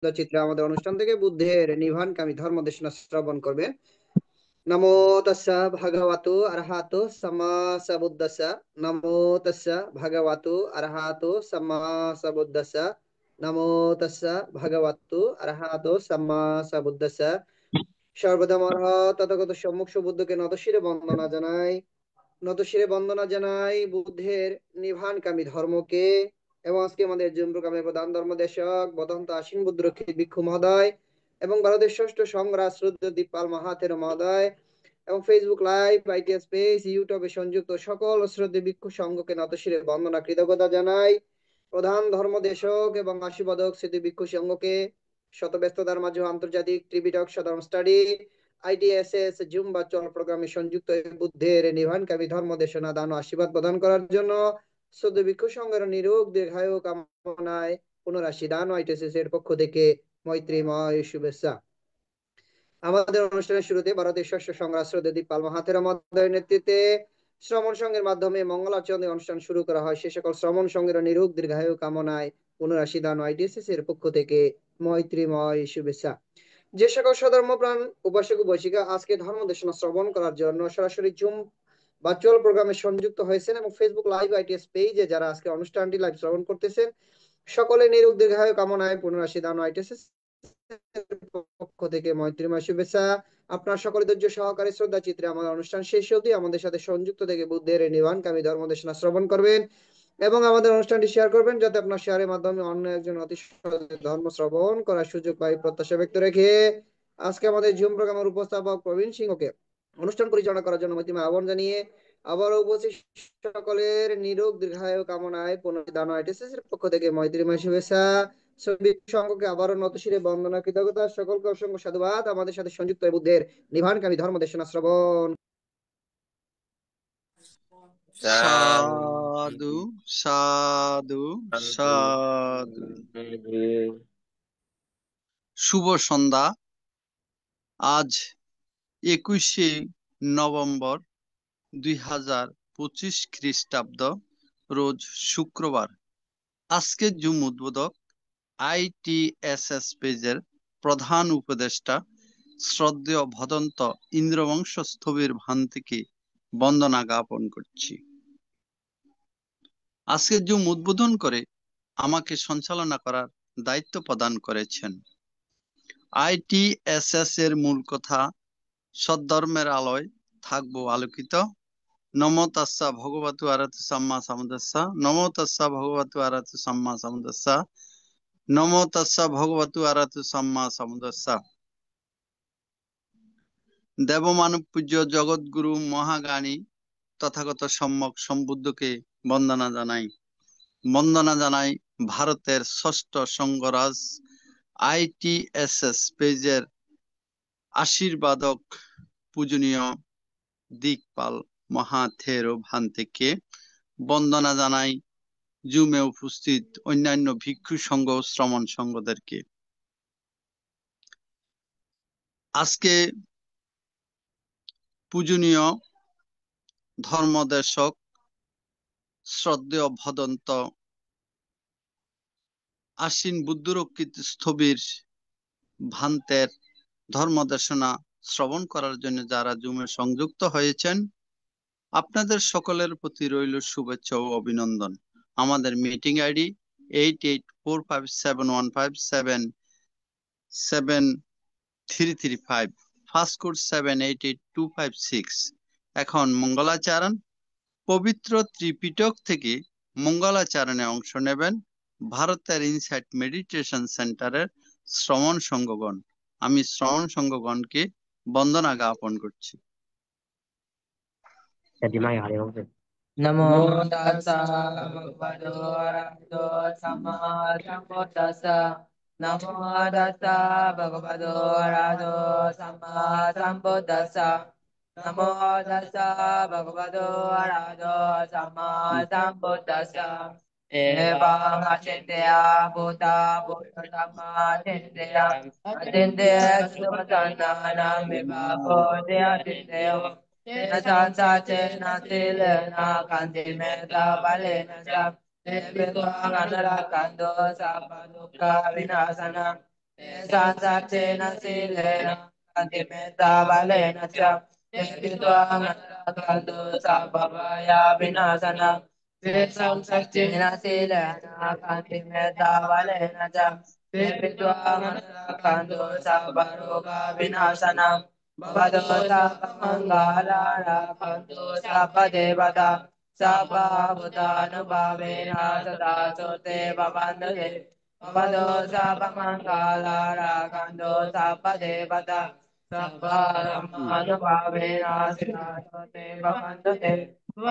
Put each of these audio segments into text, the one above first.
চিত্রে আমাদের অনুষ্ঠান থেকে বুদ্ধের নির্বাণকামী ধর্ম দেশনা শ্রবণ করবেন। নমো তাস্সা ভগবতু আরহাতু সাম্মা সাম্বুদ্দাস্সা। নমো তাস্সা ভগবতু আরহাতু সাম্মা সাম্বুদ্দাস্সা। নমো তাস্সা ভগবতু আরহাতু সাম্মা সাম্বুদ্দাস্সা। সর্বদা মরহৎ তথাগত সম্মুখ সুবুদ্ধকে নতশিরে বন্দনা জানাই। নতশিরে বন্দনা জানাই বুদ্ধের নির্বাণকামী ধর্মকে। এবং আজকে আমাদের জুম প্রোগ্রামের প্রধান ধর্মদেশক বদন্ত আশ্বিন বুদ্ধরক্ষিত ভিক্ষু মহোদয় এবং ভারতের ষষ্ঠ সংগ্রাস রুদ্রদীপ পাল মহাথের মহোদয় এবং ফেসবুক লাইভ, আইটিএস পেজ, ইউটিউবে সংযুক্ত সকল শ্রদ্ধে ভিক্ষু সংঘকে নতশিরে বন্দনা কৃতজ্ঞতা জানাই। প্রধান ধর্মদেশক এবং আশীর্বাদক স্মৃতি ভিক্ষু সংঘকে শত ব্যস্ততার মাঝে আন্তর্জাতিক ত্রিপিটক সাধারণ স্টাডি, আইটিএসএস, জুম বা চল প্রোগ্রামে সংযুক্ত বুদ্ধের নির্বাণকামী ধর্ম দেশনা দান ও আশীর্বাদ প্রদান করার জন্য শুদ্ধ ভিক্ষু সংঘের নিরোগ দীর্ঘায়ু কামনায় পুনরাশি দান আইটিএসএস এর পক্ষ থেকে মৈত্রীময় শুভেচ্ছা। আমাদের অনুষ্ঠানের শুরুতে ভারতের শস্য সংগ্রাস শ্রদ্ধেদীপ পাল মহাথের মহোদয়ের নেতৃত্বে শ্রমণ সংঘের মাধ্যমে মঙ্গলাচরণে অনুষ্ঠান শুরু করা হয়। সে সকল শ্রমণ সংঘের নিরোগ দীর্ঘায়ু কামনায় পুনরাশি দান আইটিএসএস এর পক্ষ থেকে মৈত্রীময় শুভেচ্ছা। যে সকল সধর্মপ্রাণ উপাসক উপাসিকা আজকে ধর্ম দেশনা শ্রবণ করার জন্য সরাসরি জুম ভার্চুয়াল প্রোগ্রামে সংযুক্ত হয়েছেন এবং ফেসবুক লাইভ, আইটিএস পেজে যারা আজকে অনুষ্ঠানটি লাইভ শ্রবণ করতেছেন, সকলে নিরোগ দীর্ঘায়ু কামনায় পুনরাশি দান আইটিএসএস পক্ষ থেকে মৈত্রীময় শুভেচ্ছা। আপনার সকলে ধৈর্য সহকারে শ্রদ্ধা চিত্রে আমার অনুষ্ঠান শেষ অবধি আমাদের সাথে সংযুক্ত থেকে বুদ্ধের নির্বাণকামী ধর্ম দেশনা শ্রবণ করবেন এবং আমাদের অনুষ্ঠানটি শেয়ার করবেন, যাতে আপনার শেয়ারের মাধ্যমে অন্য একজন অতি সহজে ধর্ম শ্রবণ করার সুযোগ পাই প্রত্যাশা ব্যক্ত রেখে আজকে আমাদের জুম প্রোগ্রামের উপস্থাপক প্রবীণ সিংহকে অনুষ্ঠান পরিচালনা করার জন্য মৈত্রী আহ্বান জানিয়ে আবার উপস্থিত সকলের নিরোগ দীর্ঘায়ু কামনায় পুনর্দান আইটিএসএস এর পক্ষ থেকে মৈত্রীময় শুভেচ্ছা। শ্রমিক সংঘকে আবারও নতশিরে বন্দনা কৃতজ্ঞতা, সকলকে অসংখ্য সাধুবাদ আমাদের সাথে সংযুক্ত বুদ্ধের নির্বাণকামী ধর্ম দেশনা শ্রবণ। সাধু সাধু সাধু। শুভ সন্ধ্যা। আজ 21শে নভেম্বর 2025 খ্রিস্টাব্দ, রোজ শুক্রবার। আজকের জুম উদ্বোধক আইটিএসএস পেজের প্রধান উপদেষ্টা শ্রদ্ধেয় ভদন্ত ইন্দ্রবংশ স্থবির ভান্তিকে বন্দনা জ্ঞাপন করছি। আজকের জুম উদ্বোধন করে আমাকে সঞ্চালনা করার দায়িত্ব প্রদান করেছেন। আইটিএসএস এর মূল কথা, সদ্ধর্মের আলোয় থাকবো আলোকিত। নমো তাস্সা ভগবতু আরহাতু সাম্মা সাম্বুদ্দাস্সা। নমো তাস্সা ভগবতু আরহাতু সাম্মা সাম্বুদ্দাস্সা। নমো তাস্সা ভগবতু আরহাতু সাম্মা সাম্বুদ্দাস্সা। দেবমানব পূজ্য জগৎগুরু মহাজ্ঞানী তথাগত সম্যক সম্বুদ্ধকে বন্দনা জানাই। বন্দনা জানাই ভারতের ষষ্ঠ সংঘরাজ আইটিএসএস পেজের আশীর্বাদক পূজনীয় দিকপাল মহাথেরো ভান্তিকে। বন্দনা জানাই জুমে উপস্থিত অন্যান্য ভিক্ষু সংঘ ও শ্রমণ সংঘদেরকে। আজকে পূজনীয় ধর্মদেশক শ্রদ্ধেয় ভদন্ত আশ্বিন বুদ্ধরক্ষিত স্থবির ভান্তের ধর্মদেশনা শ্রবণ করার জন্য যারা জুমে সংযুক্ত হয়েছেন, আপনাদের সকলের প্রতি রইল শুভেচ্ছা ও অভিনন্দন। আমাদের মিটিং আইডি 884571577335, ফার্স্ট কোড 788256। এখন মঙ্গলাচরণ, পবিত্র ত্রিপিটক থেকে মঙ্গলাচরণে অংশ নেবেন ভারতের ইনসাইট মেডিটেশন সেন্টারের শ্রমণ সংঘগণ। আমি শ্রমণ সংঘগণকে বন্দনা জ্ঞাপন করছি। नमो तस्सा भगवतो अरहतो सम्मा सम्बुद्दस्सा। नमो तस्सा भगवतो अरहतो सम्मा सम्बुद्दस्सा। नमो तस्सा भगवतो अरहतो सम्मा सम्बुद्दस्सा। एवं अचिन्त्या भूता भूतधम्मा चिन्त्या अचिन्त्य सुमतन्नानां विभागो अचिन्त्यो न चाचे न तिल न कांति मेता बले न चा देवित्वा गणरा कांदो सापा दुःखा Vinashana Sansarcena silena Antimeta valena cha Yeditva manarakandu sabhavaya vinasana Sansarcena silena Antimeta valena cha Yeditva manarakandu sabharoga vinasana Bhavadosa pamangala rakandu sabhadevata Sabhavudhanubhavena sada sote bhavandade Vado sabba mangala rakando sabba devata sabba ramano bhavena sinasote bhavandate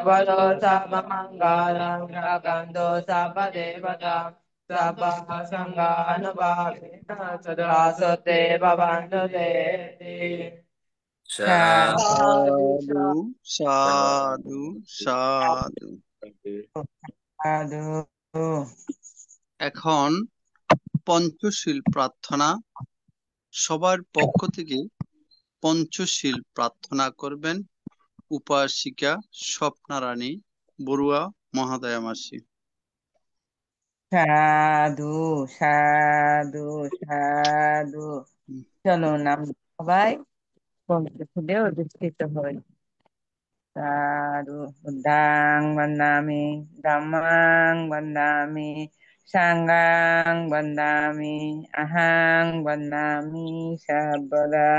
Vado sabba mangala rakando sabba devata sabba sangano bhavena sinasote bhavandate সাধু সাধু সাধু। Sadhu. এখন পঞ্চশীল প্রার্থনা। সবার পক্ষ থেকে পঞ্চশীল প্রার্থনা করবেন উপাসিকা স্বপ্নারানী বড়ুয়া মহাদয়া মাসি। সাধু সাধু সাধু চলো নাম সবাই কণ্ঠ খুলে অধিষ্ঠিত হই সাধু বুদ্ধাং বন্দামি ধম্মাং বন্দামি সাঙ্গাং বন্দামি আহাং বন্দামি সর্বদা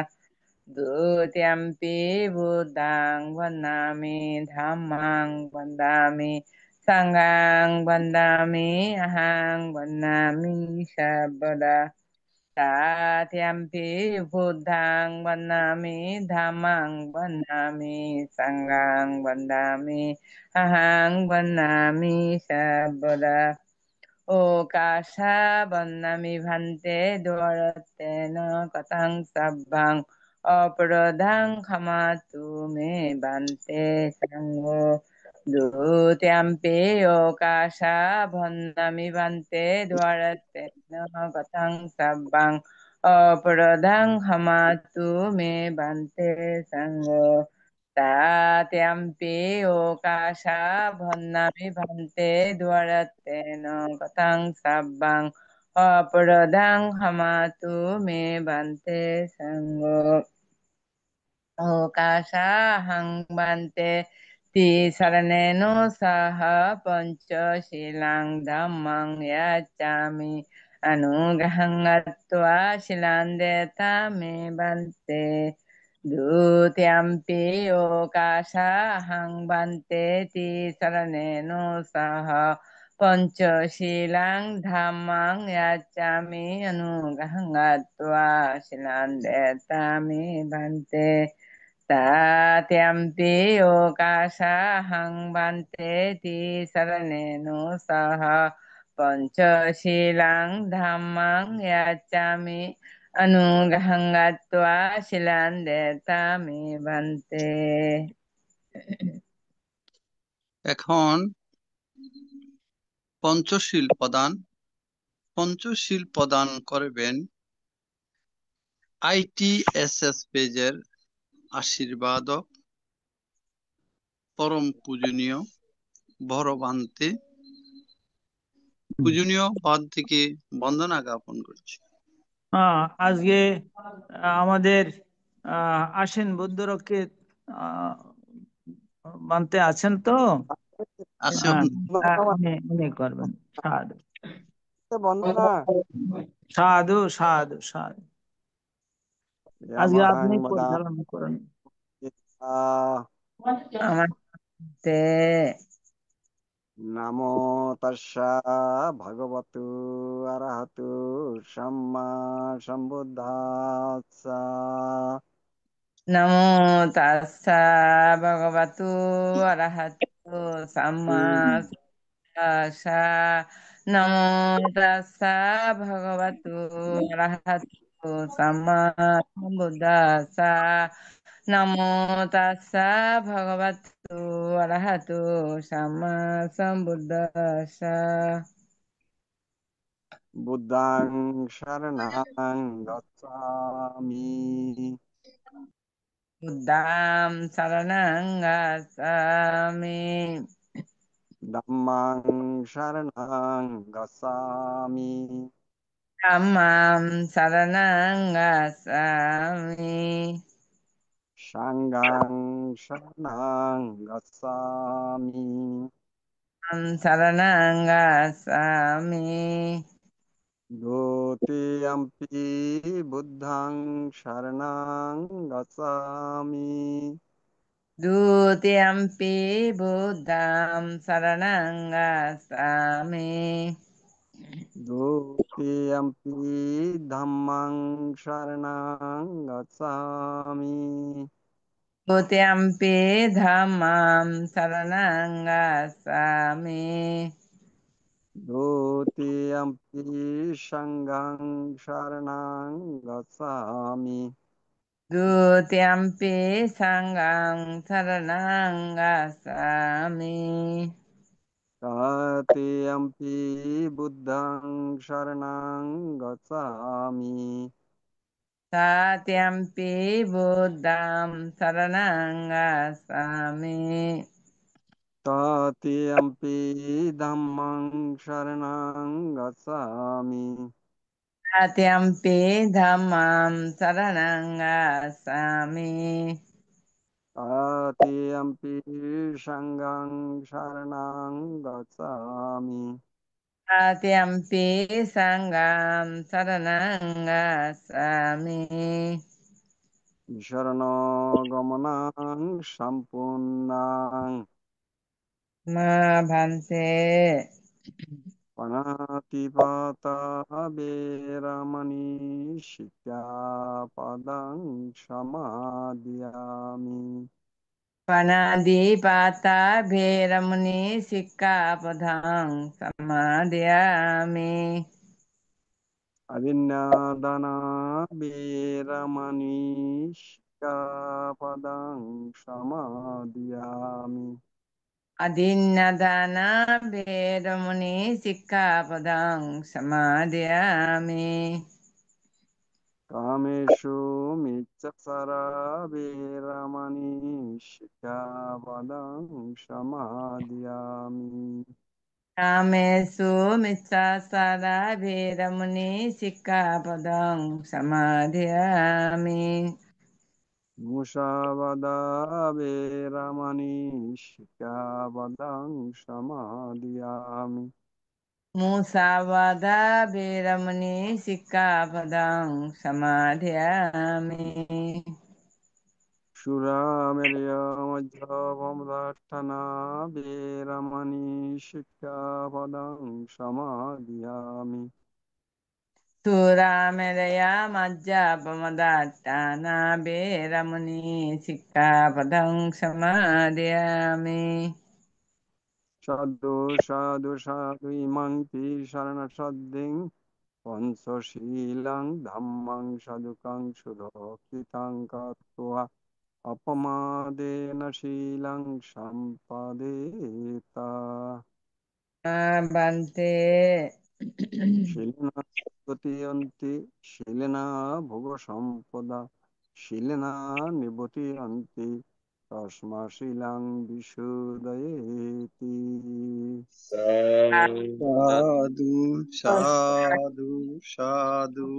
Dutiyampi Buddhang Vandami Dhammang Vandami Sanghang Vandami Ahang Vandami Sabada Tatyampi Buddhang Vandami Dhammang Vandami Sanghang Vandami Ahang Vandami Sabada Okasha Bandami Bhante Dwaratena Katang Sabbang Apradang Khamatu Me Bhante Sangho Dutiyampi Okasha Bandami Bhante Dwaratena Katang Sabbang Apradang Khamatu Me Bhante Sangho Tatyampi Okasha Bhannami Bhante Dwaratena Katang Sabbang Aparadang Hamatu Me Bhante Sangho Okasha Hang Bhante Ti Saraneno Saha Pancha Shilang Dhammang Yachami Anugahangatva Shilandeta Me Bhante Dutiyampi Okasha Hang Bhante Ti Saraneno Saha Pancha Shilang Dhammang Yachami Anugahangatva Shilandeta Me Bhante Tatyampi Okasha Hang Bhante Ti Saraneno Saha Pancha Shilang Dhammang Yachami Anugahangatva Shilandeta Me Bhante. এখন পঞ্চশীল প্রদান। পঞ্চশীল প্রদান করবেন ITSS পেজের আশীর্বাদক পরম পূজনীয় বড় বান্তে পূজনীয় বান্তিকে বন্দনা জ্ঞাপন করছি। আজকে আমাদের আসেন বুদ্ধরক্ষে মানতে আছেন তো? আসুন। উনি করবেন। সাধু বন্দনা সাধু সাধু সাধু। আজকে আপনি রামাং বদা পরিচালনা করেন। Namaste. নমো তস্যা ভগবতু অরহতু সম্মা সম্বুদ্ধাস্সা Namo tassa bhagavatu arahato samma sambuddhassa. Namo tassa bhagavatu arahato samma sambuddhassa. Namo tassa bhagavatu arahato samma sambuddhassa. বুদ্ধাং শরণং গচ্ছামি Buddham saranang gacchami. dhammang শরণং গচ্ছামি Dhammam saranang gacchami. Sanggang Sharanang Gacchami. Saranang gacchami. Dutiyampi Buddhang Sharanang Gacchami. Dutiyampi Buddham saranang gacchami. Dutiyampi Dhammang Sharanang Gacchami. Dutiyampi Dhammam saranang gacchami. Dutiyampi Sanggang Sharanang Gacchami. Dutiyampi sanghang saranang gacchami. Tatiyampi Buddhang Sharanang Gacchami. Satyampi Buddham saranang gacchami. Tatiyampi Dhammang Sharanang Gacchami. Satyampi Dhammam saranang gacchami. Tatiyampi Sanggang Sharanang Gacchami. Satyampi sangham saranang gacchami. Sharano Gamanang Sampunnang Ma bhante. Panatipata Veramani Shikyapadang Samadhyami. Panadipata Bheramuni Sikkhapadang Samadhyami. Avinnadana Veramani Shikyapadang Samadhyami. Adinnadana Bheramuni Sikkhapadang Samadhyami. Kameshu Mitsasara Veramani Shikyapadang Samadhyami. Kamesu Mitsasara Bheramuni Sikkhapadang Samadhyami. Mushavada Veramani Shikyapadang Samadhyami. Musavada Bheramuni Sikkhapadang Samadhyami. Shuramerya Majjavamdattana Veramani Shikyapadang Samadhyami. Surameraya Majjapamadatthana Bheramuni Sikkhapadang Samadhyami. Sadhu Sadhu Sadhu Imangti Sharana Saddhing Pansa Shilang Dhammang Sadhukang Sudhokitang Katva Apamadena Shilang Sampadeta. Bhante. Shilena Nibhutiyanti Shilena Bhoga Sampada Shilena Nibhutiyanti Tasma Shilang Visuddhayeti. সাধু সাধু সাধু।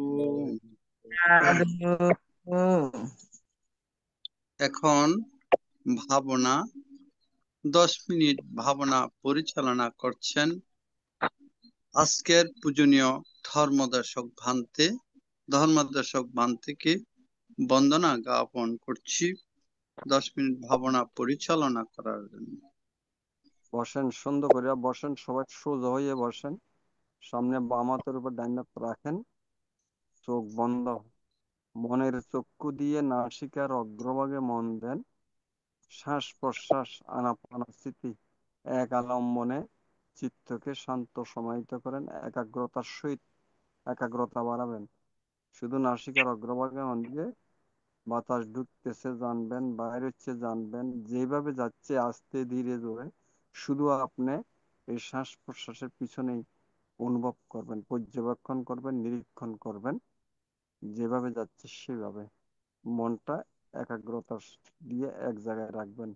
Sadhu. এখন ভাবনা 10 minute ভাবনা পরিচালনা করছেন আজকের পূজনীয় ধর্মদর্শক ভান্তেকে বন্দনা জ্ঞাপন করছি 10 মিনিট ভাবনা পরিচালনা করার জন্য। বসেন, সুন্দর করে বসেন, সবাই সোজা হয়ে বসেন, সামনে বাম হাতের উপর ডাইন হাত রাখেন, চোখ বন্ধ, মনের চক্ষু দিয়ে নাসিকার অগ্রভাগে মন দেন, শ্বাস প্রশ্বাস আনাপানাসতি এক আলম্বনে চিত্তকে শান্ত সমাহিত করেন, একাগ্রতার সহিত একাগ্রতা বাড়াবেন। শুধু নাসিকার অগ্রভাগে মন দিয়ে বাতাস ঢুকতেছে জানবেন, বাইরে হচ্ছে জানবেন, যেভাবে যাচ্ছে আস্তে ধীরে জোরে, শুধু আপনি এই শ্বাস প্রশ্বাসের পিছনেই অনুভব করবেন, পর্যবেক্ষণ করবেন, নিরীক্ষণ করবেন, যেভাবে যাচ্ছে সেভাবে মনটা একাগ্রতা দিয়ে এক জায়গায় রাখবেন।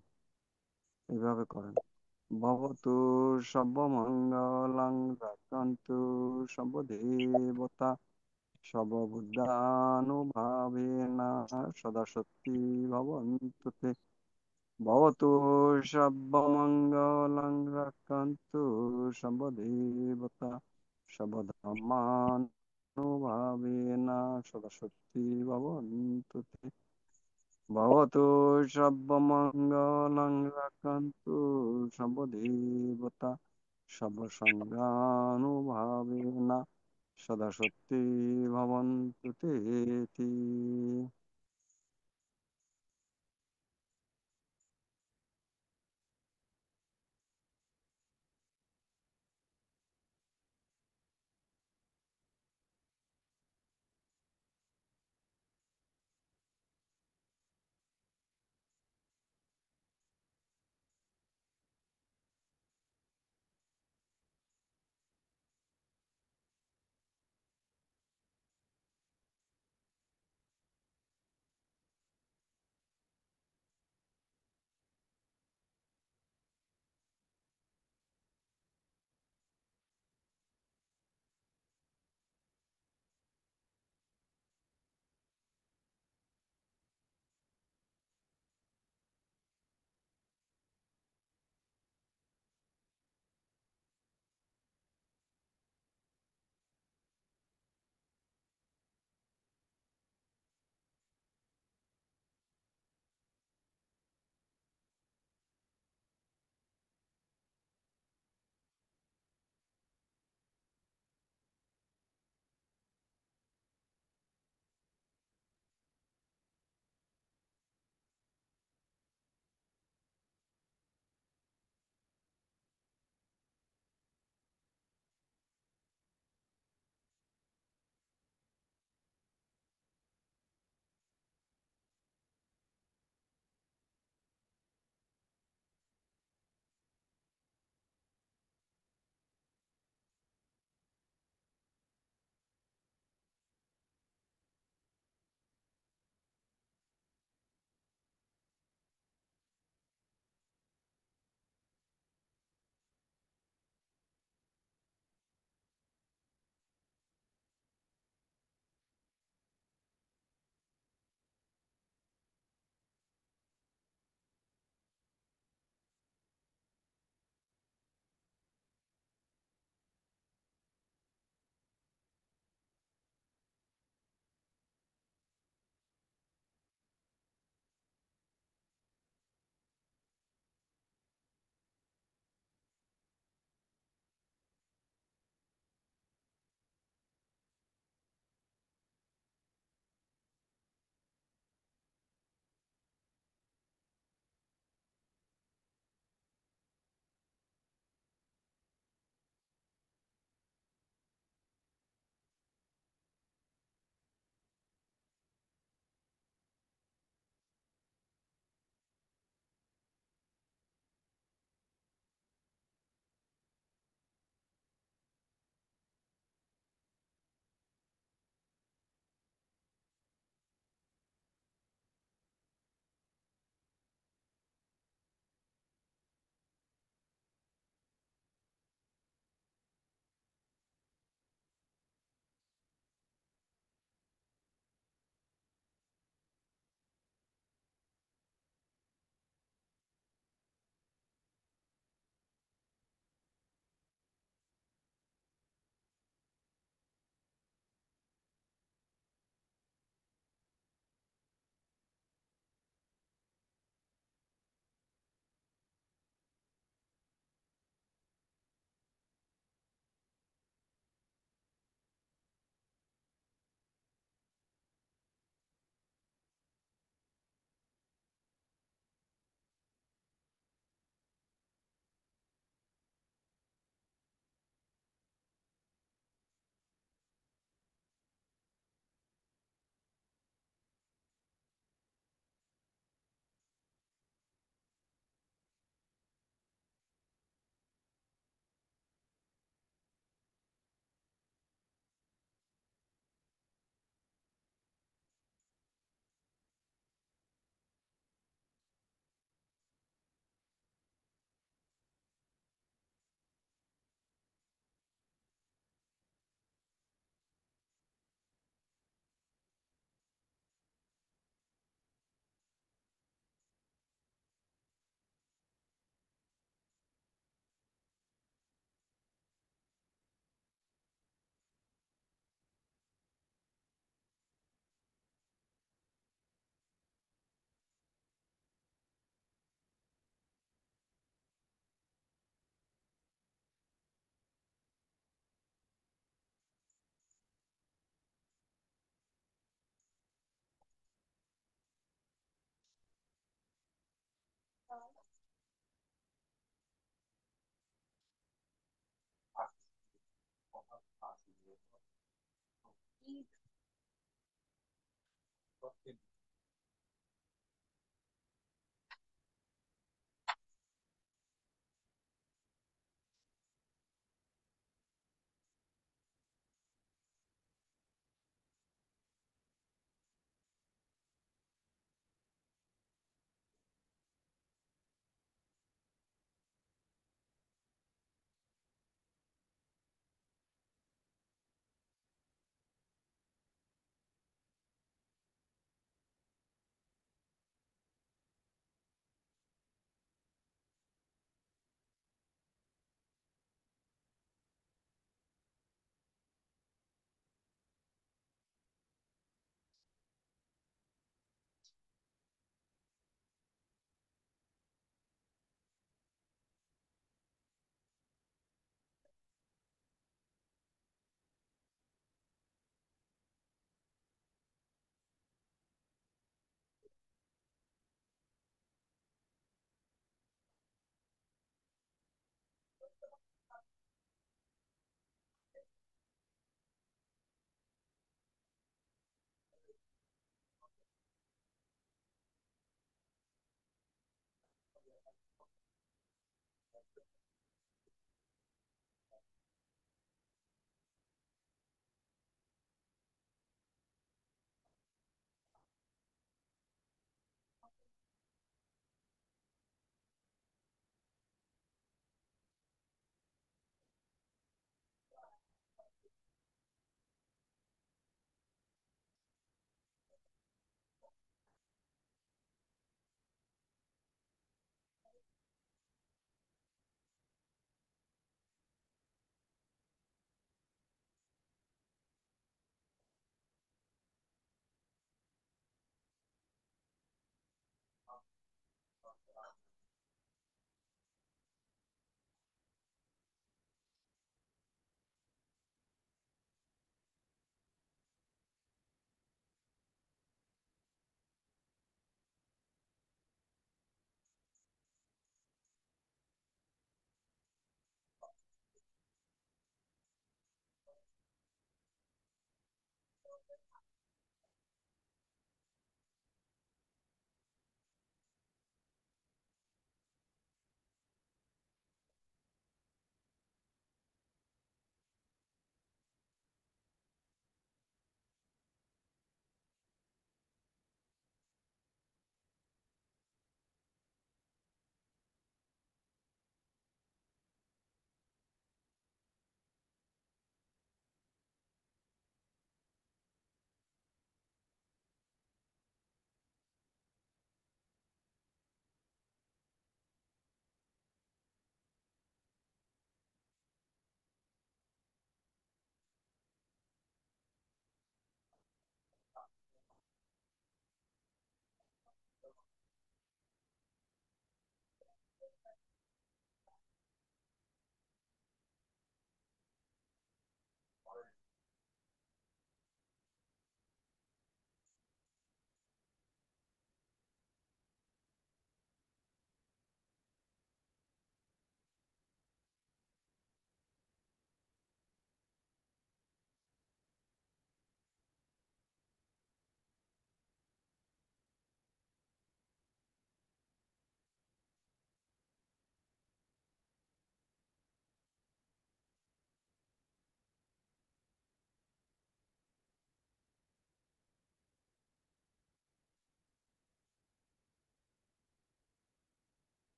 এইভাবে করেন। ভবতু সর্বমঙ্গলাং রাক্ষন্তু সর্বদেবতা সর্ববুদ্ধানুভাবেন সদা সত্যি ভবন্তু তে। ভবতু সর্বমঙ্গলং রাক্ষন্তু সর্বদেবতা সর্বধর্মানুভাবেন সদা সত্যি ভবন্তু তে। ভবতু সর্বমঙ্গলং রাক্ষন্তু সর্বদেবতা সর্বসংঘানুভাবেন সদা সত্যি ভবন্তু তে।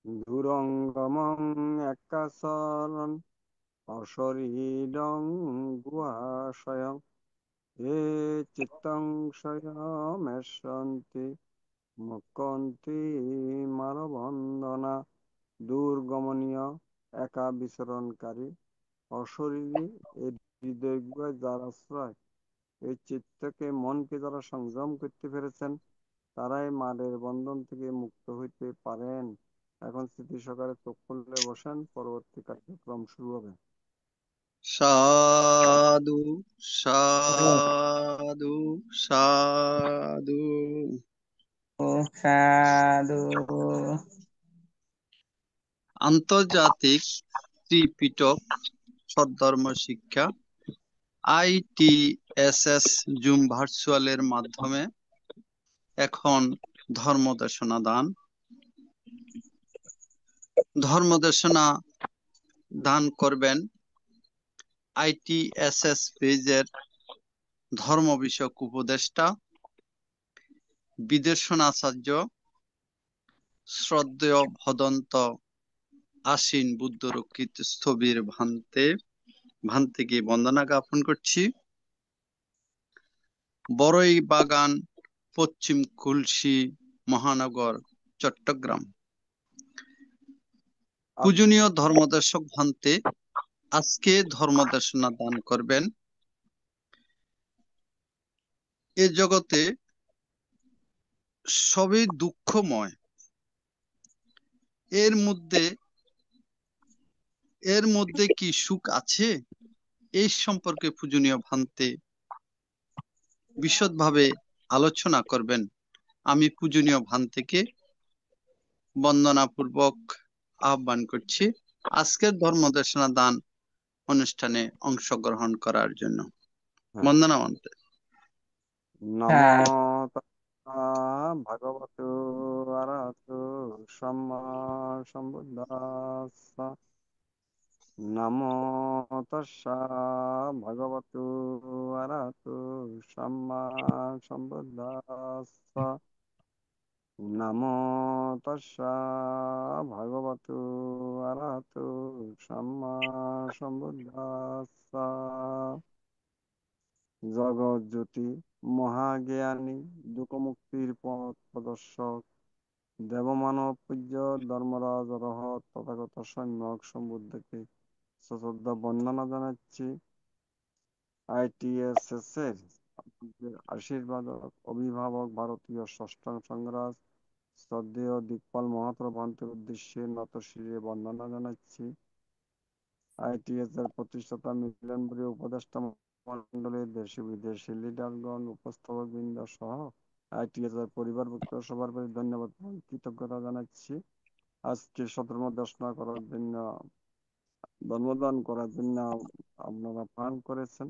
ধুরঙ্গমং একাসরণ অশরীরং গুহাশয়ং হে চিত্তং স্বয়মেশ্বন্তি মুক্কন্তি মানবন্দনা। দূরগমনীয় একা বিচরণকারী অশরীরী এই হৃদয় গুহায় যার আশ্রয়, এই চিত্তকে মনকে যারা সংযম করতে পেরেছেন তারাই মায়ের বন্ধন থেকে মুক্ত হইতে পারেন। এখন স্মৃতি সহকারে চোখ খুলে বসেন, পরবর্তী কার্যক্রম শুরু হবে। সাধু সাধু সাধু। সাধু আন্তর্জাতিক ত্রিপিটক সদ্ধর্ম শিক্ষা ITSS জুম ভার্চুয়ালের মাধ্যমে এখন ধর্মদেশনা দান। ধর্মদেশনা দান করবেন ITSS পেজের ধর্ম বিষয়ক উপদেষ্টা বিদেশনাচার্য শ্রদ্ধেয় ভদন্ত আশ্বিন বুদ্ধরক্ষিত স্থবির ভান্তেকে বন্দনা জ্ঞাপন করছি। বড়ই বাগান, পশ্চিম কুলসি, মহানগর, চট্টগ্রাম। পূজনীয় ধর্মদর্শক ভান্তে আজকে ধর্মদেশনা দান করবেন। এ জগতে সবই দুঃখময়, এর মধ্যে কি সুখ আছে? এই সম্পর্কে পূজনীয় ভান্তে বিশদভাবে আলোচনা করবেন। আমি পূজনীয় ভান্তেকে বন্দনাপূর্বক আহ্বান করছি আজকের ধর্মদেশনা দান অনুষ্ঠানে অংশগ্রহণ করার জন্য। বন্দনা ভান্তে। নমো তাস্সা ভগবতো আরহতো সাম্মা সম্বুদ্ধাস্সা। নমো তাস্সা ভগবতো আরহতো সাম্মা সম্বুদ্ধাস্সা। নমো তাস্সা ভগবতো আরহতো সাম্মা সম্বুদ্ধাস্সা। জগৎ জ্যোতি মহাজ্ঞানী দুঃখমুক্তির পথ প্রদর্শক দেবমানব পূজ্য ধর্মরাজ রহত তথাগত সম্যক সম্বুদ্ধকে সশ্রদ্ধ বন্দনা জানাচ্ছি। ITSS এর আশীর্বাদ অভিভাবক ভারতীয় ষষ্ঠ সংগ্রাস শ্রদ্ধেয় দিকপাল মহাত্র ভান্তের উদ্দেশ্যে নত শিরে বন্দনা জানাচ্ছি। ITS এর প্রতিষ্ঠাতা মিলনপুরী উপদেষ্টা মন্ডলীর দেশি বিদেশি লিডারগণ উপস্থাপক বৃন্দ সহ ITS এর পরিবারভুক্ত সবার প্রতি ধন্যবাদ কৃতজ্ঞতা জানাচ্ছি। আজকে ধর্মদেশনা করার জন্য ধর্মদান করার জন্য আপনারা প্রাণ করেছেন।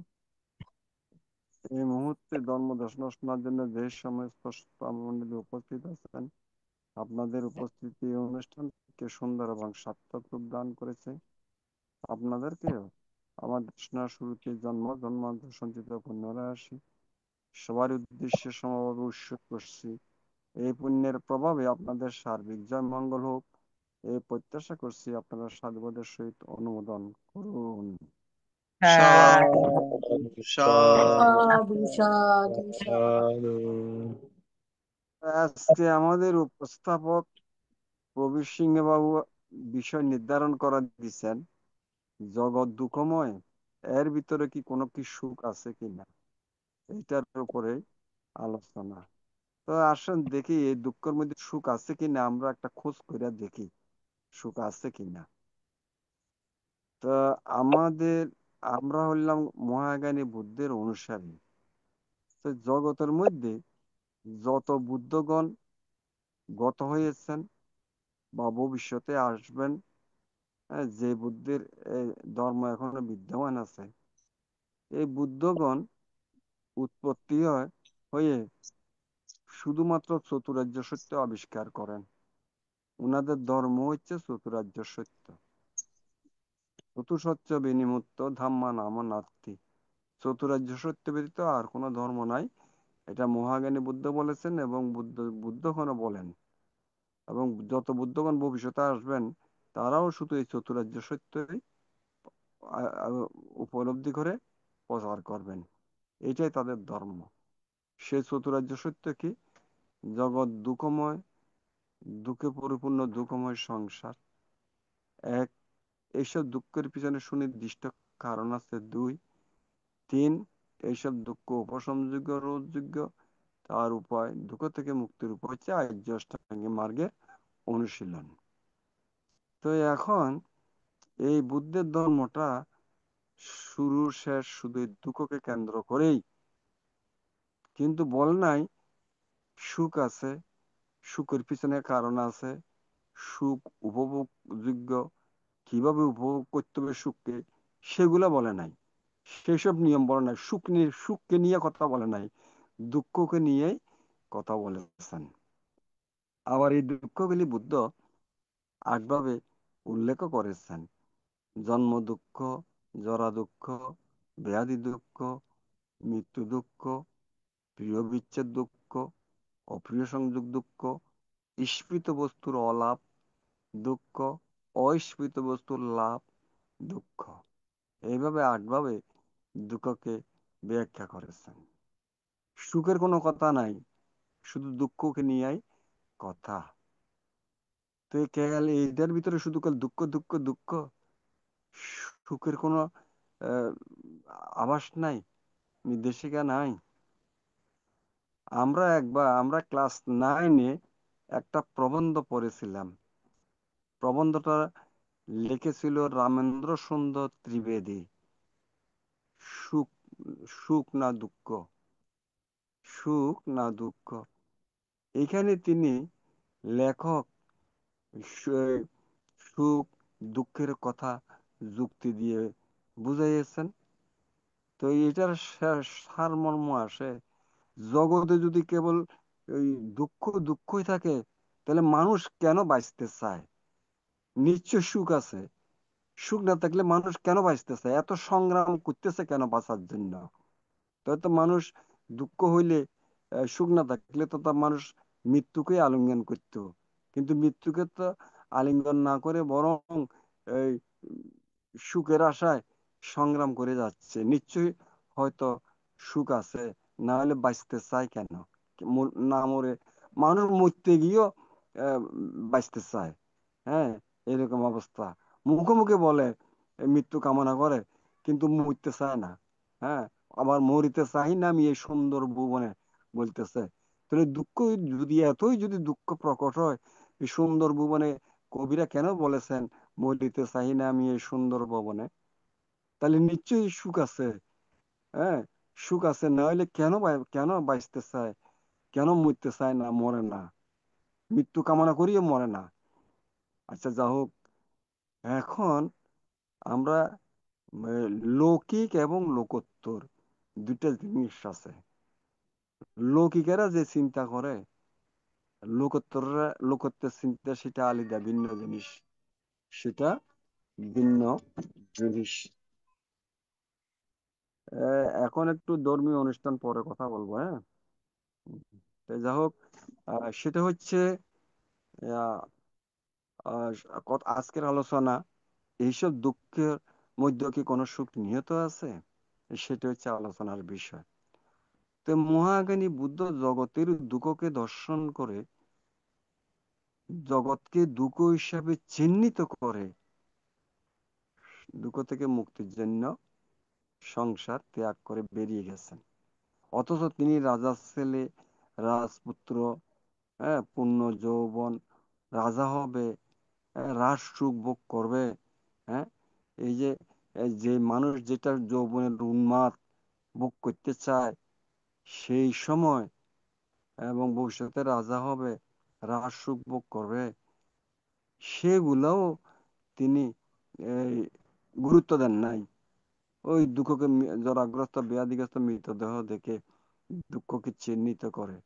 এই মুহূর্তে ধর্মদেশনা শোনার জন্য যে সমস্ত মন্ডলী উপস্থিত আছেন, আপনাদের উপস্থিতি এই অনুষ্ঠানকে সুন্দর এবং সার্থক রূপ দান করেছে। আপনাদেরকেও আমার দেশনার শুরুতে জন্ম জন্মান্তর সঞ্চিত পুণ্যরাশি সবার উদ্দেশ্যে সমভাবে উৎসর্গ করছি। এই পুণ্যের প্রভাবে আপনাদের সার্বিক জয় মঙ্গল হোক, এই প্রত্যাশা করছি আপনারা সাধুবাদের সহিত অনুমোদন করুন। সাধু সাধু সাধু সাধু। আজকে আমাদের উপস্থাপক প্রবীর সিংহ বাবু বিষয় নির্ধারণ করে দিচ্ছেন, জগৎ দুঃখময়, এর ভিতরে কি কোনো কি সুখ আছে কিনা, এইটার উপরে আলোচনা। তো আসেন দেখি এই দুঃখের মধ্যে সুখ আছে কিনা, আমরা একটা খোঁজ করে দেখি সুখ আছে কিনা। তো আমরা হইলাম মহাজ্ঞানী বুদ্ধের অনুসারী। তো জগতের মধ্যে যত বুদ্ধগণ গত হয়েছেন বা ভবিষ্যতে আসবেন, যে বুদ্ধের ধর্ম এখনো বিদ্যমান আছে, এই বুদ্ধগণ উৎপত্তি হয়ে শুধুমাত্র চতুরার্য সত্য আবিষ্কার করেন। উনাদের ধর্ম হচ্ছে চতুরার্য সত্য। চতুসত্য বিনিমুক্ত ধাম্মা নাম নাত্তি। চতুরার্য সত্য ব্যতীত আর কোনো ধর্ম নাই, এটা মহাজ্ঞানী বুদ্ধ বলেছেন এবং বুদ্ধগণ বলেন। এবং যত বুদ্ধগণ ভবিষ্যতে আসবেন তারাও শুধু এই চতুরার্য সত্যই উপলব্ধি করে প্রচার করবেন। এটাই তাদের ধর্ম। সেই চতুরার্য সত্য কি? জগৎ দুঃখময়, দুঃখে পরিপূর্ণ দুঃখময় সংসার। এক, এইসব দুঃখের পিছনে সুনির্দিষ্ট কারণ আছে। 2, 3, এইসব দুঃখ উপশমযোগ্য, রোধযোগ্য। তার উপায়, দুঃখ থেকে মুক্তির উপায় হচ্ছে আর্য অষ্টাঙ্গিক মার্গের অনুশীলন। তো এখন এই বুদ্ধের ধর্মটা শুরু শেষ শুধু দুঃখকে কেন্দ্র করেই, কিন্তু বল নাই সুখ আছে, সুখের পিছনে কারণ আছে, সুখ উপভোগযোগ্য, কিভাবে উপভোগ করতে হবে সুখকে, সেগুলো বলে নাই। সেসব নিয়ম বলে নাই। সুখকে নিয়ে কথা বলে নাই, দুঃখকে নিয়েই কথা বলেছেন। আবার এই দুঃখগুলি বুদ্ধ আটভাবে উল্লেখ করেছেন: জন্ম দুঃখ, জরা দুঃখ, ব্যাধি দুঃখ, মৃত্যু দুঃখ, প্রিয় বিচ্ছেদ দুঃখ, অপ্রিয় সংযোগ দুঃখ, ঈপ্সিত বস্তুর অলাভ দুঃখ, অঈপ্সিত বস্তুর লাভ দুঃখ। এইভাবে আটভাবে দুঃখকে ব্যাখ্যা করেছেন। সুখের কোনো কথা নাই, শুধু দুঃখকে নিয়েই কথা। তো খেয়াল এইটার ভিতরে শুধু কাল দুঃখ দুঃখ দুঃখ, সুখের কোনো আহ, আভাস নাই, নির্দেশিকা নাই। আমরা ক্লাস 9-এ একটা প্রবন্ধ পড়েছিলাম। প্রবন্ধটা লিখেছিল রামেন্দ্র সুন্দর ত্রিবেদী। সুখ, সুখ না দুঃখ, সুখ না দুঃখ। এখানে তিনি লেখক সুখ দুঃখের কথা যুক্তি দিয়ে বুঝাইয়েছেন। তো এটার সারমর্ম আসে, জগতে যদি কেবল ওই দুঃখ দুঃখই থাকে, তাহলে মানুষ কেন বাঁচতে চায়? নিশ্চয় সুখ আছে। সুখ না থাকলে মানুষ কেন বাঁচতে চায়? এত সংগ্রাম করতেছে কেন বাঁচার জন্য? তো মানুষ দুঃখ হইলে, সুখ না থাকলে তো তার মানুষ মৃত্যুকে আলিঙ্গন করতো। কিন্তু মৃত্যুকে তো আলিঙ্গন না করে বরং এই সুখের আশায় সংগ্রাম করে যাচ্ছে। নিশ্চয়ই হয়তো সুখ আছে, না হলে বাঁচতে চায় কেন? না মরে মানুষ মরতে গিয়েও আহ, বাঁচতে চায়। হ্যাঁ, এরকম অবস্থা। মুখে মুখে বলে মৃত্যু কামনা করে, কিন্তু মরতে চায় না। হ্যাঁ, আবার মরিতে চাই না আমি এই সুন্দর ভুবনে বলতেছে। তাহলে দুঃখ যদি দুঃখ প্রকট হয় এই সুন্দর ভুবনে, কবিরা কেন বলেছেন মরিতে চাই না আমি এই সুন্দর ভুবনে? তাহলে নিশ্চয়ই সুখ আছে। হ্যাঁ, সুখ আছে, না হলে কেন বাঁচতে চায়, কেন মরতে চায় না, মরে না, মৃত্যু কামনা করিও মরে না। আচ্ছা, যা হোক, এখন আমরা লৌকিক এবং লোকোত্তর দুইটা জিনিস আছে। লৌকিকেরা যে চিন্তা করে, লোকোত্তর চিন্তা সেটা আলাদা, ভিন্ন জিনিস। সেটা ভিন্ন জিনিস। এখন একটু ধর্মীয় অনুষ্ঠান পরে কথা বলবো, হ্যাঁ। তো যা হোক, সেটা হচ্ছে আহ, আজকের আলোচনা, এইসব দুঃখের মধ্যে কি কোনো সুখ নিহিত আছে? সেটা হচ্ছে আলোচনার বিষয়। তো মহাজ্ঞানী বুদ্ধ জগতের দুঃখকে দর্শন করে, জগৎকে দুঃখ হিসাবে চিহ্নিত করে দুঃখ থেকে মুক্তির জন্য সংসার ত্যাগ করে বেরিয়ে গেছেন। অথচ তিনি রাজার ছেলে, রাজপুত্র, হ্যাঁ, পূর্ণ যৌবন, রাজা হবে, হ্যাঁ, রাজ সুখ ভোগ করবে। হ্যাঁ, এই যে মানুষ যেটা যৌবনের উন্মাদ ভোগ করতে চায়, সেই সময় এবং ভবিষ্যতে রাজা হবে, রাজ সুখ ভোগ করবে, সেগুলোও তিনি এই গুরুত্ব দেন নাই। ওই দুঃখকে জরাগ্রস্ত ব্যাধিগ্রস্ত মৃতদেহ দেখে দুঃখকে চিহ্নিত করে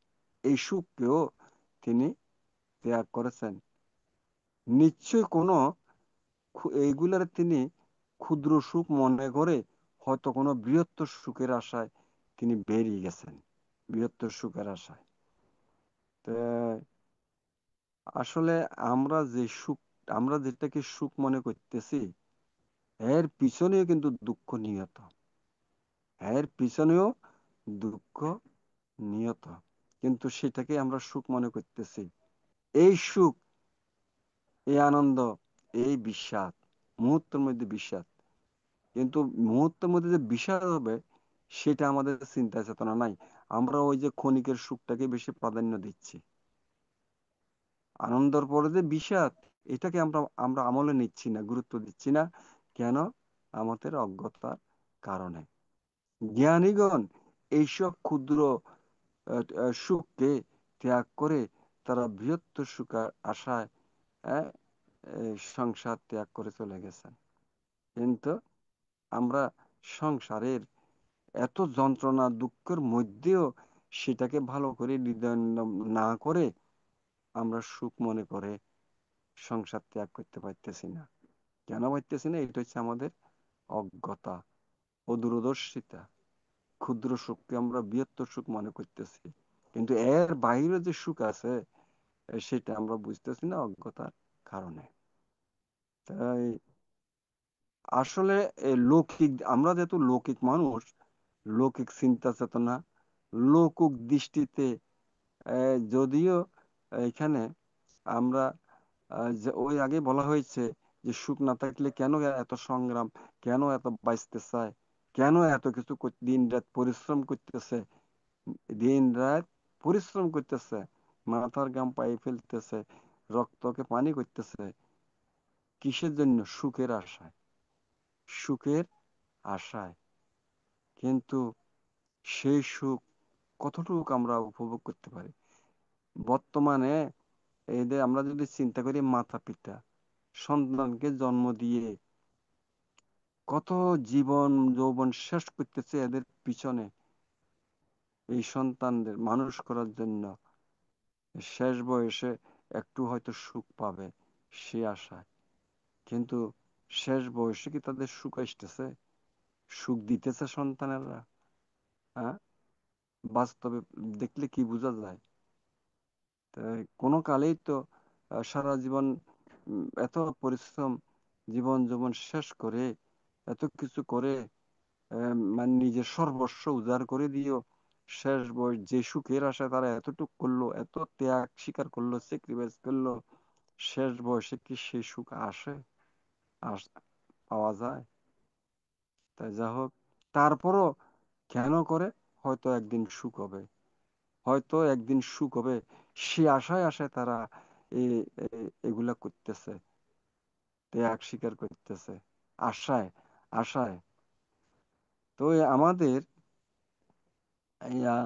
এই সুখকেও তিনি ত্যাগ করেছেন। নিশ্চয় কোনো এইগুলার তিনি ক্ষুদ্র সুখ মনে করে হয়তো কোনো বৃহত্তর সুখের আশায় তিনি বেরিয়ে গেছেন, বৃহত্তর সুখের আশায়। তো আসলে আমরা যেটাকে সুখ মনে করতেছি, এর পিছনেও কিন্তু দুঃখ নিহত, এর পিছনেও দুঃখ নিহত, কিন্তু সেটাকে আমরা সুখ মনে করতেছি। এই সুখ, এই আনন্দ, এই বিষাদ, মুহূর্তের মধ্যে বিষাদ, কিন্তু মুহূর্তের মধ্যে যে বিষাদ হবে সেটা আমাদের চিন্তা চেতনা নাই। আমরা ওই যে ক্ষণিকের সুখটাকে বেশি প্রাধান্য দিচ্ছি। আনন্দের পরে যে বিষাদ, এটাকে আমরা আমরা আমলে নিচ্ছি না, গুরুত্ব দিচ্ছি না। কেন? আমাদের অজ্ঞতার কারণে। জ্ঞানীগণ এইসব ক্ষুদ্র সুখকে ত্যাগ করে তারা বৃহত্তর সুখ আশায় হ্যাঁ, এই সংসার ত্যাগ করে চলে গেছেন। কিন্তু আমরা সংসারের এত যন্ত্রণা দুঃখের মধ্যেও সেটাকে ভালো করে হৃদয়ঙ্গম না করে আমরা সুখ মনে করে সংসার ত্যাগ করতে পারতেছি না। কেন পারতেছি না? এটা হচ্ছে আমাদের অজ্ঞতা ও দূরদর্শিতা। ক্ষুদ্র সুখকে আমরা বৃহত্তর সুখ মনে করতেছি, কিন্তু এর বাইরে যে সুখ আছে সেটা আমরা বুঝতেছি না অজ্ঞতার কারণে। তাই আসলে লৌকিক, আমরা যেহেতু লৌকিক মানুষ, লৌকিক চিন্তা চেতনা, লৌকিক দৃষ্টিতে যদিও এখানে আমরা যে ওই আগে বলা হয়েছে যে সুখ না থাকলে কেন এত সংগ্রাম, কেন এত বাঁচতে চায়, কেন এত কিছু দিন রাত পরিশ্রম করতেছে, দিন রাত পরিশ্রম করতেছে, মাথার ঘাম পায়ে ফেলতেছে, রক্তকে পানি করতেছে, কিসের জন্য? সুখের আশায়, সুখের আশায়। কিন্তু সেই সুখ কতটুকু আমরা উপভোগ করতে পারি? বর্তমানে এই যে আমরা যদি চিন্তা করি, মাতা পিতা সন্তানকে জন্ম দিয়ে কত জীবন যৌবন শেষ করতেছে এদের পিছনে, এই সন্তানদের মানুষ করার জন্য, শেষ বয়সে একটু হয়তো সুখ পাবে সে আশায়। কিন্তু শেষ বয়সে কি তাদের সুখ আসতেছে? সুখ দিতেছে সন্তানেরা? হ্যাঁ, বাস্তবে দেখলে কি বোঝা যায়? তাই কোনো কালেই তো সারা জীবন এত পরিশ্রম, জীবন যৌবন শেষ করে এত কিছু করে মানে নিজের সর্বস্ব উজাড় করে দিও শেষ বয়স যে সুখের আশায় তারা এতটুকু করলো, এত ত্যাগ স্বীকার করলো, স্যাক্রিফাইস করলো, শেষ বয়সে কি সেই সুখ আসে? পাওয়া যায়? তাই যা হোক, তারপরও কেন করে? হয়তো একদিন সুখ হবে, হয়তো একদিন সুখ হবে, সে আশায় আশায় তারা এগুলা করতেছে, ত্যাগ স্বীকার করতেছে, আশায় আশায়। তো আমাদের ইয়া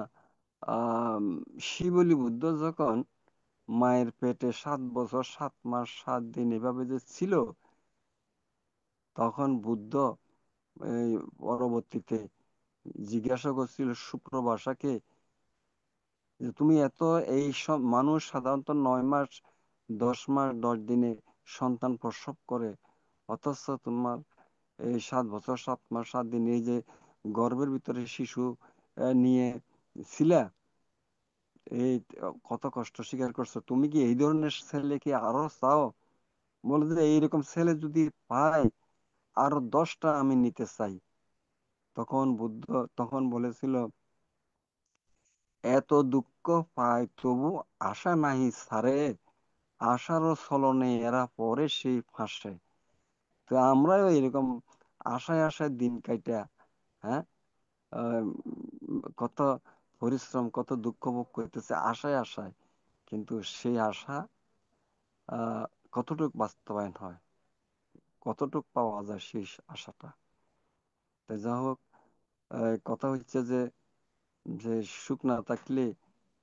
শিবলি বুদ্ধ যখন মায়ের পেটে 7 বছর 7 মাস 7 দিন এভাবে যে ছিল, তখন বুদ্ধ এই পরবর্তীতে জিজ্ঞাসা করছিল সুপ্রভাষাকে যে তুমি এত, এই সব মানুষ সাধারণত 9 মাস 10 মাস 10 দিনে সন্তান প্রসব করে, অথচ তোমার এই 7 বছর 7 মাস 7 দিন এই যে গর্ভের ভিতরে শিশু নিয়ে ছিলা, এই কত কষ্ট স্বীকার করছো, তুমি কি এই ধরনের ছেলে কি আরো চাও? বলে যে এইরকম ছেলে যদি পাই আরো 10টা আমি নিতে চাই। তখন বুদ্ধ তখন বলেছিল, এত দুঃখ পায় তবু আশা নাহি ছাড়ে, আশারও ছলনে এরা পরে সেই ফাঁসে। তো আমরাও এরকম আশায় আশায় দিন কাইটা, হ্যাঁ, আহ, কত পরিশ্রম কত দুঃখ ভোগ করতেছে আশায় আশায়, কিন্তু সেই আশা আহ কতটুক বাস্তবায়ন হয়, কতটুক পাওয়া যায় সেই আশাটা? তাই যা হোক, কথা হচ্ছে যে যে সুখ না থাকলে,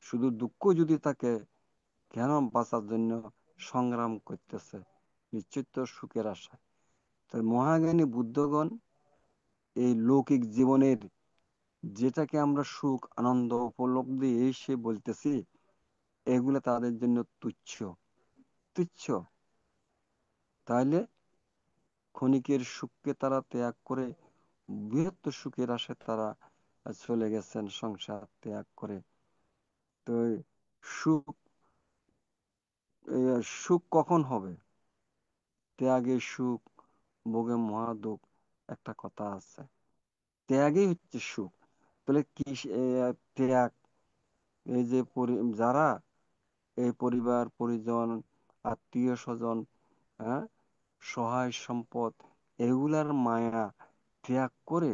শুধু দুঃখ যদি থাকে, কেন বাঁচার জন্য সংগ্রাম করতেছে? নিশ্চিত তো সুখের আশা। তাই মহাজ্ঞানী বুদ্ধগণ এই লৌকিক জীবনের, যেটাকে আমরা সুখ আনন্দ উপলব্ধি এই সে বলতেছি, এগুলো তাদের জন্য তুচ্ছ, তুচ্ছ। তাহলে ক্ষণিকের সুখকে তারা ত্যাগ করে বৃহত্তর সুখের আশায় তারা চলে গেছেন সংসার ত্যাগ করে। তো সুখ, সুখ কখন হবে? ত্যাগে সুখ, ভোগে মহাদুখ, একটা কথা আছে, ত্যাগই হচ্ছে সুখ। তাহলে কি ত্যাগ? এই যে যারা এই পরিবার পরিজন আত্মীয় স্বজন, হ্যাঁ, সহায় সম্পদ, এগুলার মায়া ত্যাগ করে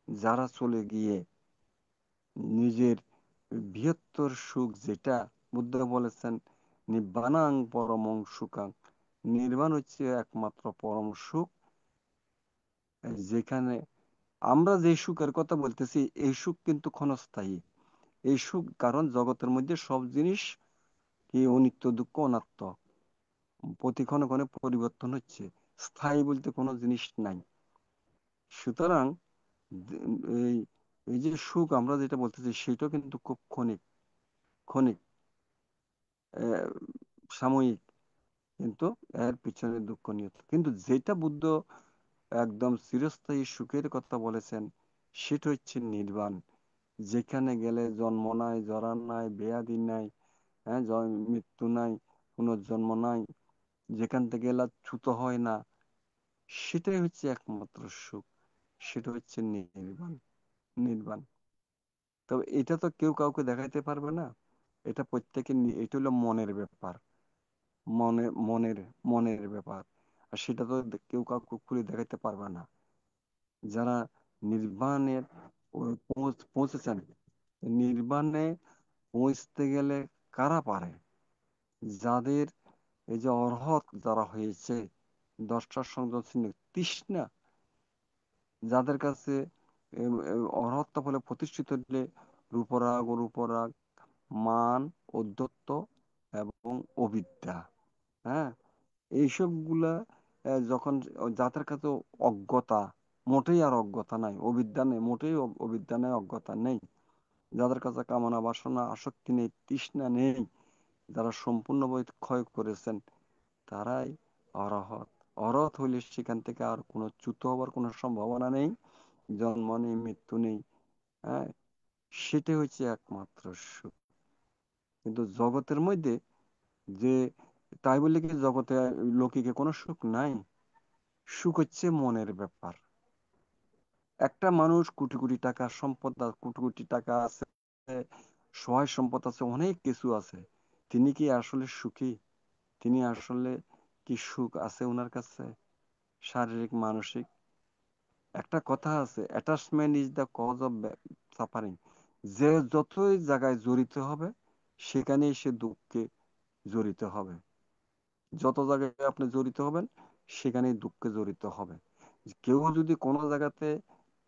যারা চলে গিয়ে নিজের বৃহত্তর সুখ, যেটা বুদ্ধ বলেছেন নিব্বানাং পরমং সুখাং, নির্বাণ হচ্ছে একমাত্র পরম সুখ, যেখানে আমরা যে সুখের কথা বলতেছি এই সুখ কিন্তু ক্ষণস্থায়ী। এই সুখ, কারণ জগতের মধ্যে সব জিনিস কি অনিত্য দুঃখ অনাত্ম, প্রতি ক্ষণে ক্ষণে পরিবর্তন হচ্ছে, স্থায়ী বলতে কোনো জিনিস নাই। সুতরাং এই এই যে সুখ আমরা যেটা বলতেছি সেটাও কিন্তু খুব ক্ষণিক, ক্ষণিক, সাময়িক, কিন্তু এর পিছনে দুঃখ নিয়ত। কিন্তু যেটা বুদ্ধ একদম চিরস্থায়ী সুখের কথা বলেছেন সেটা হচ্ছে নির্বাণ, যেখানে গেলে জন্ম নাই, জরা নাই, ব্যাধি নাই, হ্যাঁ, মৃত্যু নাই, পুনর্জন্ম নাই, যেখান থেকে গেলে চ্যুত হয় না, সেটাই হচ্ছে একমাত্র সুখ, সেটা হচ্ছে নির্বাণ। নির্বাণ। তবে এটা তো কেউ কাউকে দেখাইতে পারবে না, এটা প্রত্যেকের এটা হলো মনের ব্যাপার, মনের মনের ব্যাপার। আর সেটা তো কেউ কাউকে খুলে দেখাইতে পারবে না। যারা নির্বাণের পৌঁছেছেন, নির্বাণে পৌঁছতে গেলে কারা পারে? যাদের এই যে অরহত যারা হয়েছে, দশটার সংযম চিহ্ন তৃষ্ণা, যাদের কাছে অরহত্তা বলে প্রতিষ্ঠিত হলে রূপরাগ, অরূপরাগ, মান, ঔদ্ধত্য এবং অবিদ্যা, হ্যাঁ, এইসব গুলা যখন যাদের কাছে অজ্ঞতা, মোটেই আর অজ্ঞতা নাই, অবিদ্যা নেই, মোটেই অবিদ্যা নেই, অজ্ঞতা নেই, যাদের কাছে কামনা বাসনা আসক্তি নেই, তৃষ্ণা নেই, যারা সম্পূর্ণভাবে ক্ষয় করেছেন, তারাই অরহত। অরহত হইলে সেখান থেকে আর কোনো চ্যুত হবার কোনো সম্ভাবনা নেই, জন্ম নেই, মৃত্যু নেই, হ্যাঁ, সেটাই হচ্ছে একমাত্র সুখ। কিন্তু জগতের মধ্যে যে, তাই বলে কি জগতে লৌকিকে কোনো সুখ নাই? সুখ হচ্ছে মনের ব্যাপার। একটা মানুষ কোটি কোটি টাকা সম্পদ, কোটি কোটি টাকা আছে, সহায় সম্পদ আছে, অনেক কিছু আছে, তিনি কি আসলে সুখী? তিনি আসলে কি সুখ আছে ওনার কাছে, শারীরিক মানসিক? একটা কথা আছে, attachment is the cause of suffering. যে যতই জায়গায় জড়িত হবে সেখানেই সে দুঃখে জড়িত হবে। যত জায়গায় আপনি জড়িত হবেন সেখানেই দুঃখে জড়িত হবে। কেউ যদি কোনো জায়গাতে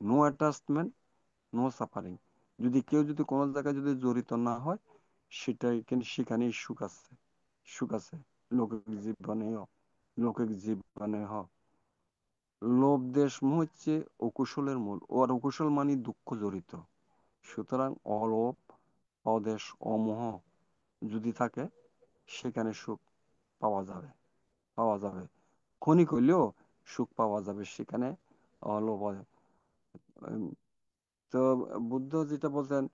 নো অ্যাটাচমেন্ট, নো সাফারিং, যদি কেউ যদি কোনো জায়গায় যদি জড়িত না হয়, সেটাই কিন্তু সেখানেই সুখ আছে, সুখ আছে। লৌকিক জীবনেও, লৌকিক জীবনে লোভ দেশ মোহ হচ্ছে অকুশলের মূল, আর অকুশল মানে দুঃখ জড়িত। সুতরাং অলোভ, অদেশ, অমোহ যদি থাকে সেখানে সুখ পাওয়া যাবে, পাওয়া যাবে, ক্ষণিক হইলেও সুখ পাওয়া যাবে সেখানে। অলোভ, তো বুদ্ধ যেটা বলতেন,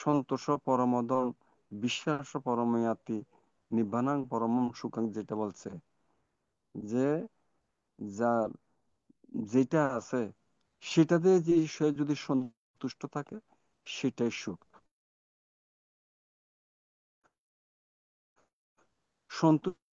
সন্তোষ পরমদম, বিশ্বাস পরময়াতি, নিব্বানাং পরমম সুখং, যেটা বলছে যে যার যেটা আছে সেটাতে যে সে যদি সন্তুষ্ট থাকে সেটাই সুখ। সন্তুষ্ট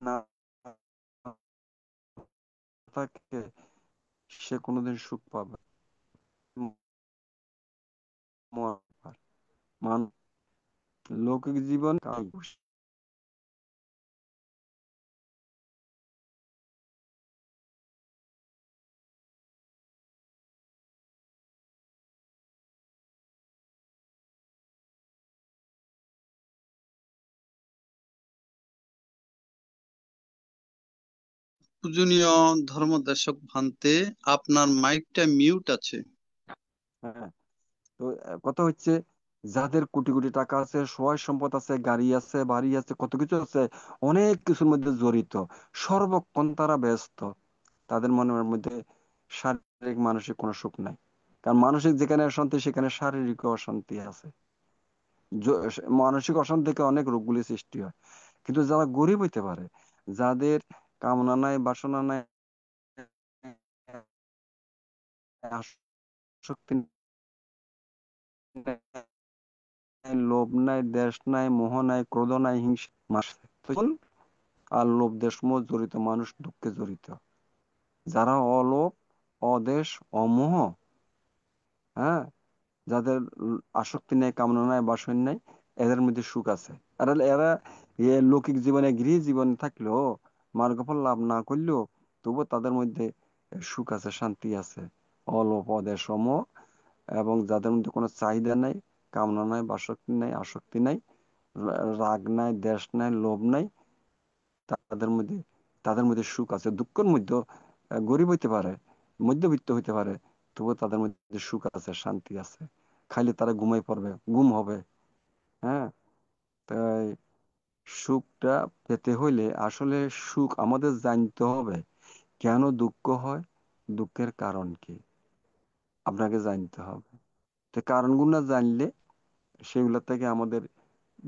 না থাকে সে কোনোদিন সুখ পাবে মান লৌকিক জীবন কাল। পূজনীয় ধর্মদেশক ভান্তে, আপনার মাইকটা মিউট আছে। হ্যাঁ, তো কথা হচ্ছে, যাদের কোটি কোটি টাকা আছে, সহায় সম্পদ আছে, গাড়ি আছে, বাড়ি আছে, কত কিছু আছে, অনেক কিছুর মধ্যে জড়িত, সর্বক্ষণ তারা ব্যস্ত, তাদের মনের মধ্যে শারীরিক মানসিক কোনো সুখ নাই। কারণ মানসিক যেখানে অশান্তি সেখানে শারীরিক অশান্তি আছে। মানসিক অশান্তি থেকে অনেক রোগগুলি সৃষ্টি হয়। কিন্তু যারা গরিব হইতে পারে, যাদের কামনা নাই, বাসনা নাই, আসক্তি নাই, লোভ নাই, দেশ নাই, মোহ নাই, ক্রোধ নাই, হিংসা, আর লোভ দেশ মোহ জড়িত মানুষ দুঃখে জড়িত। যারা অলোভ, অদেশ, অমোহ, হ্যাঁ, যাদের আসক্তি নেই, কামনা নাই, বাসনা নাই, এদের মধ্যে সুখ আছে। আর এরা লৌকিক জীবনে, গৃহ জীবনে থাকলেও, মার্গফল লাভ না করলেও, তবুও তাদের মধ্যে সুখ আছে, শান্তি আছে, অল্প সম। এবং যাদের মধ্যে কোনো চাহিদা নাই, কামনা নাই, বাসক্তি নাই, আসক্তি নাই, রাগ নাই, দ্বেষ নাই, লোভ নাই, তাদের মধ্যে তাদের মধ্যে সুখ আছে। দুঃখের মধ্যে গরিব হইতে পারে, মধ্যবিত্ত হইতে পারে, তবুও তাদের মধ্যে সুখ আছে, শান্তি আছে। খাইলে তারা ঘুমাই পড়বে, ঘুম হবে। হ্যাঁ, তাই সুখটা পেতে হইলে আসলে সুখ আমাদের জানতে হবে। কেন দুঃখ হয়, দুঃখের কারণ কি, আপনাকে জানতে হবে। তো কারণগুলো জানলে সেগুলো থেকে আমাদের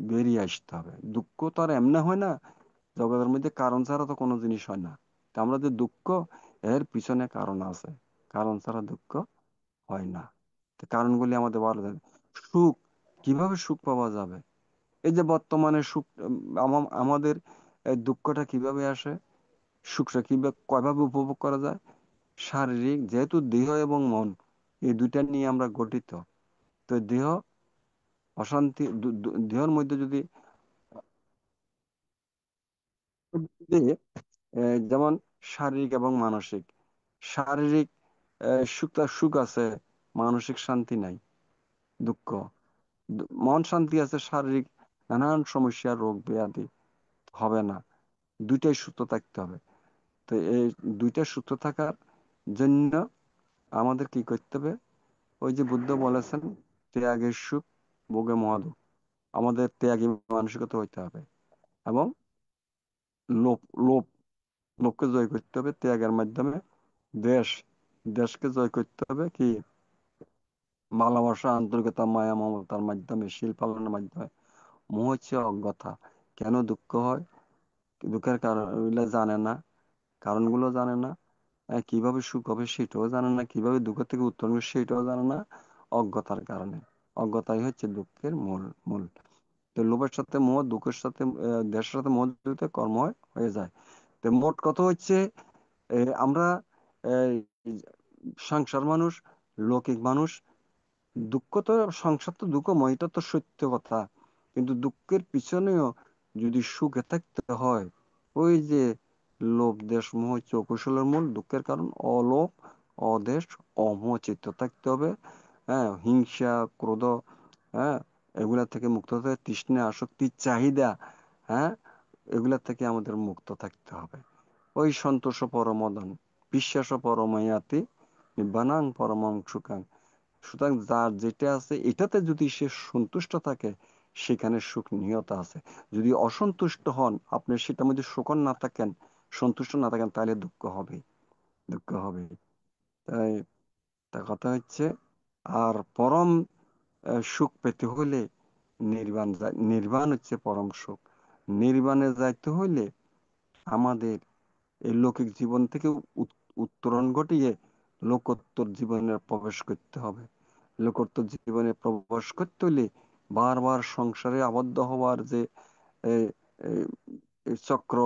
বেরিয়ে আসতে হবে। দুঃখ তো আর এমনি হয় না, জগতের মধ্যে কারণ ছাড়া তো কোনো জিনিস হয় না। তো আমরা যে দুঃখ, এর পিছনে কারণ আছে, কারণ ছাড়া দুঃখ হয় না। তো কারণগুলি আমাদের বলা যায়। সুখ, কিভাবে সুখ পাওয়া যাবে? এই যে বর্তমানে সুখ, আমাদের এই দুঃখটা কিভাবে আসে, সুখটা কিভাবে কয়ভাবে উপভোগ করা যায়? শারীরিক, যেহেতু দেহ এবং মন এই দুইটা নিয়ে আমরা গঠিত। তো দেহ অশান্তি, দেহের মধ্যে যদি যেমন শারীরিক এবং মানসিক, শারীরিক সুখ আছে, মানসিক শান্তি নাই, দুঃখ। মন শান্তি আছে, শারীরিক নানান সমস্যা, রোগ ব্যাধি হবে না। দুইটাই সুস্থ থাকতে হবে। তো এই দুইটা সুস্থ থাকার জন্য আমাদের কি করতে হবে? ওই যে বুদ্ধ বলেছেন, ত্যাগের সুখ, ভোগে মহাদুখ। আমাদের ত্যাগী মানসিকতা হইতে হবে। এবং লোভ লোভ লোভকে জয় করতে হবে ত্যাগের মাধ্যমে। দেশ দেশকে জয় করতে হবে কি? ভালোবাসা, আন্তরিকতা, মায়া, মমতার মাধ্যমে, শীল পালনের মাধ্যমে। মোহ হচ্ছে অজ্ঞতা। কেন দুঃখ হয়, দুঃখের কারণ এগুলো জানে না, কারণগুলো জানে না। কিভাবে সুখ হবে সেটাও জানে না, কিভাবে দুঃখ থেকে উত্তরণ হবে সেটাও জানে না। অজ্ঞতার কারণে, অজ্ঞতাই হচ্ছে দুঃখের মূল মূল। তো লোভের সাথে মোহ, দুঃখের সাথে দেশের সাথে মোহ জড়িত, কর্ম হয়ে যায়। তো মোট কথা হচ্ছে, আমরা এই, সংসার মানুষ, লৌকিক মানুষ। দুঃখ তো, সংসার তো দুঃখময়, এটা তো সত্য কথা। কিন্তু দুঃখের পিছনেও যদি সুখে থাকতে হয়, ওই যে লোভ, দেশ, মোহ হচ্ছে অকুশলের মূল। দুঃখের কারণ অলোভ, অদেশ, অমোহ চিত্ত থাকতে হবে। হ্যাঁ, হিংসা, ক্রোধ, হ্যাঁ, এগুলা থেকে মুক্ত হতে হবে। তৃষ্ণা, আসক্তি, চাহিদা, হ্যাঁ, এগুলা থেকে আমাদের মুক্ত থাকতে হবে। ওই সন্তোষ পরমদন, বিশ্বাস পরমায়াতি, নিব্বানাং পরমং সুখাং। সুতরাং যার যেটা আছে এটাতে যদি সে সন্তুষ্ট থাকে, সেখানে সুখ নিহত আছে। যদি অসন্তুষ্ট হন, আপনি সেটার মধ্যে সুখ না থাকেন, সন্তুষ্ট না থাকেন, তাহলে দুঃখ হবে, দুঃখ হবে। তাই তা কথা হচ্ছে, আর পরম সুখ পেতে হলে নির্বাণ হচ্ছে পরম সুখ। নির্বাণে যাইতে হইলে আমাদের এই লৌকিক জীবন থেকে উত্তরণ ঘটিয়ে লোকোত্তর জীবনে প্রবেশ করতে হবে। লোকোত্তর জীবনে প্রবেশ করতে হলে বারবার সংসারে আবদ্ধ হওয়ার যে এই এই- এই চক্র,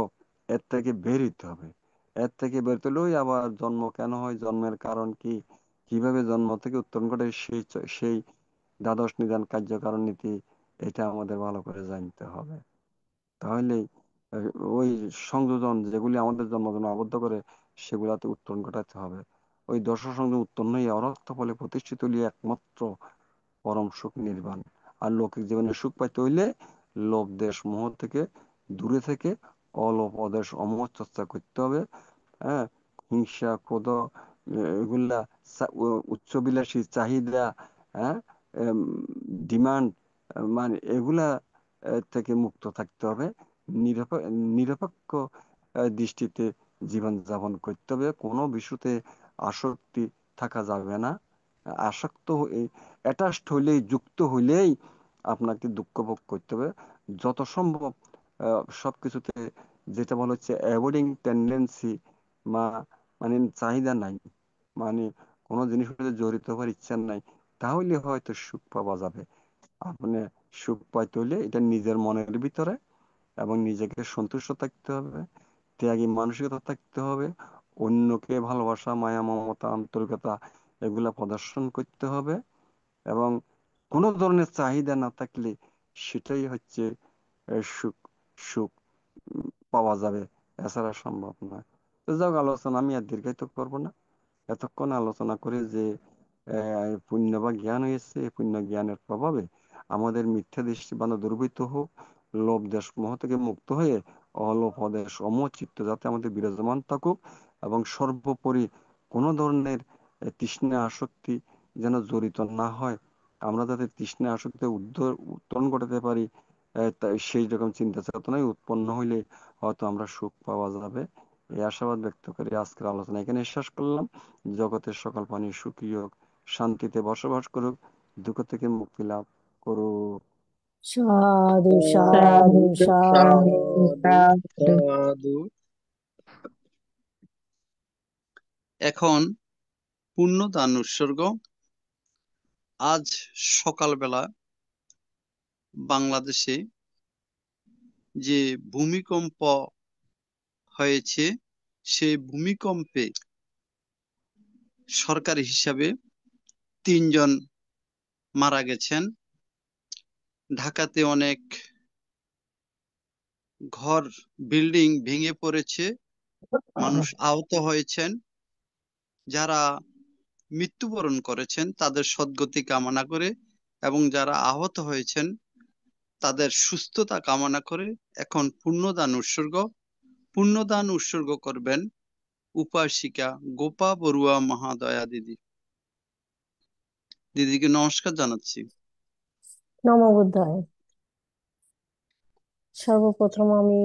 এর থেকে বের হইতে হবে। এর থেকে বের হলেই আবার জন্ম কেন হয়, জন্মের কারণ কি, কিভাবে জন্ম থেকে উত্তরণ ঘটে, সেই দ্বাদশ নিদান কার্যকারণ নীতি, এটা আমাদের ভালো করে জানতে হবে। তাহলে আহ, ওই সংযোজন যেগুলি আমাদের জন্মজন্ম আবদ্ধ করে, সেগুলাতে উত্তরণ ঘটাতে হবে। ওই দশ সংযোগ উত্তন্ন হয়ে অনর্থ ফলে প্রতিষ্ঠিত হলে একমাত্র পরম সুখ নির্বাণ। আর লৌকিক জীবনে সুখ পাইতে হইলে লোভ, দেশ, মোহ থেকে দূরে থেকে অলোভ, অদেশ, অমোহ চর্চা করতে হবে। হ্যাঁ, হিংসা, ক্রোধ, এগুলা উচ্চবিলাসী চাহিদা, হ্যাঁ, ডিমান্ড, মানে এগুলা থেকে মুক্ত থাকতে হবে। নিরপেক্ষ দৃষ্টিতে জীবন যাপন করতে হবে। কোনো বিষয়তে আসক্তি থাকা যাবে না। আসক্ত অ্যাটাচড হইলেই, যুক্ত হইলেই আপনাকে দুঃখ ভোগ করতে হবে। যত সম্ভব সবকিছুতে, যেটা বলা হচ্ছে অ্যাভয়েডিং টেন্ডেন্সি, মা মানে চাহিদা নাই, মানে কোনো জিনিসের সাথে জড়িত হওয়ার ইচ্ছা নাই, তাহলে হয়তো সুখ পাওয়া যাবে। আপনি সুখ পাইতে হলে এটা নিজের মনের ভিতরে, এবং নিজেকে সন্তুষ্ট থাকতে হবে, ত্যাগী মানসিকতা থাকতে হবে, অন্যকে ভালোবাসা, মায়া, মমতা, আন্তরিকতা, এগুলা প্রদর্শন করতে হবে। এবং কোনো ধরনের চাহিদা না থাকলে সেটাই হচ্ছে সুখ সুখ পাওয়া যাবে, এছাড়া সম্ভব নয়। তো যাক, আলোচনা আমি আর দীর্ঘায়িত করবো না। এতক্ষণ আলোচনা করে যে পুণ্য বা জ্ঞান হয়েছে, এই পুণ্য জ্ঞানের প্রভাবে আমাদের মিথ্যা দৃষ্টিবান দুর্বৃত্ত হোক, লোভ দেশ মোহ থেকে মুক্ত হয়ে অলোভ দেশ অমোহ চিত্ত যাতে আমাদের বিরাজমান থাকুক, এবং সর্বোপরি কোনো ধরনের তৃষ্ণা আসক্তি যেন জড়িত না হয়। আমরা যাতে তৃষ্ণা আসক্তি উত্তরণ ঘটাতে পারি, সেই রকম চিন্তা চেতনাই উৎপন্ন হইলে হয়তো আমরা সুখ পাওয়া যাবে। এই আশাবাদ ব্যক্ত করে আজকের আলোচনা এখানে শেষ করলাম। জগতের সকল প্রাণী সুখী হোক, শান্তিতে বসবাস করুক, দুঃখ থেকে মুক্তি লাভ করুক। সাধু সাধু সাধু সাধু। সাধু। এখন পুণ্যদান উৎসর্গ। আজ সকালবেলা বাংলাদেশে যে ভূমিকম্প হয়েছে, সেই ভূমিকম্পে সরকারি হিসাবে 3 জন মারা গেছেন। ঢাকাতে অনেক ঘর বিল্ডিং ভেঙে পড়েছে, মানুষ আহত হয়েছেন। যারা মৃত্যুবরণ করেছেন তাদের সদ্গতি কামনা করে এবং যারা আহত হয়েছেন তাদের সুস্থতা কামনা করে এখন পুণ্যদান উৎসর্গ করবেন উপাসিকা গোপা বড়ুয়া মহাদয়া দিদি। দিদিকে নমস্কার জানাচ্ছি। নমো বুদ্ধায়। সর্বপ্রথম আমি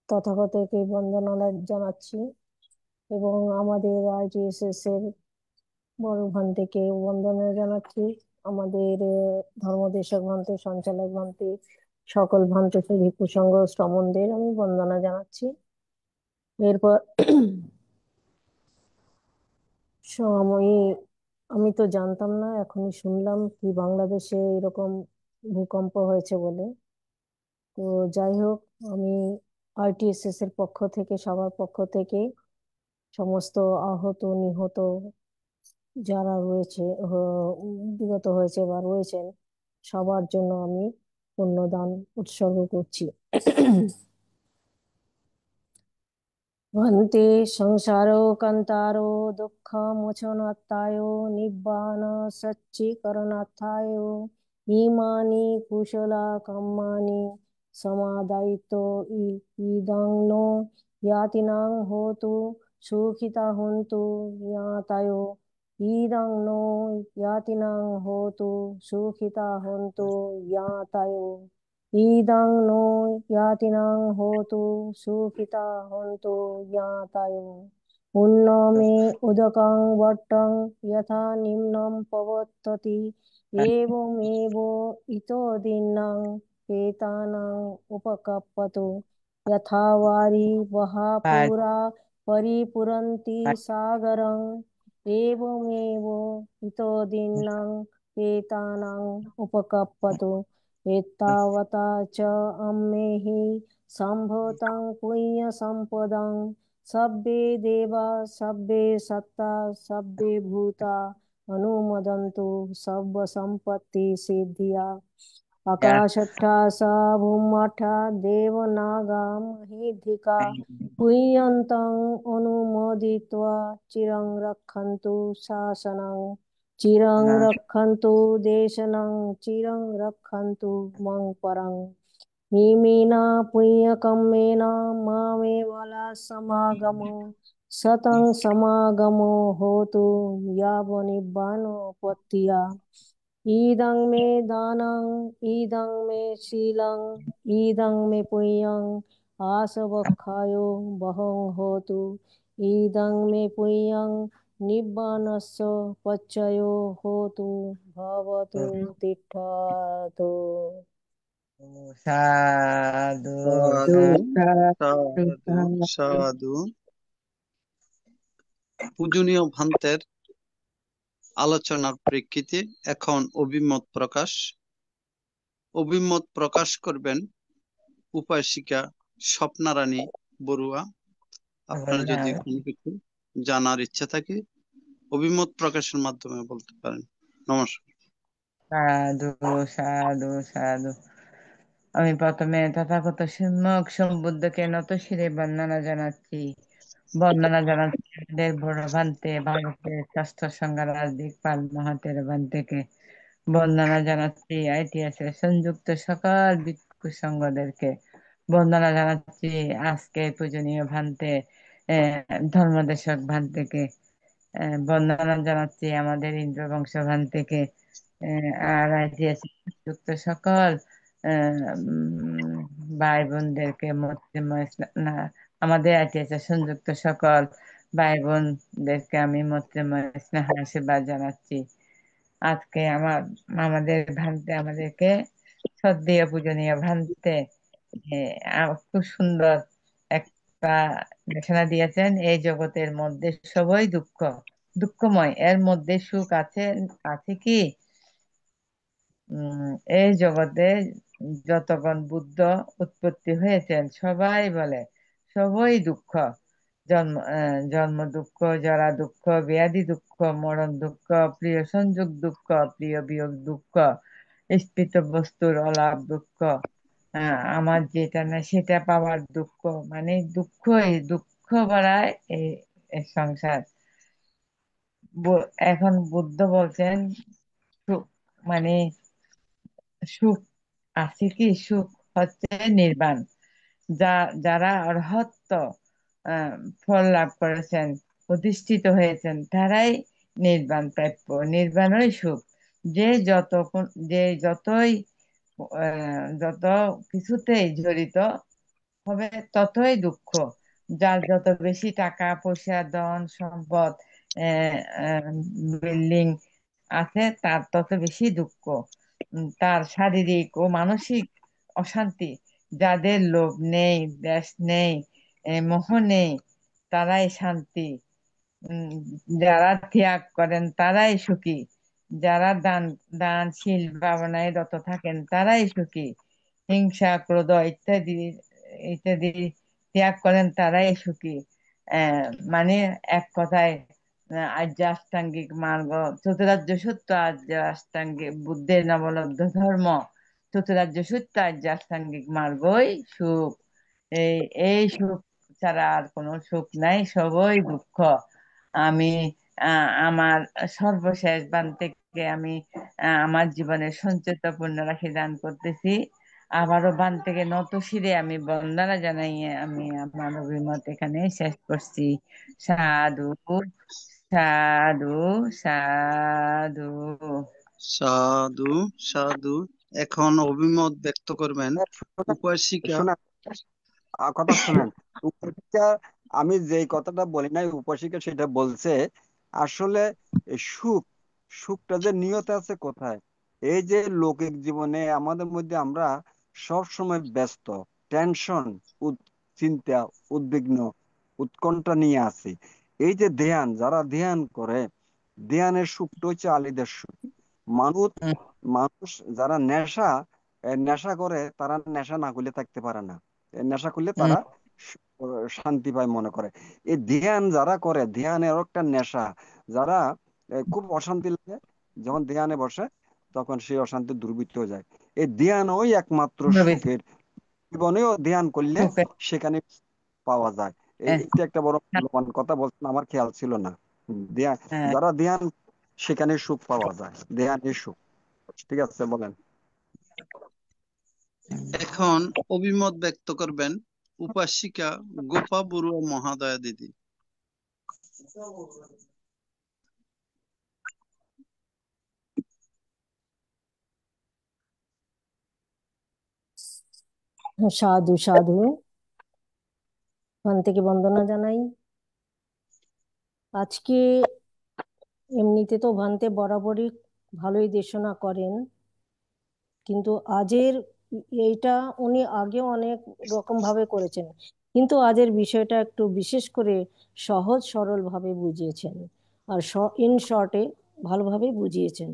তথাগতকে বন্দনা জানাচ্ছি এবং আমাদের ITSS এর বড় ভান্তিকে বন্দনা জানাচ্ছি। আমাদের ধর্মদেশক ভান্তি, সঞ্চালক ভান্তি, সকল ভান্তি ভিক্ষু সংঘ শ্রমণদের আমি বন্দনা জানাচ্ছি। এরপর আমি তো জানতাম না, এখনই শুনলাম কি বাংলাদেশে এরকম ভূকম্প হয়েছে বলে। তো যাই হোক, আমি ITSS এর পক্ষ থেকে, সবার পক্ষ থেকে সমস্ত আহত নিহত যারা রয়েছে, বিগত হয়েছে বা রয়েছেন, সবার জন্য আমি পুণ্যদান উৎসর্গ করছি। ভন্তে সংসারো কান্তারো দুঃখ মোচনাত্তায় নিব্বান সচ্চিকরণার্থায় ইমানি কুশলা কাম্যানি সমাদায়িত ইদং নো ইয়াতিনাং হোতু সুখিতা হন্তু ইয়াতায় ইদং নো ইয়াতিনাং হোতু সুখিতা হন্তু ইয়াতায় ইদং নো ইয়াতিনাং হোতু সুখিতা হন্তু ইয়াতায় পুণ্যমে উদকং বট্টং যথা নিম্নম প্রবর্ততি এবমেব ইতো দীনাং প্রেতানাং উপকাপ্পতু যথা বারি বহাপুরা পরিপুরন্তি সাগরং এবমেব ইতো দীনাং প্রেতানাং উপকাপ্পতু एतावता च अम्मेहि सम्भूतं पुण्यसम्पदं सब्बे देवा सब्बे सत्ता सब्बे भूता अनुमोदन्तु सर्वसम्पत्तिसिद्धिया आकाशट्ठा सा भूमट्ठा देवनागा महीधिका पुय्यन्तम् अनुमोदित्वा चिरं रक्षन्तु शासनं चिरं रक्षन्तु देशनं चिरं रक्षन्तु मं परं निमीना पुण्यकम्मेन मामे बला समागमो सतं समागमो होतु यावनिब्बानोपत्तिया इदं मे दानं इदं मे शीलं इदं मे पुण्यं आसवक्षायो वहं होतु इदं मे पुण्यं निब्बानस्य पच्चयो होतु भवतु तिष्ठतु। साधु সাধু সাধু। পূজনীয় ভান্তের আলোচনার প্রেক্ষিতে এখন অভিমত প্রকাশ করবেন উপাসিকা স্বপ্নারানী বড়ুয়া। আপনার যদি কোনো কিছু জানার ইচ্ছা থাকে অভিমত প্রকাশের মাধ্যমে বলতে পারেন। নমস্কার। সাধু সাধু সাধু। আমি প্রথমে তথাগত সম্যক সম্বুদ্ধকে নত শিরে বন্দনা জানাচ্ছি। বন্দনা জানাচ্ছি আমাদের বড় ভান্তে ভারতের শাস্ত্র সংজ্ঞা রাজদীপাল মহাতের ভান্তেকে। বন্দনা জানাচ্ছি আইটিএসের সংযুক্ত সকল ভিক্ষু সংঘদেরকে। বন্দনা জানাচ্ছি আজকে পূজনীয় ভান্তে ধর্মদেশক ভান্তেকে। বন্দনা জানাচ্ছি আমাদের ইন্দ্রবংশ ভান্তেকে। আর আইটিএস যুক্ত সকল ভাই বোনদেরকে না, আমাদের আইটিএস এর সংযুক্ত সকল ভাই বোনদেরকে আমি মৈত্রীময় স্নেহ আশীর্বাদ জানাচ্ছি। আজকে আমাদের ভান্তে আমাদেরকে শ্রদ্ধেয় পূজনীয় ভান্তে খুব সুন্দর একটা ঘোষণা দিয়েছেন। এই জগতের মধ্যে সবই দুঃখময়, এর মধ্যে সুখ আছে আছে কি? এই জগতে যতগণ বুদ্ধ উৎপত্তি হয়েছেন সবাই বলে সবই দুঃখ। জন্ম দুঃখ, জরা দুঃখ, ব্যাধি দুঃখ, মরণ দুঃখ, প্রিয় সংযোগ দুঃখ, প্রিয় বিয়োগ দুঃখ, স্ফীত বস্তুর অলাভ দুঃখ, আমার যেটা না সেটা পাওয়ার দুঃখ। মানে দুঃখ বাড়ায় এই সংসার। এখন বুদ্ধ বলছেন সুখ মানে সুখ আছে কি? সুখ হচ্ছে নির্বাণ। যারা অরহত্ত আহ, ফল লাভ করেছেন, প্রতিষ্ঠিত হয়েছেন, তারাই নির্বাণ প্রাপ্য। নির্বাণই সুখ। যে যত যে যত কিছুতেই জড়িত হবে ততই দুঃখ। যার যত বেশি টাকা পয়সা, ধন সম্পদ, বিল্ডিং আছে, তার তত বেশি দুঃখ। তার শারীরিক ও মানসিক অশান্তি। যাদের লোভ নেই, দ্বেষ নেই, মোহ নেই, তারাই শান্তি। উম, যারা ত্যাগ করেন তারাই সুখী। যারা দানশীল ভাবনায় রত থাকেন তারাই সুখী। হিংসা, ক্রোধ ইত্যাদি ইত্যাদি ত্যাগ করেন তারাই সুখী। আহ মানে এক কথায় আর্য অষ্টাঙ্গিক মার্গ, চতুরার্য সত্য আর্য অষ্টাঙ্গিক বুদ্ধের নবলব্ধ ধর্ম, চতুরার্য সত্য আর্য অষ্টাঙ্গিক মার্গই সুখ। এই এই সুখ ছাড়া আর কোনো সুখ নাই, সবই দুঃখ। আমি আমার সর্বশেষ বান থেকে আমি আমার জীবনের সঞ্চিত পুণ্য রাশি দান করতেছি। আবারও বান থেকে নত শিরে আমি বন্দনা জানাই আমি আমার অভিমত এখানে শেষ করছি। সাধু সাধু সাধু। সাধু সাধু। এখন অভিমত ব্যক্ত করবেন উপাসিকা। শোনেন, কথা শুনেন। উপাসিকা, আমি যে কথাটা বলি নাই, উপাসিকা সেটা বলছে। আসলে এই সুখটা যে নিয়ত আছে কোথায়? এই যে লৌকিক জীবনে আমাদের মধ্যে আমরা সব সময় ব্যস্ত, টেনশন, চিন্তা, উদ্বিগ্ন, উৎকণ্ঠা নিয়ে আছি। এই যে ধ্যান, যারা ধ্যান করে, ধ্যানের সুখটা হচ্ছে আলিদের সুখ। মানুষ মানুষ যারা নেশা করে, তারা নেশা না করলে থাকতে পারে না। নেশা করলে তারা শান্তি পায় মনে করে। এই ধ্যান যারা করে, ধ্যানের একটা নেশা। যারা খুব অশান্তি লাগে, যখন ধ্যানে বসে তখন সেই অশান্তি দুর্বৃত্ত হয়ে যায়। এই ধ্যান ওই একমাত্র সুখের। জীবনেও ধ্যান করলে সেখানে পাওয়া যায়। এইটা একটা বড় মূল্যবান কথা বলছেন, আমার খেয়াল ছিল না। যারা ধ্যান, সেখানে সুখ পাওয়া যায়, ধ্যানের সুখ। ঠিক আছে, বলেন। এখন অভিমত ব্যক্ত করবেন উপাসিকা গোপা বড়ুয়া মহাদয়া দিদি। সাধু সাধু। ওখান থেকে বন্দনা জানাই। আজকে এমনিতে তো ভান্তে বরাবরই ভালোই দেশনা করেন, কিন্তু আজের এইটা উনি আগে অনেক রকম ভাবে করেছেন, কিন্তু আজের বিষয়টা একটু বিশেষ করে সহজ সরল ভাবে বুঝিয়েছেন। আর ইন শর্টে ভালোভাবে বুঝিয়েছেন।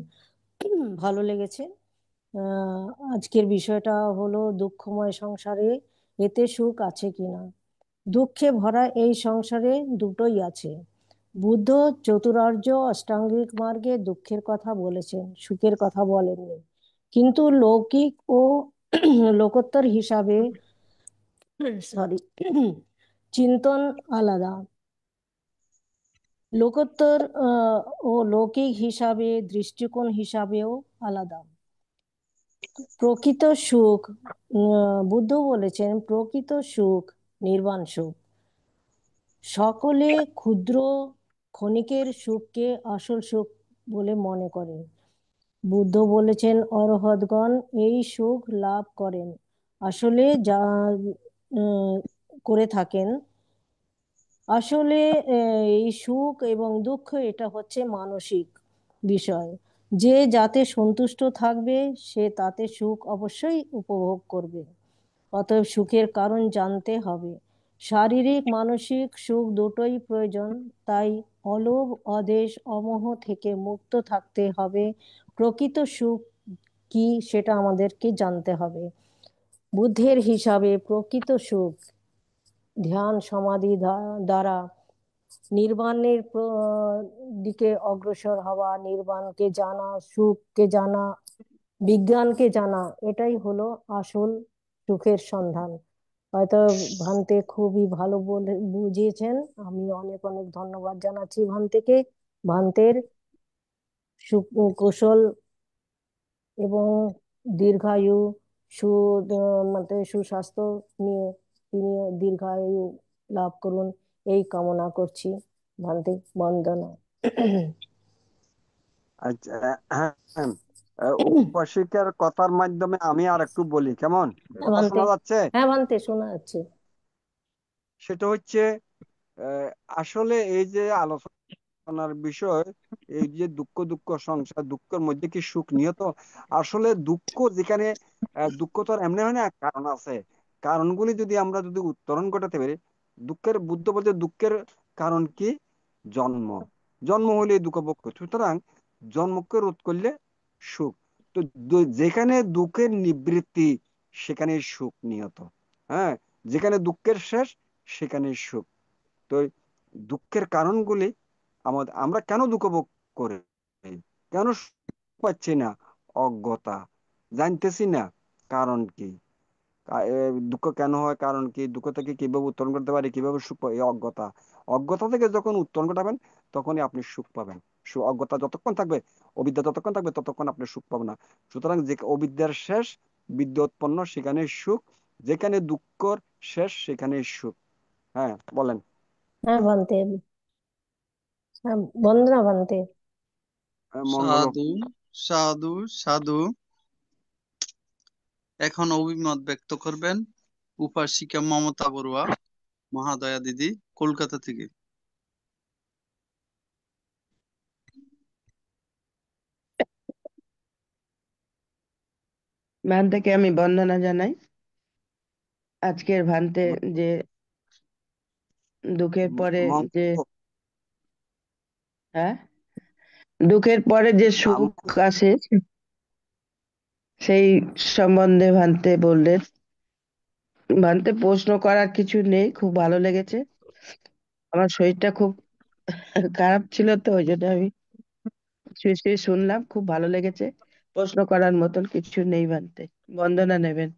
ভালো লেগেছে। আজকের বিষয়টা হলো দুঃখময় সংসারে এতে সুখ আছে কিনা। দুঃখে ভরা এই সংসারে দুটোই আছে, বুদ্ধ চতুরার্য অষ্টাঙ্গিক মার্গে দুঃখের কথা বলেছেন, সুখের কথা বলেননি। কিন্তু লৌকিক ও লোকোত্তর হিসাবে সরি চিন্তন আলাদা। লোকোত্তর ও লৌকিক হিসাবে দৃষ্টিকোণ হিসাবেও আলাদা। প্রকৃত সুখ, বুদ্ধ বলেছেন প্রকৃত সুখ নির্বাণ সুখ। সকলে ক্ষুদ্র ক্ষণিকের সুখকে আসল সুখ বলে মনে করে। বুদ্ধ বলেছেন অরহৎগণ এই সুখ লাভ করেন, আসলে যা করে থাকেন। আসলে এই সুখ এবং দুঃখ এটা হচ্ছে মানসিক বিষয়। যে যাতে সন্তুষ্ট থাকবে সে তাতে সুখ অবশ্যই উপভোগ করবে। অতএব সুখের কারণ জানতে হবে। শারীরিক মানসিক সুখ দুটোই প্রয়োজন। তাই অলোভ অদেশ অমোহ থেকে মুক্ত থাকতে হবে। প্রকৃত সুখ কি সেটা আমাদেরকে জানতে হবে। বুদ্ধের হিসাবে প্রকৃত সুখ ধ্যান সমাধি দ্বারা নির্বাণের দিকে অগ্রসর হওয়া, নির্বাণকে জানা, সুখকে জানা, বিজ্ঞানকে জানা, এটাই হলো আসল সুখের সন্ধান। হয়তো ভান্তে খুবই ভালো বলে বুঝিয়েছেন, আমি অনেক অনেক ধন্যবাদ জানাচ্ছি ভান্তেকে। ভান্তের কুশল এবং দীর্ঘায়ু মানে সুস্বাস্থ্য নিয়ে তিনি দীর্ঘায়ু লাভ করুন এই কামনা করছি। ভান্তে বন্দনা। আচ্ছা, হ্যাঁ, উপাসিকার কথার মাধ্যমে আমি আর একটু বলি, কেমন? হ্যাঁ কথা ভান্তে, শোনা যাচ্ছে? হ্যাঁ ভান্তে শোনা যাচ্ছে। সেটা হচ্ছে আসলে এই যে আলোচনার বিষয়, এই যে দুঃখ দুঃখ সংসার, দুঃখের মধ্যে কি সুখ নিহত? আসলে দুঃখ যেখানে দুঃখ তো আর এমনি হয় না, কারণ আছে। কারণগুলি যদি আমরা উত্তরণ ঘটাতে পারি, বুদ্ধ বলতে দুঃখের কারণ কি? জন্ম। জন্ম হলে দুঃখ ভোগ করতে, সুতরাং জন্মকে রোধ করলে সুখ। তো যেখানে দুঃখের নিবৃত্তি সেখানে সুখ নিহত। হ্যাঁ, যেখানে দুঃখের শেষ সেখানে সুখ। তো দুঃখের কারণগুলি আমরা কেন দুঃখ ভোগ করি, কেন সুখ পাচ্ছি না? অজ্ঞতা, জানতেছি না কারণ কি, দুঃখ কেন হয়, কারণ কি, দুঃখ থেকে কিভাবে উত্তরণ করতে পারি, কিভাবে সুখ পাই, এই অজ্ঞতা। অজ্ঞতা থেকে যখন উত্তরণ ঘটাবেন তখনই আপনি সুখ পাবেন। অজ্ঞতা যতক্ষণ থাকবে, অবিদ্যা যতক্ষণ থাকবে, ততক্ষণ আপনি সুখ পাবেন না। সুতরাং যে অবিদ্যার শেষ বিদ্যা উৎপন্ন, সেখানে সুখ। যেখানে দুঃখর শেষ সেখানে সুখ। হ্যাঁ, বলেন। হ্যাঁ ভান্তে, হ্যাঁ বন্দনা ভান্তে। মঙ্গল হোক। সাধু সাধু সাধু। এখন অভিমত ব্যক্ত করবেন উপাসিকা মমতা বড়ুয়া মহাদয়া দিদি, কলকাতা থেকে। ভান্তেকে আমি বন্দনা জানাই। আজকের ভান্তে যে দুঃখের পরে যে, হ্যাঁ, দুঃখের পরে যে সুখ আসে সেই সম্বন্ধে ভান্তে বললেন। ভান্তে প্রশ্ন করার কিছু নেই, খুব ভালো লেগেছে। আমার শরীরটা খুব খারাপ ছিল, তো ওই জন্য আমি শুয়ে শুয়ে শুনলাম, খুব ভালো লেগেছে। প্রশ্ন করার মতন কিছু নেই ভান্তে, বন্দনা নেবেন।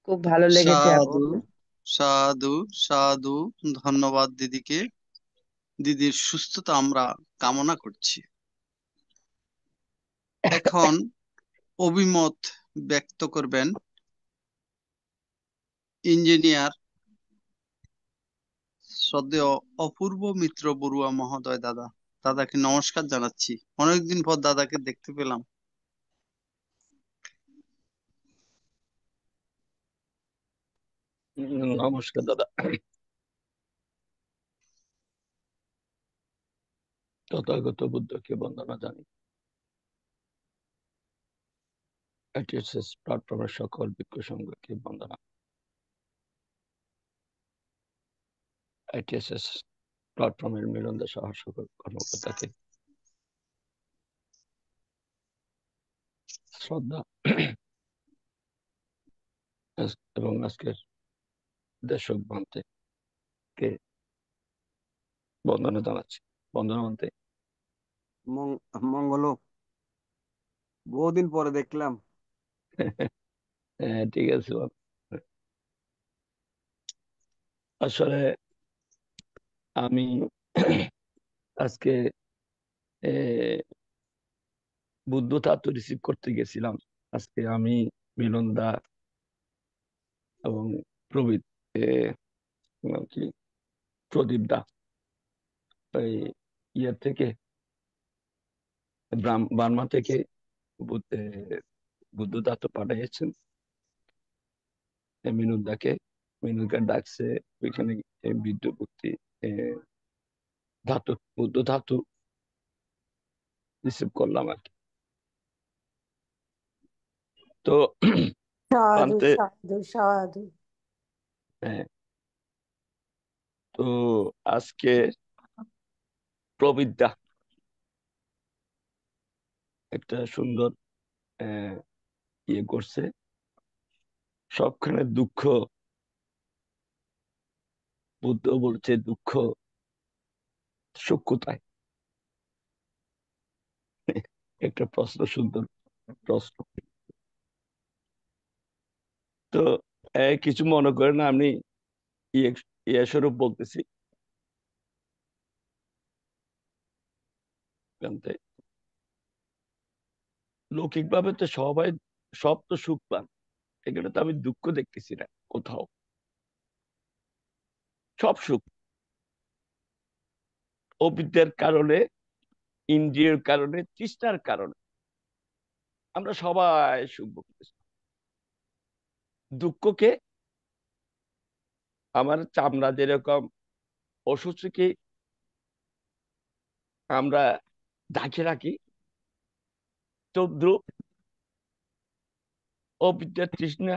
খুব ভালো লেগেছে সাধু আপনাকে। সাধু সাধু। ধন্যবাদ দিদিকে। দিদির সুস্থতা আমরা কামনা করছি। এখন অভিমত ব্যক্ত করবেন ইঞ্জিনিয়ার শ্রদ্ধেয় অপূর্ব মিত্র বড়ুয়া মহোদয় দাদা। দাদাকে নমস্কার জানাচ্ছি, অনেকদিন পর দাদাকে দেখতে পেলাম। নমস্কার দাদা। তথাগত বুদ্ধকে বন্দনা জানি। আইটিএসএস প্ল্যাটফর্মের সকল ভিক্ষু সংঘকে বন্দনা। আইটিএসএস প্ল্যাটফর্মের মিলন সহ সকল কর্মকর্তাকে শ্রদ্ধা এবং আজকের দেশক ভান্তে কে বন্দনা জানাচ্ছি। বন্দনা ভান্তে? মঙ্গল, বহুদিন পরে দেখলাম। হ্যাঁ, ঠিক আছে বাবা। আসলে আমি আজকে বুদ্ধ তাত্ত্ব রিসিভ করতে গেছিলাম। আজকে আমি, মিলন দা এবং প্রবীর, নাম কি, প্রদীপ দা, ওই ইয়ে থেকে, বার্মা থেকে বুদ্ধ তাত্ত্ব পাঠিয়েছেন মিনুন দাকে। মিনুনকে ডাকছে ওইখানে বিদ্যুৎ ধাতু, বুদ্ধ ধাতু রিসিভ করলাম আর কি। তো সাধু পান্তে, সাধু সাধু। হ্যাঁ, তো আজকে প্রবিদ্যা একটা সুন্দর ইয়ে করছে। সবখানে দুঃখ, বুদ্ধ বলছে দুঃখ সুখ কোথায়? একটা প্রশ্ন, সুন্দর প্রশ্ন। তো কিছু মনে করেন না, আমি ইয়ে ইয়ে স্বরূপ বলতেছি। জানতে লৌকিক ভাবে তো সবাই, সব তো সুখ পান, এখানে তো আমি দুঃখ দেখতেছি না কোথাও। সব সুখ অবিদ্যার কারণে, ইন্দ্রিয়ের কারণে, তৃষ্ণার কারণে আমরা সবাই সুখ ভুগতেছি। দুঃখকে আমার চামড়া যেরকম অসুচিকে আমরা ঢাকে রাখি, তদ্রুপ অবিদ্যার তৃষ্ণা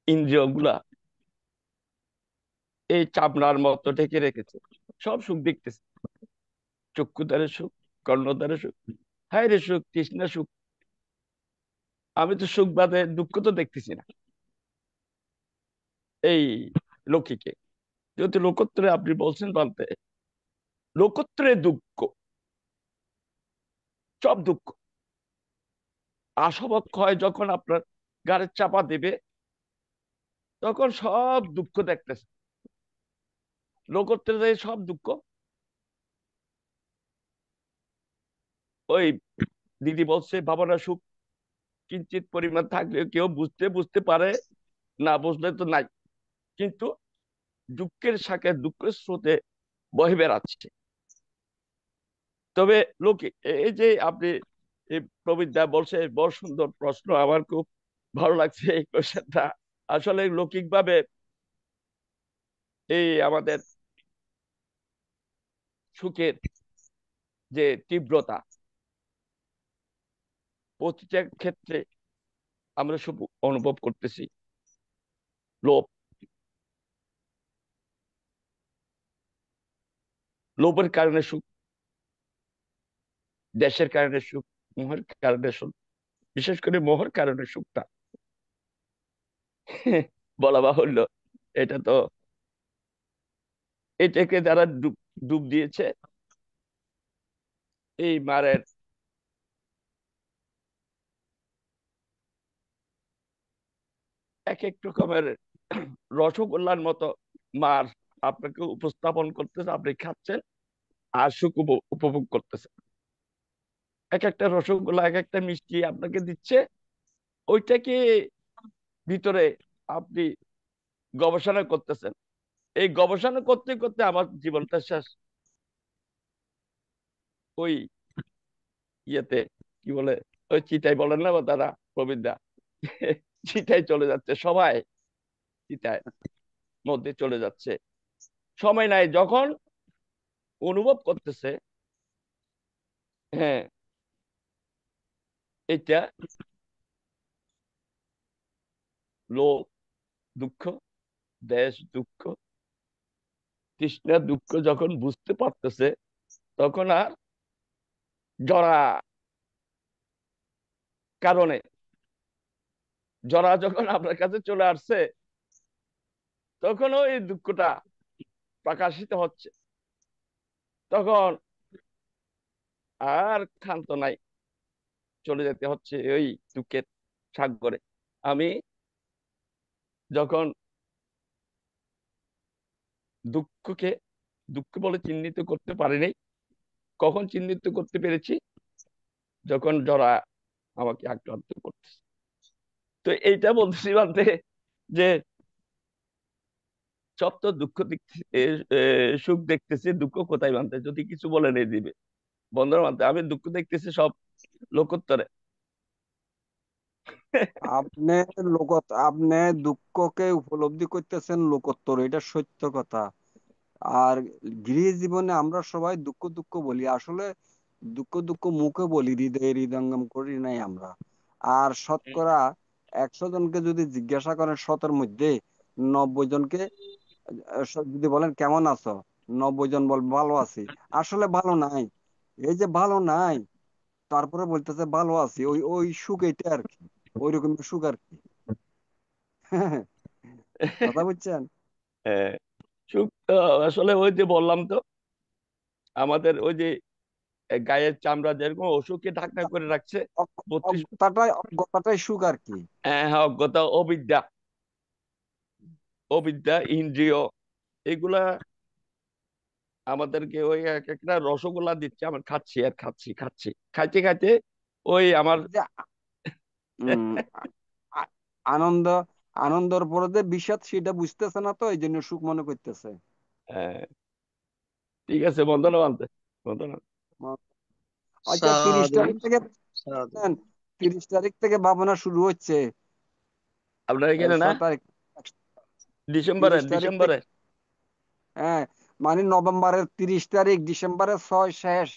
ইন্দ্রিয় গুলা এই চামড়ার মতো ঢেকে রেখেছে। সব সুখ দেখতেছে, চক্ষু দ্বারা সুখ, কর্ণ দ্বারা সুখ, হায় রে সুখ, তৃষ্ণা সুখ। আমি তো সুখ বাদে দুঃখ তো দেখতেছি না এই লৌকিকে। যেহেতু লোকোত্তরে আপনি বলছেন বলতে, লোকোত্তরে দুঃখ, সব দুঃখ আসবক হয় যখন আপনার গাড়ির চাপা দেবে, তখন সব দুঃখ দেখতেছে। লোকোত্তরে সব দুঃখ ওই দিদি বলছে ভাবনা সুখ কিঞ্চিত পরিমাণ থাকলে কেউ বুঝতে বুঝতে পারে, না বুঝলে তো নাই। কিন্তু দুঃখের শাখে দুঃখের স্রোতে বহে বেড়াচ্ছে। তবে লোকে, এই যে আপনি প্রবীরদা বলছে, বড় সুন্দর প্রশ্ন, আমার খুব ভালো লাগছে এই কোশ্চেনটা। আসলে লৌকিক ভাবে এই আমাদের সুখের যে তীব্রতা, প্রতিটা ক্ষেত্রে আমরা সব অনুভব করতেছি। লোভ, লোভের কারণে সুখ, দেশের কারণে সুখ, মোহের কারণে সুখ, বিশেষ করে মোহের কারণে সুখটা বলা বাহুল্য। এটা তো, এটাকে যারা ডুব ডুব দিয়েছে এই মারের এক এক রকমের রসগোল্লার মতো মার আপনাকে উপস্থাপন করতেছে, আপনি খাচ্ছেন আর সুখ উপভোগ করতেছেন। এক একটা রসগোল্লা, এক একটা মিষ্টি আপনাকে দিচ্ছে, ওইটাকে ভিতরে আপনি গবেষণা করতেছেন। এই গবেষণা করতে করতে আমার জীবনটা শেষ। ওই ইয়েতে কি বলে, ওই চিতাই বলেন না বা তারা, প্রবীরদা, চিতায় চলে যাচ্ছে সবাই, চিতায় মধ্যে চলে যাচ্ছে। সময় নাই, যখন অনুভব করতেছে হ্যাঁ এটা লোভ দুঃখ, দেশ দুঃখ, তৃষ্ণা দুঃখ, যখন বুঝতে পারতেছে, তখন আর জরা কারণে, জরা যখন আপনার কাছে চলে আসছে, তখন ওই দুঃখটা প্রকাশিত হচ্ছে। তখন আর ক্ষান্ত নাই, চলে যেতে হচ্ছে ওই দুঃখের সাগরে। আমি যখন দুঃখকে দুঃখ বলে চিহ্নিত করতে পারিনি, কখন চিহ্নিত করতে পেরেছি? যখন জরা আমাকে আক্রান্ত করতেছে। তো এইটা বলতেছি বলতে যে সব তো দুঃখ সুখ দেখতেছে, দুঃখ কোথায় বানতে, যদি কিছু বলে নিয়ে দিবে বন্ধুরা মানতে, আমি দুঃখ দেখতেছি সব লোকোত্তরে। আপনি আপনি দুঃখকে উপলব্ধি করতেছেন লোকোত্তর, এটা সত্য কথা। আর গৃহ জীবনে আমরা সবাই দুঃখ দুঃখ বলি, আসলে দুঃখ দুঃখ মুখে বলি, হৃদয়ে হৃদয়ঙ্গম করি নাই আমরা। আর শতকরা 100 জনকে যদি জিজ্ঞাসা করেন, 100-এর মধ্যে 90 জনকে যদি বলেন কেমন আছো, 90 জন বল ভালো আছি। আসলে ভালো নাই, এই যে ভালো নাই তারপরে বলতেছে ভালো আছি, ওই ওই সুখ এটা আর কি, ওই রকম সুখ আর কি। কথা বুঝছেন? আহ, সুখ আসলে ওই যে বললাম তো, আমাদের ওই যে গায়ের চামড়া যেরকম অসুখকে ঢাকনা করে রাখছে, 32। অজ্ঞতাটাই সুখ আর কি। হ্যাঁ, অজ্ঞতা, অবিদ্যা, অবিদ্যা, ইন্দ্রিয়, এগুলা আমাদেরকে ওই এক একটা রসগোল্লা দিচ্ছে, আমার খাচ্ছি আর খাচ্ছি খাচ্ছি, খাইতে খাইতে ওই আমার এই যে উম আ- আনন্দ, আনন্দের পরে যে বিষাদ সেটা বুঝতেছে না, তো এই জন্য সুখ মনে করতেছে। আহ, ঠিক আছে, বন্ধনা মানতে, বন্ধনা। আচ্ছা, 30 সাধু তারিখ থেকে সাধু। 30 তারিখ থেকে ভাবনা শুরু হচ্ছে। আপনার এখানে না? 6 তারিখ, ডিসেম্বরে 30 তারিখ ডিসেম্বরে থেকে, হ্যাঁ, মানে নভেম্বরের 30 তারিখ, ডিসেম্বরের 6 শেষ।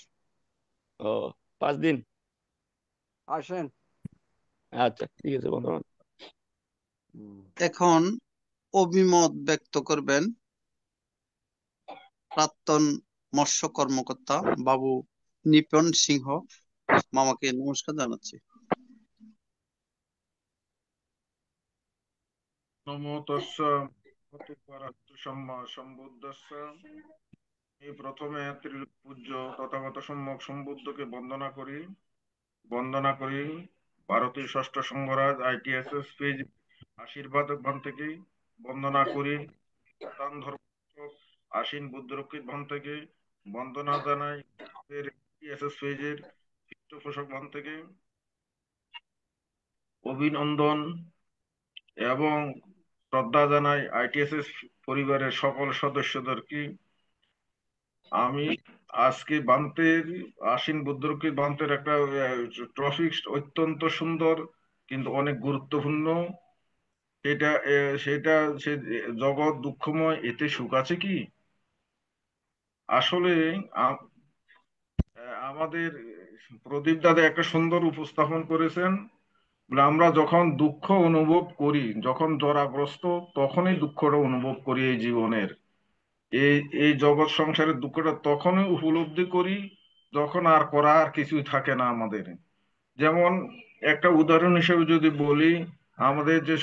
ও, 5 দিন। আসেন। আচ্ছা, ঠিক আছে বন্ধনা। হুম। এখন অভিমত ব্যক্ত করবেন প্রাক্তন মৎস্য কর্মকর্তা বাবু নিপন সিংহ। মামাকে নমস্কার জানাচ্ছি। নমো তস্য ভগবতু পরস্তু সম্মা সম্বুদ্ধস্য। এই প্রথমে ত্রিলোক পূজ্য তথাগত সম্যক সম্বুদ্ধকে বন্দনা করি ভারতীয় ষষ্ঠ সংঘরাজ ITSS পেজ আশীর্বাদ ভান থেকে বন্দনা করি, দান ধর্ম আশীন বুদ্ধরক্ষিত ভান থেকে বন্দনা জানাই, ITSS পেজের পৃষ্ঠপোষক ভান থেকে অভিনন্দন এবং শ্রদ্ধা জানাই ITSS পরিবারের সকল সদস্যদেরকে। আমি আজকে বান্তের আশ্বিন বুদ্ধরক্ষিত বান্তের একটা ট্রফিক অত্যন্ত সুন্দর কিন্তু অনেক গুরুত্বপূর্ণ। সেটা সে জগৎ দুঃখময়, এতে সুখ আছে কি? আসলে আমাদের প্রদীপ দাদা একটা সুন্দর উপস্থাপন করেছেন, বলে আমরা যখন দুঃখ অনুভব করি, যখন জরাগ্রস্ত, তখনই দুঃখটা অনুভব করি এই জীবনের। এই এই জগৎ সংসারের দুঃখটা তখনই উপলব্ধি করি যখন আর করার কিছুই থাকে না আমাদের। যেমন একটা উদাহরণ হিসেবে যদি বলি, আমাদের যে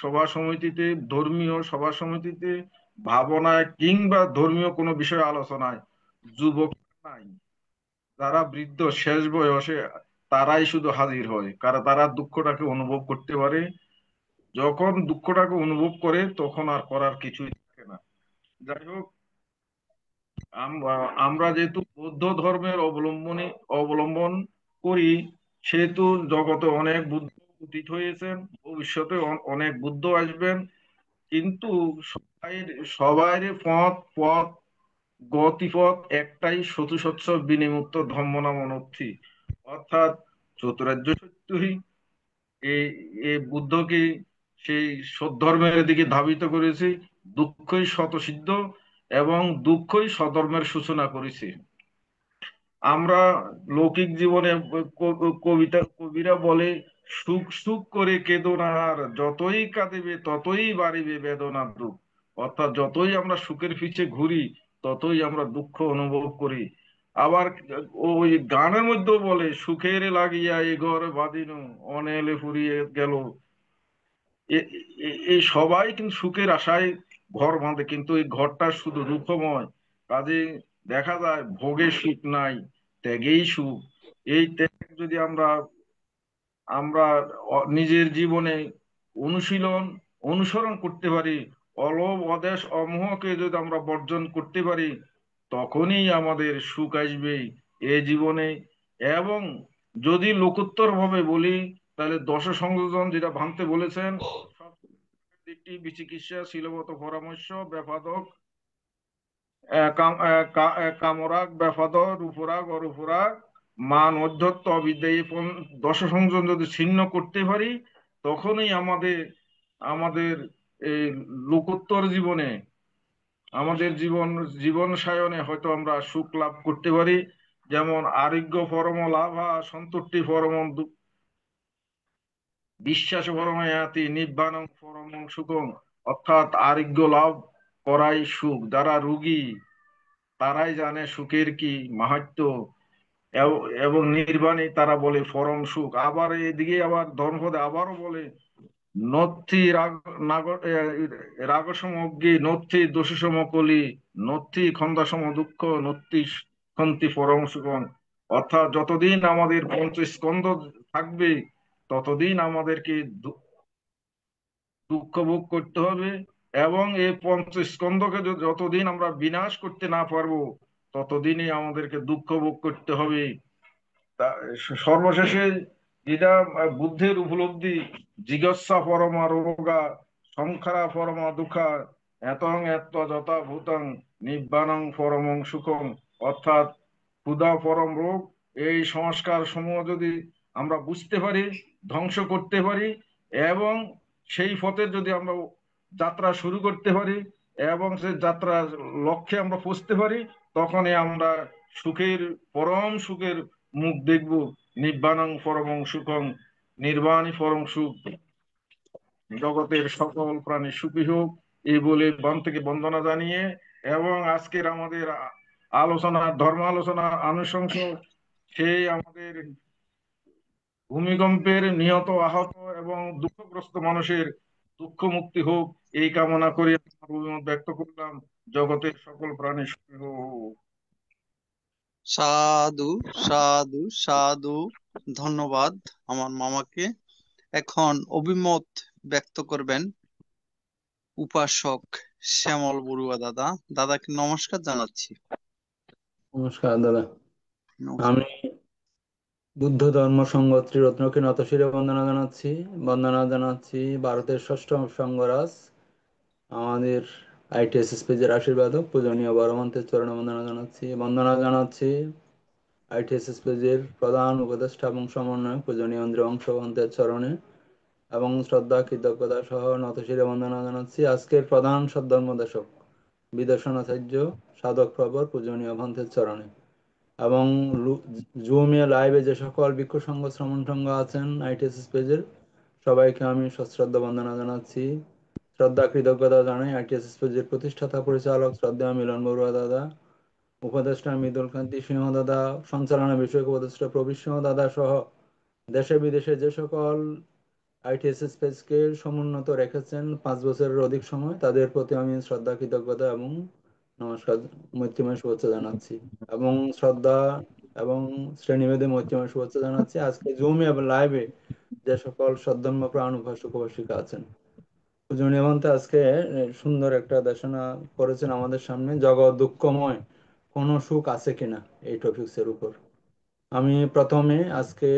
সভা সমিতিতে ধর্মীয় সভা সমিতিতে ভাবনায় কিংবা ধর্মীয় কোনো বিষয়ে আলোচনায় যুবক নাই, যারা বৃদ্ধ শেষ বয়সে তারাই শুধু হাজির হয়, কারণ তারা দুঃখটাকে অনুভব করতে পারে। যখন দুঃখটাকে অনুভব করে তখন আর করার কিছুই থাকে না। যাই হোক, আমরা যেহেতু বৌদ্ধ ধর্মের অবলম্বন করি, সেহেতু জগতে অনেক বুদ্ধ উদিত হয়েছেন, ভবিষ্যতে অনেক বুদ্ধ আসবেন। কিন্তু সবাই সবার পথ পথ গতিপথ একটাই, সতু স্বচ্ছ বিনিমুক্ত ধম্ম নাম অনর্থী, অর্থাৎ চতুরার্য সত্যই। এই এই বুদ্ধকে সেই সদ্ধর্মের দিকে ধাবিত করেছে, দুঃখই শতসিদ্ধ এবং দুঃখই সধর্মের সূচনা করেছে। আমরা লৌকিক জীবনে কবিরা বলে, সুখ সুখ করে কেঁদো না, আর যতই কাঁদিবে ততই বাড়িবে বেদনার দুঃখ। অর্থাৎ যতই আমরা সুখের পিছে ঘুরি ততই আমরা দুঃখ অনুভব করি। আবার ওই গানের মধ্যেও বলে, সুখের লাগিয়া এ ঘর বাঁধিনু, অনেলে ফুরিয়ে গেল। এই সবাই কিন্তু সুখের আশায় ঘর বাঁধে, কিন্তু এই ঘরটা শুধু দুঃখময়। কাজে দেখা যায় ভোগে সুখ নাই, ত্যাগেই সুখ। এই ত্যাগ যদি আমরা আমরা নিজের জীবনে অনুশীলন অনুসরণ করতে পারি, অলোভ অদেশ অমোহকে যদি আমরা বর্জন করতে পারি, তখনই আমাদের সুখ আসবে এ জীবনে। এবং যদি লোকোত্তর ভাবে বলি, তাহলে দশ সংযোজন যেটা ভাঙতে বলেছেন, সব দিকটি বিচিকিৎসা শিলগত পরামর্শ ব্যাপাদক কামরাগ ব্যাপাদ রূপরাগ অরূপরাগ মান অধ্যত্ত অবিদ্যায় দশ সংযোজন যদি ছিন্ন করতে পারি, তখনই আমাদের আমাদের এই লোকোত্তর জীবনে আমাদের জীবন সায়নে হয়তো আমরা সুখ লাভ করতে পারি। যেমন আরোগ্য পরম লাভা সন্তুষ্টি পরম বিশ্বাস পরমায়াতি নিব্বানং পরম সুখং, অর্থাৎ আরোগ্য লাভ করাই সুখ। যারা রোগী তারাই জানে সুখের কি মাহাত্ম্য, এবং নির্বাণী তারা বলে পরম সুখ। আবার এদিকে আবার ধর্মপদে আবারও বলে নথি রাগসম অগ্নি নথি দোষসম কলি নথি খন্দাসম দুঃখ নথি খন্তি পরম সুখং। অর্থাৎ যতদিন আমাদের পঞ্চস্কন্ধ থাকবে, ততদিন আমাদেরকে দুঃখ ভোগ করতে হবে। এবং এই পঞ্চস্কন্ধকে যতদিন আমরা বিনাশ করতে না পারবো, ততদিনই আমাদেরকে দুঃখ ভোগ করতে হবে। সর্বশেষে যেটা বুদ্ধের উপলব্ধি, জিজ্ঞাসা পরমা রোগা সংখারা পরমা দুঃখা এতং এত যথা ভূতং নিব্বানং পরমং সুখং। অর্থাৎ ক্ষুধা পরম রোগ, এই সংস্কার সমূহ যদি আমরা বুঝতে পারি, ধ্বংস করতে পারি, এবং সেই পথে যদি আমরা যাত্রা শুরু করতে পারি এবং সেই যাত্রার লক্ষ্যে আমরা পৌঁছতে পারি, তখনই আমরা সুখের পরম সুখের মুখ দেখব। নিব্বানং পরমং সুখং, নির্বাণী পরম সুখ, জগতের সকল প্রাণী সুখী হোক, এই বলে বাম থেকে বন্দনা জানিয়ে, এবং আজকের আমাদের আলোচনা ধর্ম আলোচনা আনুষঙ্গ সেই আমাদের ভূমিকম্পের নিহত আহত এবং দুঃখগ্রস্ত মানুষের দুঃখ মুক্তি হোক, এই কামনা করে আমার অভিমত ব্যক্ত করলাম। জগতের সকল প্রাণী সুখী হোক। সাধু সাধু সাধু, ধন্যবাদ আমার মামাকে। এখন অভিমত ব্যক্ত করবেন উপাসক শ্যামল বড়ুয়া দাদা। দাদাকে নমস্কার জানাচ্ছি। নমস্কার দাদা। নমস্কার। আমি বুদ্ধ ধর্ম সংঘ ত্রিরত্নকে নতশিরে বন্দনা জানাচ্ছি ভারতের ষষ্ঠ সংঘরাজ আমাদের আইটিএসএস পেজের আশীর্বাদক পূজনীয় বড়মন্ত্রের চরণে বন্দনা জানাচ্ছি আইটিএসএস পেজের প্রধান উপদেষ্টা এবং সমন্বয়ক পূজনীয় অংশবন্তের চরণে, এবং শ্রদ্ধা কৃতজ্ঞতা সহ নতশিরে বন্দনা জানাচ্ছি আজকের প্রধান সদ্ধর্মদেশক বিদর্শনাচার্য সাধক প্রবর পূজনীয় ভন্তের চরণে, এবং জুমে লাইভে যে সকল ভিক্ষু সংঘ শ্রমণ সংঘ আছেন আইটিএসএস পেজের সবাইকে আমি সশ্রদ্ধা বন্দনা জানাচ্ছি। শ্রদ্ধা কৃতজ্ঞতা জানাই আইটিএসএস পেজের প্রতিষ্ঠাতা পরিচালক শ্রদ্ধা মিলন বড়ুয়া দাদা, উপদেষ্টা মৃদুল কান্তি সিংহ দাদা, সঞ্চালনা বিষয়ক উপদেষ্টা প্রবীর সিংহ দাদা সহ দেশে বিদেশে যে সকল আইটিএসএস পেজকে সমুন্নত রেখেছেন 5 বছরের অধিক সময়, তাদের প্রতি আমি শ্রদ্ধা কৃতজ্ঞতা এবং নমস্কার মৈত্রীময় শুভেচ্ছা জানাচ্ছি, এবং শ্রদ্ধা এবং শ্রেণীভেদে মৈত্রীময় শুভেচ্ছা জানাচ্ছি আজকে জুমে এবং লাইভে যে সকল সদ্ধর্ম প্রাণ উপাসক উপাসিকা আছেন। পূজনীয় মন্ত্রে আজকে সুন্দর একটা দেশনা করেছেন আমাদের সামনে, জগৎ দুঃখময়, কোনো সুখ আছে কিনা, এই টপিক্সের উপর। আমি প্রথমে আজকে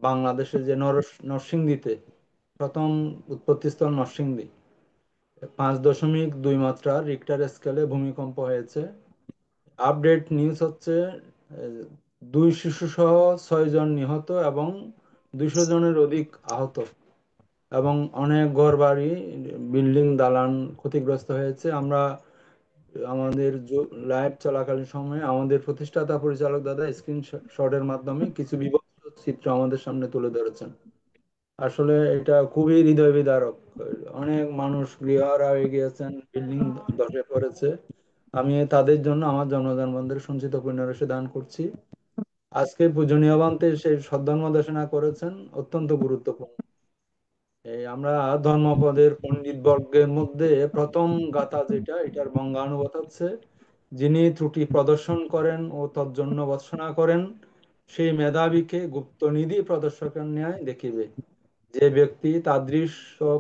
বাংলাদেশে যে নরসিংদীতে প্রথম উৎপত্তিস্থল নরসিংদী 5.2 মাত্রার রিক্টার স্কেলে ভূমিকম্প হয়েছে। আপডেট নিউজ হচ্ছে 2 শিশু সহ 6 জন নিহত এবং 200 জনের অধিক আহত, এবং অনেক ঘরবাড়ি বিল্ডিং দালান ক্ষতিগ্রস্ত হয়েছে। আমরা আমাদের লাইভ চলাকালীন সময়ে আমাদের প্রতিষ্ঠাতা পরিচালক দাদা স্ক্রিনশটের মাধ্যমে কিছু বিভৎস চিত্র আমাদের সামনে তুলে ধরেছেন। আসলে এটা খুবই হৃদয় বিদারক। অনেক মানুষ গৃহহারা হয়ে গিয়েছেন, বিল্ডিং ধসে পড়েছে। আমি তাদের জন্য আমার জন্মদান বন্ধের সঞ্চিত পুণ্যরাশি দান করছি। আজকে পূজনীয় বান্তে সেই সদ্ধর্ম দেশনা করেছেন, অত্যন্ত গুরুত্বপূর্ণ। এই আমরা ধর্মপদের পণ্ডিত বর্গের মধ্যে প্রথম গাথা যেটা, এটার বঙ্গানুবাদ হচ্ছে যিনি ত্রুটি প্রদর্শন করেন ও তজ্জন্য ভর্ৎসনা করেন, সেই মেধাবীকে গুপ্তনিধি প্রদর্শকের ন্যায় দেখিবে। যে ব্যক্তি তাদৃশ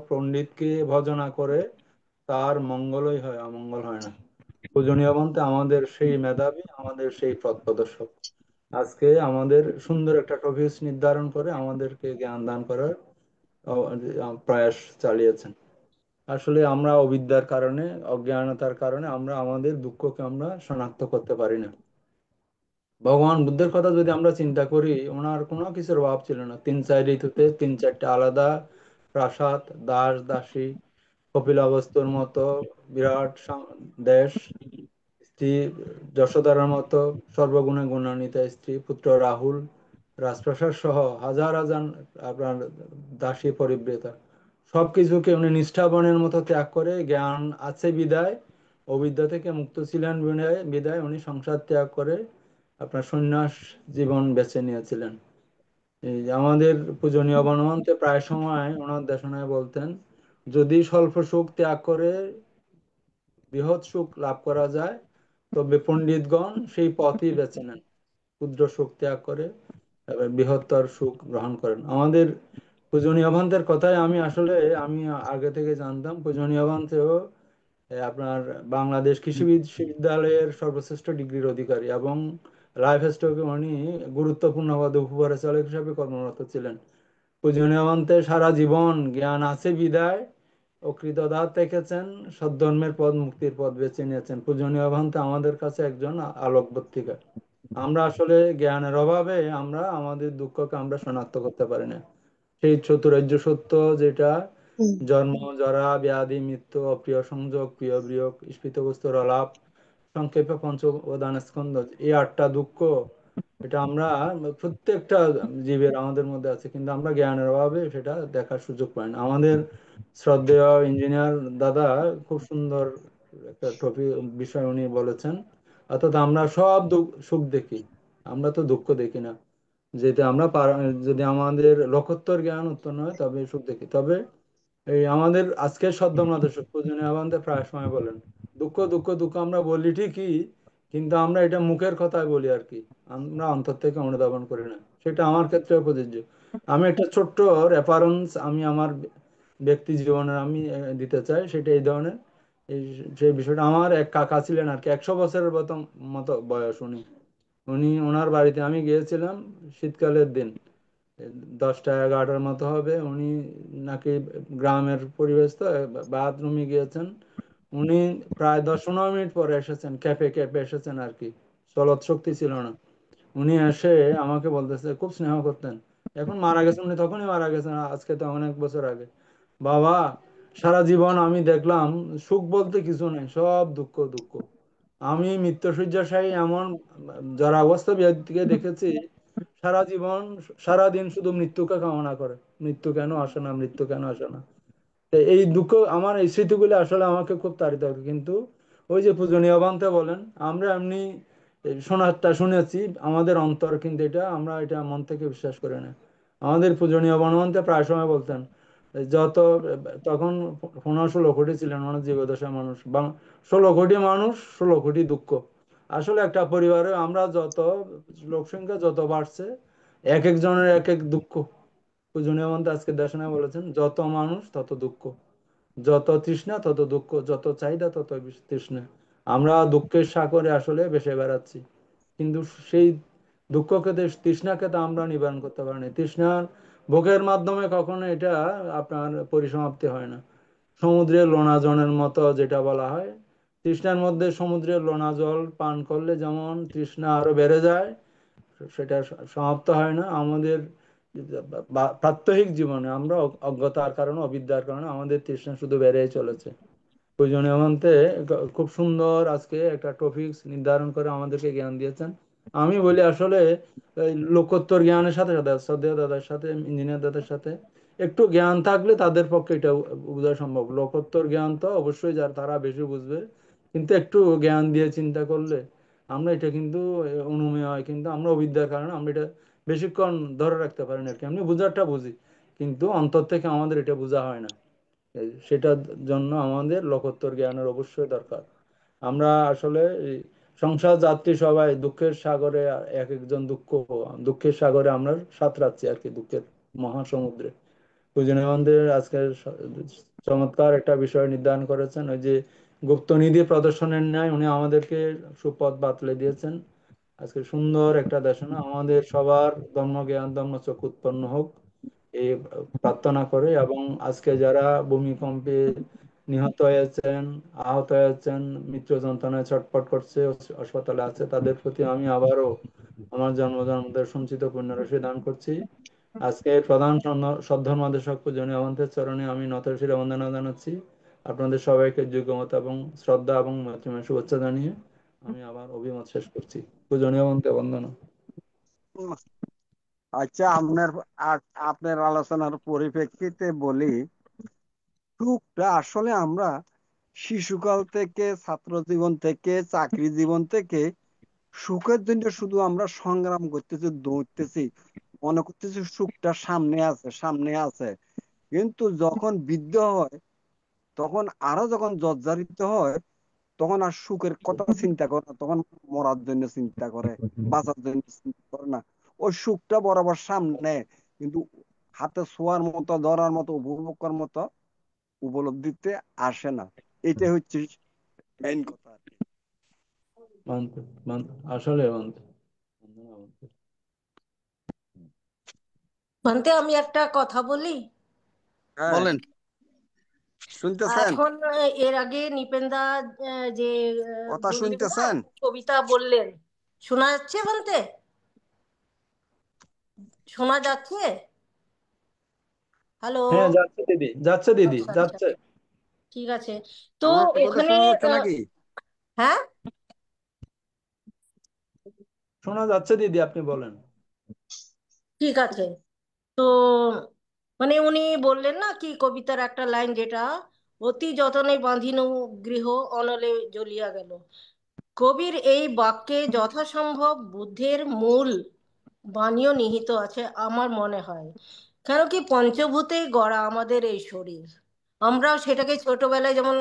পণ্ডিতকে ভজনা করে, তার মঙ্গলই হয়, অমঙ্গল হয় না। পূজনীয় বলতে আমাদের সেই মেধাবী, আমাদের সেই পথ প্রদর্শক আজকে আমাদের সুন্দর একটা টপিক নির্ধারণ করে আমাদেরকে জ্ঞান দান করার প্রয়াস চালিয়েছেন। আসলে আমরা অবিদ্যার কারণে, অজ্ঞানতার কারণে আমরা আমাদের দুঃখকে আমরা শনাক্ত করতে পারি না। ভগবান বুদ্ধের কথা যদি আমরা চিন্তা করি, ওনার কোনো কিছুর অভাব ছিল না। 3-4 ঋতুতে 3-4টা আলাদা প্রাসাদ, দাস দাসী, কপিলাবস্তুর মতো বিরাট দেশ, স্ত্রী যশোদার মতো সর্বগুণে গুণান্বিতা স্ত্রী, পুত্র রাহুল, রাজপ্রাসাদ সহ হাজার হাজার আপনার দাসী পরিবৃতা, সবকিছুকে উনি নিষ্ঠাবানের মতো ত্যাগ করে, জ্ঞান আছে বিদায়, অবিদ্যা থেকে মুক্ত ছিলেন বিদায় বিদায় উনি সংসার ত্যাগ করে আপনার সন্ন্যাস জীবন বেছে নিয়েছিলেন। এই যে আমাদের পূজনীয় বনমন্তে প্রায় সময় ওনার দেশনায় বলতেন, যদি স্বল্প সুখ ত্যাগ করে বৃহৎ সুখ লাভ করা যায়, তবে পণ্ডিতগণ সেই পথই বেছে নেন। ক্ষুদ্র সুখ ত্যাগ করে এবার বৃহত্তর সুখ গ্রহণ করেন। আমাদের পূজনীয় ভান্তের কথাই আমি আগে থেকে জানতাম। পূজনীয় ভান্তেও আপনার বাংলাদেশ কৃষি বিশ্ববিদ্যালয়ের সর্বশ্রেষ্ঠ ডিগ্রির অধিকারী এবং লাইফ স্টকে উনি গুরুত্বপূর্ণ পদে উপপরিচালক হিসেবে কর্মরত ছিলেন। পূজনীয় ভান্তে সারা জীবন জ্ঞান আছে বিদায় ও কৃতদাস থেকেছেন, সদ্ধর্মের পথ, মুক্তির পথ বেছে নিয়েছেন। পূজনীয় ভান্তে আমাদের কাছে একজন আলোকবর্তিকা। আমরা আসলে জ্ঞানের অভাবে আমরা আমাদের দুঃখকে আমরা শনাক্ত করতে পারি না। সেই চতুরার্য সত্য, যেটা জন্ম, জরা, ব্যাধি, মৃত্যু, অপ্রিয় সংযোগ, প্রিয় বিয়োগ, স্ফীত বস্তুর আলাপ, সংক্ষেপে পঞ্চ উপাদান স্কন্ধ, এই 8টা দুঃখ, এটা আমরা প্রত্যেকটা জীবের আমাদের মধ্যে আছে, কিন্তু আমরা জ্ঞানের অভাবে সেটা দেখার সুযোগ পাই না। আমাদের শ্রদ্ধেয় ইঞ্জিনিয়ার দাদা খুব সুন্দর একটা টপিক বিষয় উনি বলেছেন, অর্থাৎ আমরা সব সুখ দেখি, আমরা তো দুঃখ দেখি না। যেটা আমরা যদি আমাদের লক্ষোত্তর জ্ঞান উৎপন্ন হয় তবে সুখ দেখি। তবে এই আমাদের আজকের সদ্যমনাথ পূজনীয় আমাদের প্রায় সময় বলেন, দুঃখ দুঃখ দুঃখ আমরা বলি ঠিকই, কিন্তু আমরা এটা মুখের কথায় বলি আর কি, আমরা অন্তর থেকে অনুধাবন করি না। সেটা আমার ক্ষেত্রে প্রযোজ্য। আমি একটা ছোট্ট রেফারেন্স আমি আমার ব্যক্তি জীবনের আমি দিতে চাই, সেটা এই ধরনের। এই সেই বিষয়টা, আমার এক কাকা ছিলেন আর কি, 100 বছরের মতো বয়স। উনি ওনার বাড়িতে আমি গিয়েছিলাম শীতকালের দিন, 10টা 11টার মতো হবে। উনি নাকি গ্রামের পরিবেশ তো, বাথরুমে গিয়েছেন। উনি প্রায় 10-15 মিনিট পরে এসেছেন, ক্যাপে ক্যাপে এসেছেন আর কি, চলৎ শক্তি ছিল না। উনি এসে আমাকে বলতেছে, খুব স্নেহ করতেন, এখন মারা গেছেন উনি, তখনই মারা গেছেন, আজকে তো অনেক বছর আগে। বাবা, সারা জীবন আমি দেখলাম সুখ বলতে কিছু নেই, সব দুঃখ দুঃখ। আমি মৃত্যুশয্যাশায়ী এমন যারা অবস্থা ব্যক্তিকে দেখেছি, সারা জীবন সারা দিন শুধু মৃত্যুকে কামনা করে, মৃত্যু কেন আসে না, মৃত্যু কেন আসে না। তো এই দুঃখ, আমার এই স্মৃতিগুলো আসলে আমাকে খুব তাড়িত করে। কিন্তু ওই যে পূজনীয় বান্তে বলেন, আমরা এমনি শোনাটা শুনেছি, আমাদের অন্তর কিন্তু এটা, আমরা এটা মন থেকে বিশ্বাস করি না। আমাদের পূজনীয় বনমন্তে প্রায় সময় বলতেন, যত তখন 15-16 কোটি ছিলেন মানে জীবদশা মানুষ, 16 কোটি মানুষ, 16 কোটি দুঃখ। আসলে একটা পরিবারে আমরা যত লোক সংখ্যা যত বাড়ছে, এক একজনের এক এক দুঃখ। পূজনীয় মন্ত্রে আজকে দেশনায় বলেছেন, যত মানুষ তত দুঃখ, যত তৃষ্ণা তত দুঃখ, যত চাহিদা তত তৃষ্ণা। আমরা দুঃখের সাগরে আসলে ভেসে বেড়াচ্ছি, কিন্তু সেই দুঃখকে তৃষ্ণাকে তো আমরা নিবারণ করতে পারিনি। তৃষ্ণার ভোগের মাধ্যমে কখনো এটা আপনার পরিসমাপ্তি হয় না। সমুদ্রের লোনা জলের মতো যেটা বলা হয়, তৃষ্ণার মধ্যে সমুদ্রের লোনা জল পান করলে যেমন তৃষ্ণা আরো বেড়ে যায়, সেটা সমাপ্ত হয় না। আমাদের প্রাত্যহিক জীবনে আমরা অজ্ঞতার কারণে, অবিদ্যার কারণে আমাদের তৃষ্ণা শুধু বেড়েই চলেছে। প্রয়োজনীয় মন্ত্রে খুব সুন্দর আজকে একটা টপিকস নির্ধারণ করে আমাদেরকে জ্ঞান দিয়েছেন। আমি বলি আসলে এই লোকোত্তর জ্ঞানের সাথে সাথে, শ্রদ্ধেয় দাদার সাথে, ইঞ্জিনিয়ার দাদার সাথে একটু জ্ঞান থাকলে তাদের পক্ষে এটা বোঝা সম্ভব। লোকোত্তর জ্ঞান তো অবশ্যই যার তারা বেশি বুঝবে, কিন্তু একটু জ্ঞান দিয়ে চিন্তা করলে আমরা এটা কিন্তু অনুমেয় হয়, কিন্তু আমরা অবিদ্যার কারণে আমরা এটা বেশিক্ষণ ধরে রাখতে পারি না আর কি। এমনি বোঝাটা বুঝি, কিন্তু অন্তর থেকে আমাদের এটা বোঝা হয় না। সেটার জন্য আমাদের লোকোত্তর জ্ঞানের অবশ্যই দরকার। আমরা আসলে সংসার যাত্রী সবাই দুঃখের সাগরে, এক একজন দুঃখের সাগরে আমরা সাঁতরাচ্ছি আর কি, দুঃখের মহাসমুদ্রে। পূজনীয় মন্দির আজকের চমৎকার একটা বিষয় নির্ধারণ করেছেন, ওই যে গুপ্ত নিধি প্রদর্শনের ন্যায় উনি আমাদেরকে সুপথ বাতলে দিয়েছেন। আজকে সুন্দর একটা দেশনা, আমাদের সবার ধর্মজ্ঞান ধর্মচক্ষু উৎপন্ন হোক এই প্রার্থনা করে। এবং আজকে যারা ভূমিকম্পে নিহত হয়েছেন, আহত হয়েছেন, মৃত্যু যন্ত্রণায় ছটফট করছে, হাসপাতালে আছে, তাদের প্রতি আমি আবারও আমার জন্মজন্মদের সঞ্চিত পুণ্যরাশি দান করছি। আজকে প্রধান সদ্ধর্মাদেশক পূজনীয় অবন্তের চরণে আমি নতশিরে বন্দনা জানাচ্ছি। আপনাদের সবাইকে যোগ্যমত এবং শ্রদ্ধা এবং মৈত্রীময় শুভেচ্ছা জানিয়ে আমি আবার অভিমত শেষ করছি। পূজনীয় অবন্তে বন্দনা। আচ্ছা, আপনার আলোচনার পরিপ্রেক্ষিতে বলি, সুখটা আসলে আমরা শিশুকাল থেকে, ছাত্র জীবন থেকে, চাকরি জীবন থেকে সুখের জন্য শুধু আমরা সংগ্রাম করতেছি, দৌড়তেছি, মনে করতেছি সুখটা সামনে আছে সামনে আছে। কিন্তু যখন বৃদ্ধ হয়, তখন আরো যখন জর্জরিত হয়, তখন আর সুখের কথা চিন্তা করে না, তখন মরার জন্য চিন্তা করে, বাঁচার জন্য চিন্তা করে না। ওই সুখটা বরাবর সামনে, কিন্তু হাতে ছোঁয়ার মতো, ধরার মতো, উপভোগ করার মতো উপলব্ধিতে আসে না। এটাই হচ্ছে মেইন কথা আর কি। মানতে মানতে আসলে মানতে বন্দনা মানতে। মানতে আমি একটা কথা বলি। হ্যাঁ, বলেন। শুনতেছেন? এখন এর আগে নিপেনদা যে কথা বললেন না, শুনতেছেন? কবিতা বললেন, শোনা যাচ্ছে? মানতে শোনা যাচ্ছে? হ্যালো? হ্যাঁ, যাচ্ছে দিদি, যাচ্ছে দিদি, আচ্ছা আচ্ছা, যাচ্ছে। ঠিক আছে। তো আমার কথা এখানে শোনা যাচ্ছে নাকি? হ্যাঁ, শোনা যাচ্ছে দিদি, আপনি বলেন। ঠিক আছে। তো মানে উনি বললেন না কি, কবিতার একটা লাইন যেটা, অতি যতনে বাঁধিনু গৃহ অনলে জ্বলিয়া গেল। কবির এই বাক্যে যথাসম্ভব বুদ্ধের মূল বাণীও নিহিত আছে আমার মনে হয়। কেন কি, পঞ্চভূতেই গড়া আমাদের এই শরীর। আমরা সেটাকে ছোটবেলায় যেমন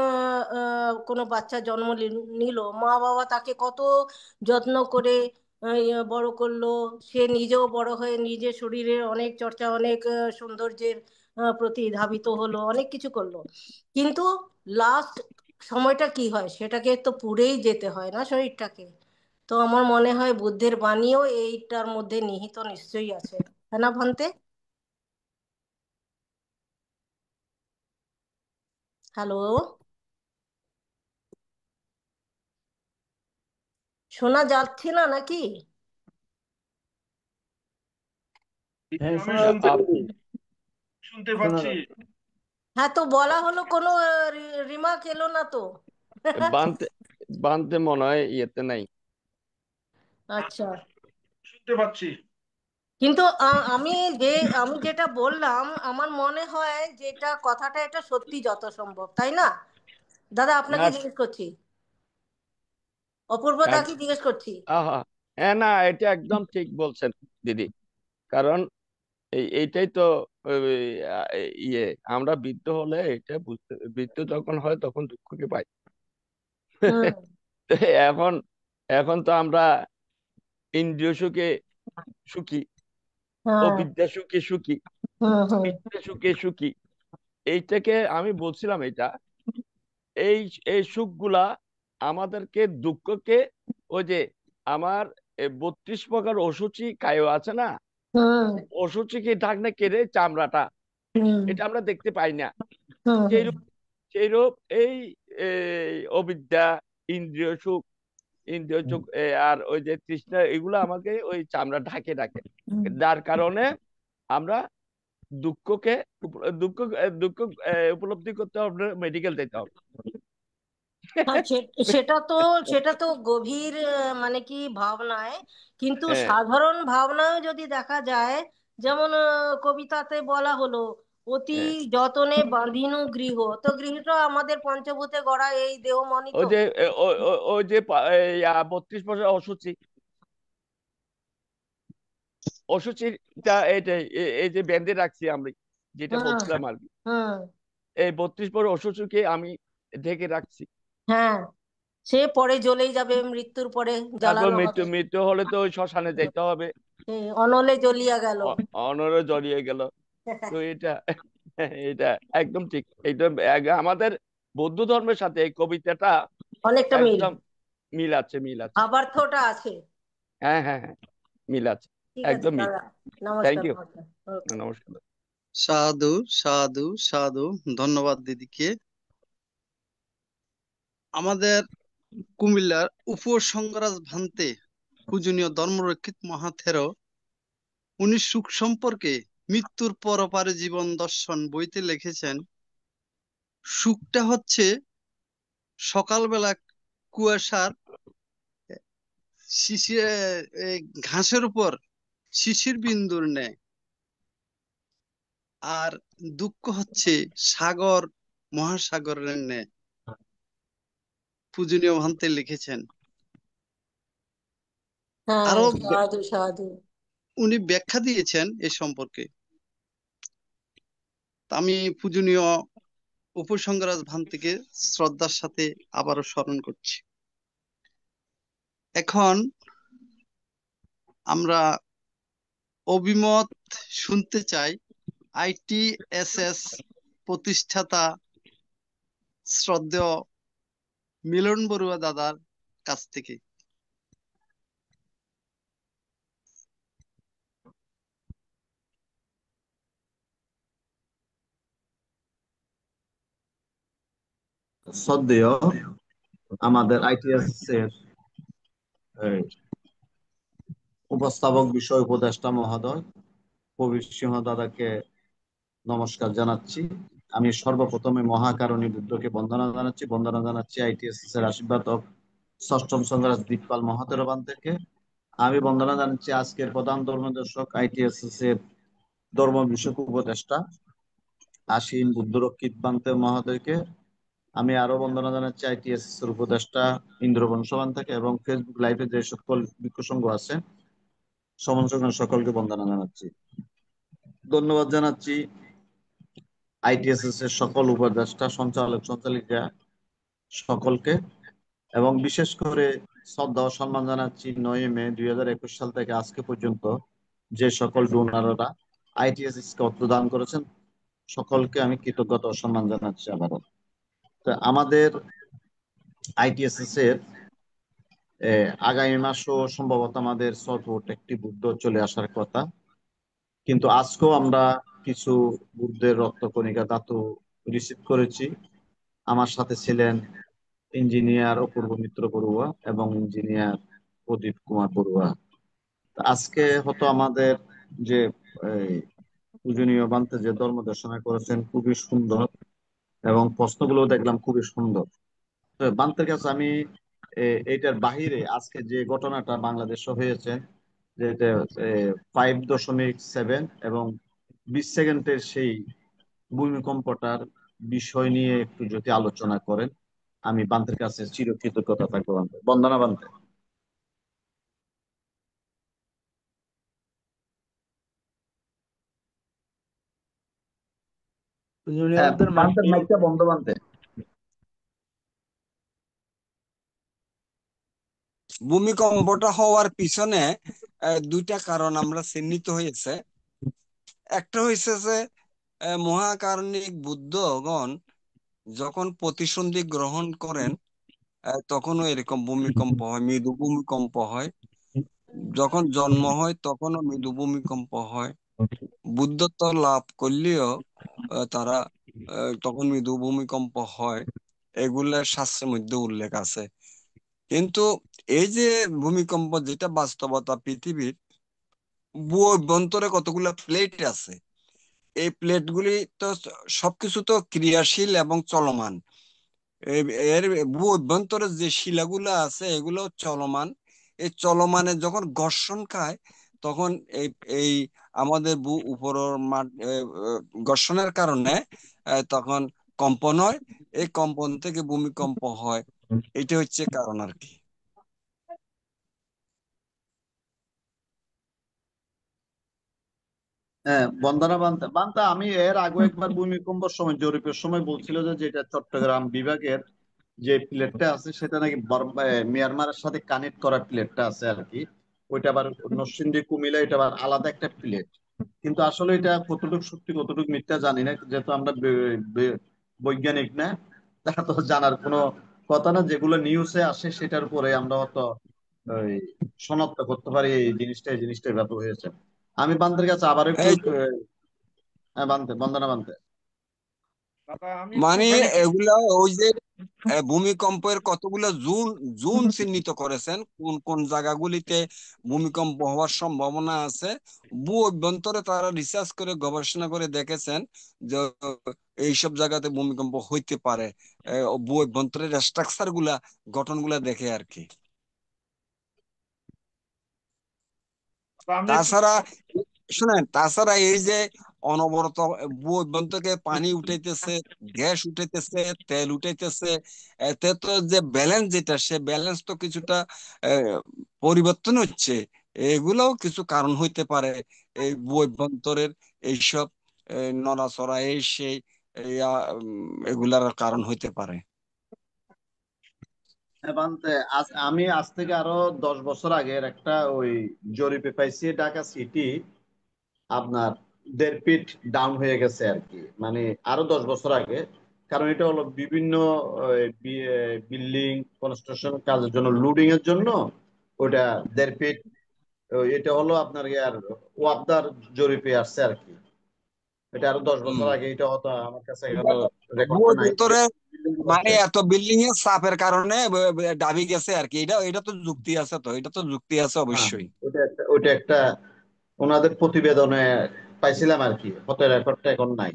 কোনো বাচ্চা জন্ম নিল, মা বাবা তাকে কত যত্ন করে বড় করলো, সে নিজেও বড় হয়ে নিজের শরীরের অনেক চর্চা, অনেক সৌন্দর্যের প্রতি ধাবিত হলো, অনেক কিছু করলো। কিন্তু লাস্ট সময়টা কি হয়, সেটাকে তো পুড়েই যেতে হয় না শরীরটাকে। তো আমার মনে হয় বুদ্ধের বাণীও এইটার মধ্যে নিহিত নিশ্চয়ই আছে, তাই না ভান্তে? হ্যালো, শোনা যাচ্ছে না নাকি? হ্যাঁ, আমি শোনা যাচ্ছে দিদি, শুনতে শোনা পাচ্ছি। যাচ্ছে। হ্যাঁ, তো বলা হলো, কোনো রিমার্ক এলো না তো। বানতে বানতে মনে হয় ইয়েতে নাই। আচ্ছা, শুনতে পাচ্ছি। কিন্তু আমি যে আমি যেটা বললাম, আমার মনে হয় যেটা কথাটা, এটা সত্যি যত সম্ভব, তাই না দাদা? আপনাকে না, জিজ্ঞেস করছি, অপূর্ব দাকে জিজ্ঞেস করছি। আহা, হ্যাঁ, না, এটা একদম ঠিক বলছেন দিদি। কারণ এইটাই তো ওই, ইয়ে, আমরা বৃদ্ধ হলে এটা বুঝতে, বৃদ্ধ যখন হয় তখন দুঃখকে পাই। হুম। এখন এখন তো আমরা ইন্দ্রিয় সুখে সুখী, হ্যাঁ। অবিদ্যা সুখে সুখী, হুম হুম বিদ্যা সুখে সুখী। এইটাকে আমি বলছিলাম, এই এই সুখগুলা আমাদেরকে দুঃখকে, ওই যে আমার 32 প্রকার অসুচি কায় আছে না, হুম অসুচিকে ঢাকনা কেড়ে চামড়াটা, হুম এটা আমরা দেখতে পাই না। হুম হুম সেইরূপ সেইরূপ এই অবিদ্যা, ইন্দ্রিয় সুখ, ইন্দ্রিয় সুখ, আর ওই যে তৃষ্ণা, এগুলো আমাকে ওই চামড়া ঢাকে ঢাকে, হুম। যার কারণে আমরা দুঃখকে দুঃখ দুঃখ উপলব্ধি করতে হবে, মেডিকেল যেতে হবে। হ্যাঁ, সেটা তো গভীর মানে কি ভাবনায়, কিন্তু হ্যাঁ, সাধারণ ভাবনায় যদি দেখা যায়, যেমন কবিতাতে বলা হলো, অতি হ্যাঁ, যতনে বাঁধিনু গৃহ, তো গৃহটা আমাদের পঞ্চভূতে গড়া এই দেহমণি ওই তো। যে ওই যে 32 বছর অসুচি, অসুচিটা এইটাই, এই যে বেঁধে রাখছি আমরা, যেটা হুম বলছিলাম আর কি, হুম। এই 32 বছর অসুচিকে আমি ঢেকে রাখছি। হ্যাঁ, সে পরে জ্বলেই যাবে, মৃত্যুর পরে তারপর জ্বালানো মৃত্যু হবে। মৃত্যু হলে তো ওই শ্মশানে যেতে হবে, অনলে জ্বলিয়া গেল। অনরে জড়িয়ে গেল। তো এটা এটা একদম ঠিক। এটা আমাদের বৌদ্ধ ধর্মের সাথে এই কবিতাটা অনেকটা মিল, একদম মিল আছে, মিল আছে। ভাবার্থটা আছে। হ্যাঁ হ্যাঁ হ্যাঁ, মিল আছে, ঠিক আছে একদম মিল। দাদা, থ্যাংক নমস্কার। ইউ, ওকে। নমস্কার। সাধু সাধু সাধু, ধন্যবাদ দিদিকে। আমাদের কুমিল্লার উপসংগরাজ ভান্তে পূজনীয় ধর্মরক্ষিত মহাথেরো উনি সুখ সম্পর্কে মৃত্যুর পরপারে জীবন দর্শন বইতে লিখেছেন, সুখটা হচ্ছে সকালবেলা কুয়াশার শিশির ঘাসের উপর শিশির বিন্দুর ন্যায়, আর দুঃখ হচ্ছে সাগর মহাসাগরের ন্যায়। পূজনীয় ভান্তে লিখেছেন। হ্যাঁ, আরো সাধু সাধু। উনি ব্যাখ্যা দিয়েছেন এ সম্পর্কে। আমি পূজনীয় উপসংগরাজ ভান্তিকে শ্রদ্ধার সাথে আবারও স্মরণ করছি। এখন আমরা অভিমত শুনতে চাই ITSS প্রতিষ্ঠাতা শ্রদ্ধেয় মিলন বড়ুয়া দাদার কাছ থেকে। শ্রদ্ধেয় আমাদের ITSS এর উপস্থাপক বিষয় উপদেষ্টা মহোদয় কবির সিংহ দাদাকে নমস্কার জানাচ্ছি। আমি সর্বপ্রথমে মহাকারণী বুদ্ধকে বন্দনা জানাচ্ছি ITSS এর আশীর্বাদ ও ষষ্ঠম সংগ্রাস দীপপাল মহাতেরো বান্তেকে। আমি বন্দনা জানাচ্ছি আজকের প্রধান ধর্মদর্শক ITSS এর ধর্ম বিষয়ক উপদেষ্টা আশীন বুদ্ধরক্ষিত বান্তে মহোদয়কে। আমি আরো বন্দনা জানাচ্ছি ITSS এর উপদেষ্টা ইন্দ্রবংশ বান্তেকে এবং ফেসবুক লাইভে যে সকল বিক্ষসঙ্গ আছে সমন্বয় সকলকে বন্দনা জানাচ্ছি। ধন্যবাদ জানাচ্ছি ITSS এর সকল উপদেষ্টা, সঞ্চালক, সঞ্চালিকা সকলকে, এবং বিশেষ করে শ্রদ্ধা ও সম্মান জানাচ্ছি 9 মে 2021 সাল থেকে আজকে পর্যন্ত যে সকল ডোনাররা ITSS কে অর্থ দান করেছেন সকলকে আমি কৃতজ্ঞতা ও সম্মান জানাচ্ছি আবারও। তো আমাদের ITSS এর আগামী মাসও সম্ভবত আমাদের সফট একটি বুদ্ধ চলে আসার কথা, কিন্তু আজকেও আমরা কিছু বুদ্ধের রক্তকণিকা ধাতু রিসিভ করেছি। আমার সাথে ছিলেন ইঞ্জিনিয়ার অপূর্ব মিত্র বড়ুয়া এবং ইঞ্জিনিয়ার প্রদীপ কুমার বড়ুয়া। আজকে হয়তো আমাদের যে পূজনীয় বান্তে যে ধর্ম দর্শনা করেছেন খুবই সুন্দর এবং প্রশ্নগুলো দেখলাম খুবই সুন্দর। তো বান্তের কাছে আমি এইটার বাহিরে আজকে যে ঘটনাটা বাংলাদেশে হয়েছে, যে 5.7 এবং 20 সেকেন্ডের সেই ভূমিকম্পটার বিষয় নিয়ে একটু যদি আলোচনা করেন, আমি বান্তের কাছে চিরকৃতজ্ঞতা থাকবো। বন্দনা বান্তে। বান্তের মাইকটা বন্ধ বান্তে। ভূমিকম্পটা হওয়ার পিছনে দুইটা কারণ আমরা চিহ্নিত হয়েছে। একটা হয়েছে যে মহাকারণিক বুদ্ধগণ যখন প্রতিসন্ধি গ্রহণ করেন তখনও এরকম ভূমিকম্প হয়, মৃদু ভূমিকম্প হয়। যখন জন্ম হয় তখনও মৃদু ভূমিকম্প হয়। বুদ্ধত্ব লাভ করলেও তারা তখন মৃদু ভূমিকম্প হয়, এগুলা শাস্ত্রের মধ্যে উল্লেখ আছে। কিন্তু এই যে ভূমিকম্প যেটা বাস্তবতা, পৃথিবীর ভূ অভ্যন্তরে কতগুলো প্লেট আছে, এই প্লেটগুলি তো সবকিছু তো ক্রিয়াশীল এবং চলমান। এর ভূ অভ্যন্তরে যে শিলাগুলো আছে এগুলো চলমান। এই চলমানে যখন ঘর্ষণ খায় তখন এই এই আমাদের ভূ উপরের ঘর্ষণের কারণে তখন কম্পন হয়, এই কম্পন থেকে ভূমিকম্প হয়। এটা হচ্ছে কারণ আর কি। হ্যাঁ, বন্দনা বান্তে। বান্তে আমি এর আগে একবার ভূমিকম্পের সময় জরিপের সময় বলছিল যে যেটা চট্টগ্রাম বিভাগের যে প্লেটটা আছে সেটা নাকি মিয়ানমারের সাথে কানেক্ট করা প্লেটটা আছে আর কি। ওইটা আবার নরসিংদী কুমিল্লা এটা আবার আলাদা একটা প্লেট। কিন্তু আসলে এটা কতটুকু সত্যি কতটুকু মিথ্যা জানি না, যেহেতু আমরা বৈজ্ঞানিক না, তা তো জানার কোনো কথা না। যেগুলো নিউজে আসে সেটার উপরে আমরা হয়তো ওই শনাক্ত করতে পারি এই জিনিসটা এভাবে হয়েছে। আমি বান্তের কাছে আবার একটু এই বন্দনা বান্তে। দাদা আমি মানে একটুখানি এগুলা ওই যে ভূমিকম্পের কতগুলো জোন জোন চিহ্নিত করেছেন, কোন কোন জায়গাগুলিতে ভূমিকম্প হওয়ার সম্ভাবনা আছে। ভূ অভ্যন্তরে তারা রিসার্চ করে গবেষণা করে দেখেছেন যে এইসব জায়গাতে ভূমিকম্প হইতে পারে। ভূ অভ্যন্তরের স্ট্রাকচার গুলা, গঠনগুলা দেখে আর কি। আমি একটু তাছাড়া শুনেন, তাছাড়া এই যে অনবরত ভূ অভ্যন্তর থেকে পানি উঠাইতেছে, গ্যাস উঠাইতেছে, তেল উঠাইতেছে, এতে তো যে ব্যালেন্স, যেটা সে ব্যালেন্স তো কিছুটা পরিবর্তন হচ্ছে। এগুলোও কিছু কারণ হইতে পারে এই ভূ অভ্যন্তরের এইসব নড়াচড়া, এই সেই এগুলার কারণ হইতে পারে। বান্তে আমি আজ থেকে আরো 10 বছর আগের একটা ওই জরিপে পাইছি, ঢাকা সিটি আপনার 1.5 ফিট ডাউন হয়ে গেছে আর কি, মানে আরো 10 বছর আগে। কারণ এটা হলো বিভিন্ন বিল্ডিং কনস্ট্রাকশন কাজের জন্য, লোডিং এর জন্য ওটা 1.5 ফিট। এটা হলো আপনার ইয়ার ওয়াপদার জরিপে আসছে আর কি। এটা আরো 10 বছর আগে, এটা হয়তো আমার কাছে হলো ভূ রেকর্ডটা নাই। অভ্যন্তরে মানে এত বিল্ডিং এর চাপের কারণে দাবি গেছে আর কি। এটা এটা তো যুক্তি আছে, তো এটা তো যুক্তি আছে হ্যাঁ, অবশ্যই। ওটা একটা ওনাদের প্রতিবেদনে পাইছিলাম আর কি, হয়তো রেকর্ডটা এখন নাই।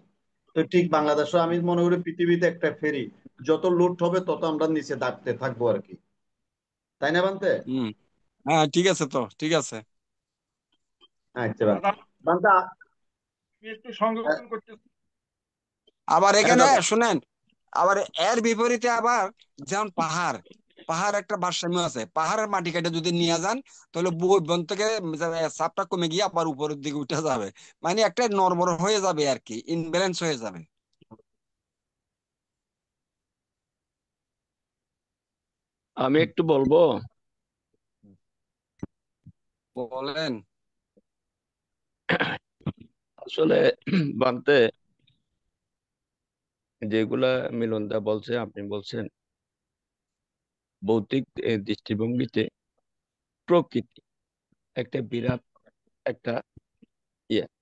তো ঠিক বাংলাদেশও আমি মনে করি পৃথিবীতে একটা ফেরি, যত লুট হবে তত আমরা নিচে দাগতে থাকবো আর কি, তাই না বান্তে? হম, হ্যাঁ ঠিক আছে, তো ঠিক আছে। আচ্ছা দাদা বান্তে আমি একটু সংযোজন করতে আবার হ্যাঁ এখানে দাদা। শুনেন, আবার এর বিপরীতে আবার যেমন পাহাড়, পাহাড় একটা ভারসাম্য আছে। পাহাড়ের মাটি কেটে যদি নিয়ে যান, তাহলে ভূ অভ্যন্তর থেকে চাপটা কমে গিয়ে আবার উপরের দিকে উঠে যাবে। মানে একটা নড়বড় হয়ে যাবে আর কি, ইনব্যালেন্স হয়ে যাবে। আমি একটু বলবো। বলেন। আসলে বানতে যেগুলা মিলনদা বলছে, আপনি বলছেন ভৌতিক দৃষ্টিভঙ্গিতে প্রকৃতি একটা বিরাট একটা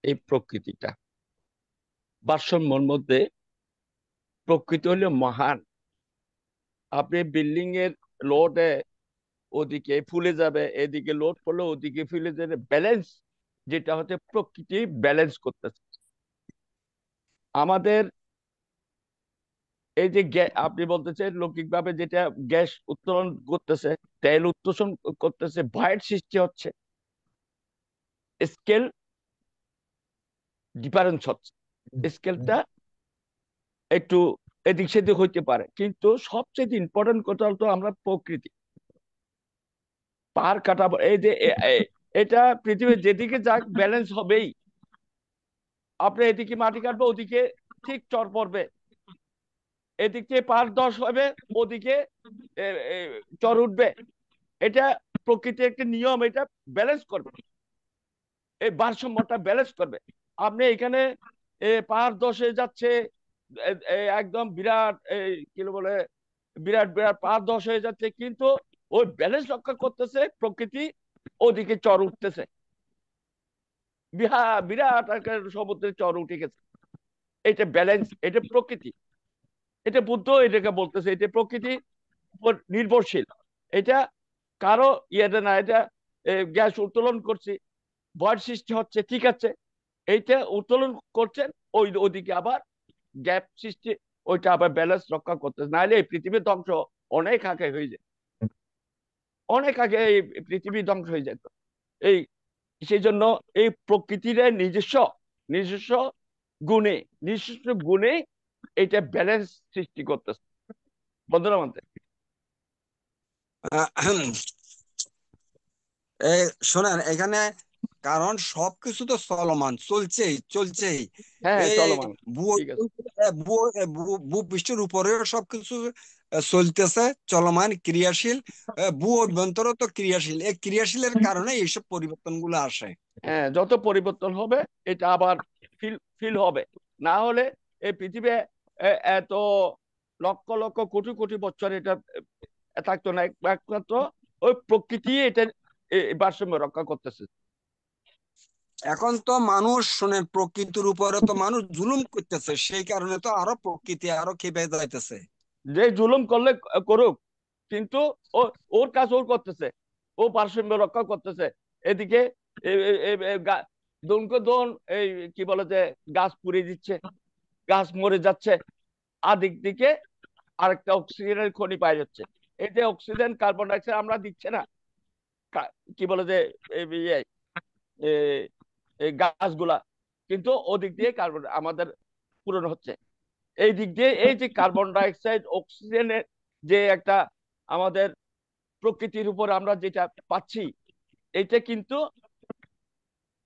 এই প্রকৃতিটা ভারসাম্যের মধ্যে, প্রকৃতি হলো মহান। আপনি বিল্ডিং এর লোডে ওদিকে ফুলে যাবে, এদিকে লোড পড়লে ওদিকে ফুলে যাবে, ব্যালেন্স যেটা হচ্ছে প্রকৃতি ব্যালেন্স করতেছে। আমাদের এই যে আপনি বলতেছেন লৌকিকভাবে যেটা গ্যাস উত্তোলন করতেছে, তেল উত্তোলন করতেছে, ভয়েড সৃষ্টি হচ্ছে, স্কেল ডিফারেন্স হচ্ছে, স্কেলটা একটু এদিক সেদিক হইতে পারে, কিন্তু সবচেয়ে ইম্পর্টেন্ট কথা হলো আমরা প্রকৃতি পাহাড় কাটা, এই যে এটা পৃথিবীর যেদিকে যাক ব্যালেন্স হবেই। আপনি এদিকে মাটি কাটবে, ওদিকে ঠিক চর পড়বে, এদিক থেকে পাহাড় ধস হবে, ওদিকে চর উঠবে। এটা প্রকৃতির একটা নিয়ম, এটা ব্যালেন্স করবে, এই ভারসাম্যটা ব্যালেন্স করবে। আপনি এখানে পাহাড় ধসে যাচ্ছে, একদম বিরাট কি বলে বিরাট বিরাট পাহাড় ধস হয়ে যাচ্ছে, কিন্তু ওই ব্যালেন্স রক্ষা করতেছে প্রকৃতি, ওদিকে চর উঠতেছে, বিরাট আকার সমুদ্রের চর উঠে গেছে। এটা ব্যালেন্স, এটা প্রকৃতি। এটা বুদ্ধ এটাকে বলতেছে, এটা প্রকৃতির উপর নির্ভরশীল। এটা কারো ইয়েটা না, এটা গ্যাস উত্তোলন করছি, ভয়েড সৃষ্টি হচ্ছে, ঠিক আছে, এইটা উত্তোলন করছেন, ওইদিকে আবার গ্যাপ সৃষ্টি, ওইটা আবার ব্যালেন্স রক্ষা করতেছে। নাহলে এই পৃথিবীর ধ্বংস অনেক আগে হয়ে যায়, অনেক আগে এই পৃথিবী ধ্বংস হয়ে যেত। এই সেই জন্য এই প্রকৃতির নিজস্ব নিজস্ব গুণে নিজস্ব গুণে এটা ব্যালেন্স সৃষ্টি করতেছে। বন্ধুরা মানতে শোনেন এখানে, কারণ সবকিছু তো চলমান, চলছেই হ্যাঁ এই চলমান, ভূ ঠিক আছে। ভূপৃষ্ঠের উপরেও সবকিছু চলতেছে, চলমান, ক্রিয়াশীল। ভূ অভ্যন্তরও তো ক্রিয়াশীল। এই ক্রিয়াশীলের কারণে এইসব পরিবর্তনগুলো আসে। হ্যাঁ, যত পরিবর্তন হবে এটা আবার ফিল ফিল হবে। না হলে এই পৃথিবী এত লক্ষ লক্ষ কোটি কোটি বছর এটা থাকতো না। একমাত্র ওই প্রকৃতি এটা ভারসাম্য রক্ষা করতেছে। এখন তো মানুষ, শোনেন, প্রকৃতির উপরে তো মানুষ জুলুম করতেছে, সেই কারণে তো আরো প্রকৃতি আরো খেপে যাইতেছে। যে জুলুম করলে করুক, কিন্তু ও ওর কাজ ওর করতেছে, ও ভারসাম্য রক্ষা করতেছে। এদিকে দনকে দন এই কি বলে যে গাছ পুড়িয়ে দিচ্ছে, গাছ মরে যাচ্ছে, আদিক দিকে আরেকটা অক্সিজেনের খনি পাওয়া যাচ্ছে। এই যে অক্সিজেন কার্বন ডাইঅক্সাইড আমরা দিচ্ছে না, কি বলে যে এই গাছগুলা, কিন্তু ওদিক দিয়ে কার্বন আমাদের পূরণ হচ্ছে। এই দিক দিয়ে এই যে কার্বন ডাইঅক্সাইড অক্সিজেনের যে একটা আমাদের প্রকৃতির উপর আমরা যেটা পাচ্ছি, এটা কিন্তু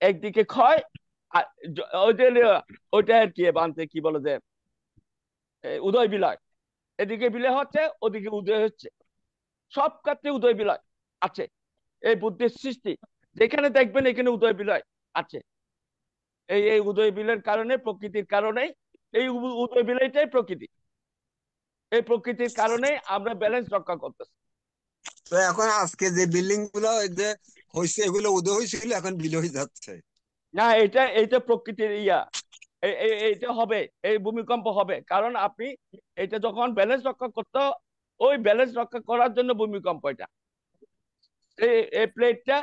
একদিকে ক্ষয়, আর ওই যে ওইটা আর কি বানতে কি বলে যে উদয় বিলয়, এদিকে বিলয় হচ্ছে, ওদিকে উদয় হচ্ছে, সব ক্ষেত্রে উদয় বিলয় আছে। এই বুদ্ধির সৃষ্টি, যেখানে দেখবেন এখানে উদয় বিলয় আছে। এই উদয় বিলয়ের কারণে, প্রকৃতির কারণে, এই উদয় বিলয়টাই প্রকৃতি। এই প্রকৃতির কারণে আমরা ব্যালেন্স রক্ষা করতেছি। তো এখন আজকে যে বিল্ডিং গুলো যে হয়েছে, এগুলো উদয় হয়েছিল, এখন বিলীন হয়ে যাচ্ছে। না, এইটা প্রকৃতির এইটা হবে, এই ভূমিকম্প হবে। কারণ আপনি এটা যখন ব্যালেন্স রক্ষা করতে, ওই ব্যালেন্স রক্ষা করার জন্য ভূমিকম্প। এটা এই প্লেটটা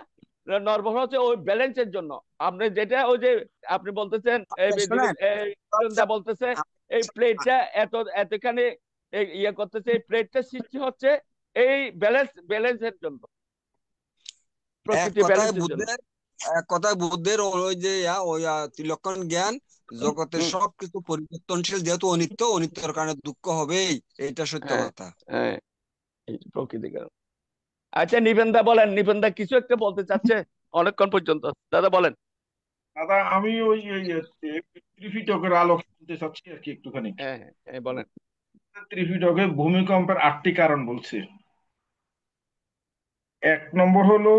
নরবর হচ্ছে ওই ব্যালেন্সের জন্য। আপনি যেটা ওই যে আপনি বলতেছেন, শোনেন, বলতেছে এই প্লেটটা এতখানি ইয়ে করতেছে, এই প্লেটটা সৃষ্টি হচ্ছে এই ব্যালেন্সের জন্য, এক প্রকৃতি কথায় ব্যালেন্সের জন্য। বুদ্ধের এক কথায় বুদ্ধের ওই যে ত্রিলক্ষণ জ্ঞান, জগতের সবকিছু পরিবর্তনশীল, যেহেতু অনিত্য, অনিত্যের কারণে দুঃখ হবেই, এটা সত্য হ্যাঁ, কথা। হ্যাঁ, এই প্রকৃতির কারণ। আচ্ছা, নিবেন্দা বলেন, নিবেন্দা কিছু একটা বলতে চাচ্ছে অনেকক্ষণ পর্যন্ত। দাদা বলেন। দাদা, আমি ওই ত্রিপিটকের আলো বলতে চাচ্ছি আর কি একটুখানি। হ্যাঁ, হ্যাঁ, বলেন। ত্রিপিটকে ভূমিকম্পের 8টি কারণ বলছে। 1 নম্বর হলো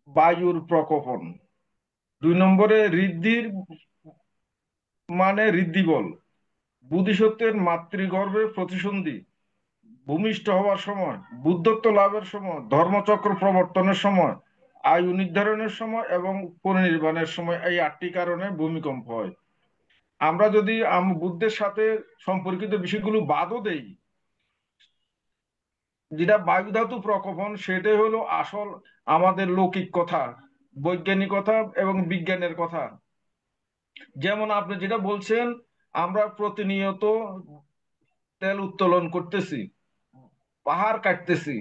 বায়ুর প্রকোপন। 2 নম্বরে ঋদ্ধির মানে ঋদ্ধি বল, বুদ্ধিসত্ত্বের মাতৃগর্ভে প্রতিসন্ধি, ভূমিষ্ঠ হওয়ার সময়, বুদ্ধত্ব লাভের সময়, ধর্মচক্র প্রবর্তনের সময়, আয়ু নির্ধারণের সময় এবং পরিনির্বাণের সময়, এই 8টি কারণে ভূমিকম্প হয়। আমরা যদি বুদ্ধের সাথে সম্পর্কিত বিষয়গুলো বাদও দেই, যেটা বায়ু ধাতু প্রকোপন, সেটাই হলো আসল আমাদের লৌকিক কথা, বৈজ্ঞানিকতা এবং বিজ্ঞানের কথা। যেমন আপনি যেটা বলছেন, আমরা প্রতিনিয়ত তেল উত্তোলন করতেছি, পাহাড় কাটতেছি,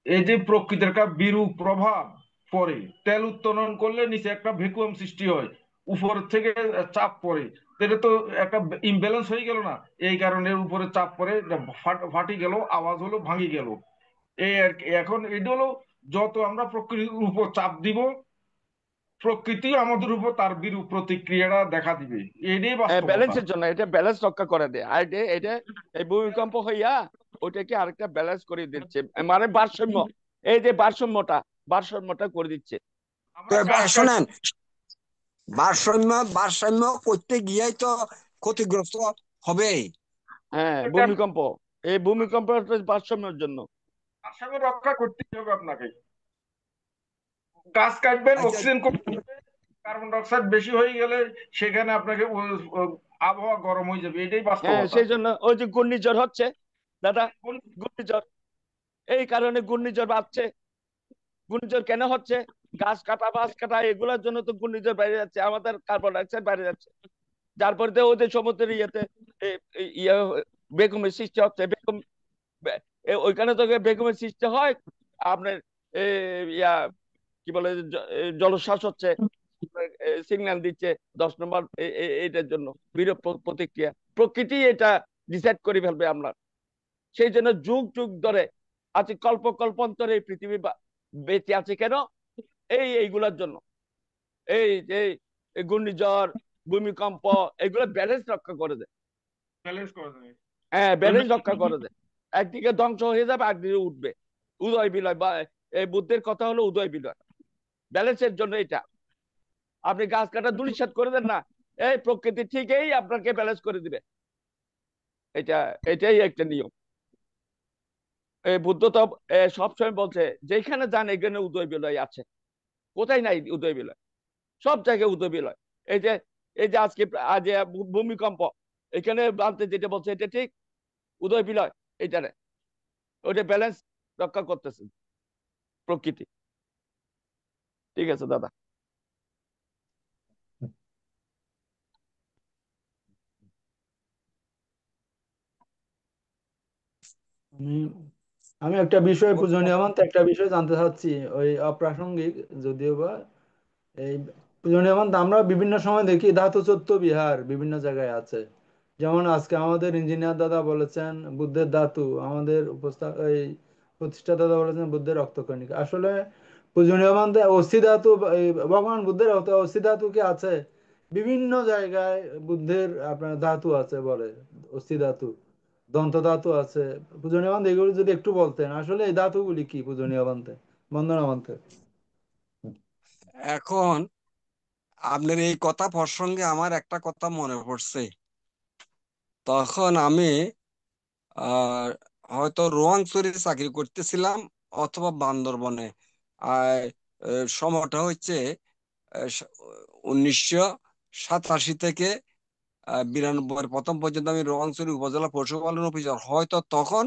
এই যে প্রকৃতির একটা বিরূপ প্রভাব পড়ে। তেল উত্তোলন করলে নিচে একটা ভ্যাকুয়াম সৃষ্টি হয়, উপর থেকে চাপ পড়ে, এটা তো একটা ইমব্যালেন্স হয়ে গেল না? এই কারণে উপরে চাপ পড়ে, ফাটি গেল, আওয়াজ হলো, ভাঙি গেল। এই আর কি। এখন এটা হলো, যত আমরা প্রকৃতির উপর চাপ দিব, প্রকৃতি আমাদের উপর তার বিরূপ প্রতিক্রিয়াটা দেখা দিবে। এটাই বাস্তবতা। ব্যালেন্সের জন্য, এটা ব্যালেন্স রক্ষা করে দেয়। আর এটা এই ভূমিকম্প হইয়া ওইটাকে আরেকটা ব্যালেন্স করে দিচ্ছে, মানে ভারসাম্য, এই যে ভারসাম্যটা করে দিচ্ছে। আমরা গাছ শোনেন, ভারসাম্য ভারসাম্য করতে গিয়েই তো ক্ষতিগ্রস্ত হবে। হ্যাঁ, ভূমিকম্প, এই ভূমিকম্প ভারসাম্যের জন্য। ভারসাম্য রক্ষা করতে হবে আপনাকে। গাছ কাটবেন, অক্সিজেন কমবে, কার্বন ডাইঅক্সাইড বেশি হয়ে গেলে সেখানে আপনাকে আবহাওয়া গরম হয়ে যাবে। এটাই হ্যাঁ, বাস্তবতা। সেই জন্য ওই যে ঘূর্ণিঝড় হচ্ছে দাদা, ঘূর্ণিঝড় এই কারণে ঘূর্ণিঝড় বাড়ছে। ঘূর্ণিঝড় কেন হচ্ছে? গাছ কাটা এগুলোর জন্য তো ঘূর্ণিঝড় বাইরে যাচ্ছে, আমাদের কার্বন ডাইঅক্সাইড বাইরে যাচ্ছে, যার পরে ওদের সমুদ্রের ইয়েতে ইয়ে বেগমের সৃষ্টি হচ্ছে। ওইখানে তো বেগমের সৃষ্টি হয়, আপনার ইয়া কি বলে জলোচ্ছ্বাস হচ্ছে, সিগন্যাল দিচ্ছে 10 নম্বর এইটার জন্য বিরূপ প্রতিক্রিয়া। প্রকৃতি এটা ডিসাইড করে ফেলবে আমরা। সেই জন্য যুগ যুগ ধরে আছে, কল্পন্তরে এই পৃথিবী বেঁচে আছে কেন? এইগুলোর জন্য। এই যে ঘূর্ণিঝড়, ভূমিকম্প, এগুলো ব্যালেন্স রক্ষা করে দেয়। ব্যালেন্স করে দেবে। হ্যাঁ, ব্যালেন্স রক্ষা করে দেয়। একদিকে ধ্বংস হয়ে যাবে, একদিকে উঠবে। উদয় বিলয় বা এই বুদ্ধের কথা হলো উদয় বিলয়, ব্যালেন্সের জন্য এটা। আপনি গাছ কাটা ধূলিসাৎ করে দেন না, এই প্রকৃতি ঠিকই আপনাকে ব্যালেন্স করে দিবে। এটা এটাই একটা নিয়ম। এই বুদ্ধ তো সবসময় বলছে যেখানে যান এখানে উদয় বিলয় আছে, কোথায় নাই উদয় বিলয়? সব জায়গায় উদয় বিলয়। এই যে আজকে আজ ভূমিকম্প, এখানে বানতে যেটা বলছে এটা ঠিক উদয় বিলয়, এটা ওইটা ব্যালেন্স রক্ষা করতেছে প্রকৃতি। ঠিক আছে দাদা। আমি আমি একটা বিষয় পূজনীয় মন্ত্র একটা বিষয় জানতে চাচ্ছি, ওই অপ্রাসঙ্গিক যদিও বা। এই পূজনীয় মন্ত্র আমরা বিভিন্ন সময় দেখি ধাতু চত্ব বিহার বিভিন্ন জায়গায় আছে। যেমন আজকে আমাদের ইঞ্জিনিয়ার দাদা বলেছেন বুদ্ধের ধাতু, আমাদের এই প্রতিষ্ঠা দাদা বলেছেন বুদ্ধের রক্তকণিকা। আসলে পূজনীয় মন্ত্রে অস্থি ধাতু, এই ভগবান বুদ্ধের অস্থি ধাতু কি আছে? বিভিন্ন জায়গায় বুদ্ধের আপনার ধাতু আছে বলে, অস্থি ধাতু, দন্ত ধাতু আছে। পূজনীয় মন্ত্র এগুলো যদি একটু বলতেন, আসলে এই ধাতুগুলি কি পূজনীয় মন্ত্রে, বন্দনা মন্ত্রে। এখন আপনার এই কথা প্রসঙ্গে আমার একটা কথা মনে পড়ছে। তখন আমি আহ হয়তো রোয়াংছড়ি চাকরি করতেছিলাম অথবা বান্দরবনে। আর সময়টা হচ্ছে 1987 থেকে 92 প্রথম পর্যন্ত আমি রোয়াংছড়ি উপজেলা পশুপালন অফিসার, হয়তো তখন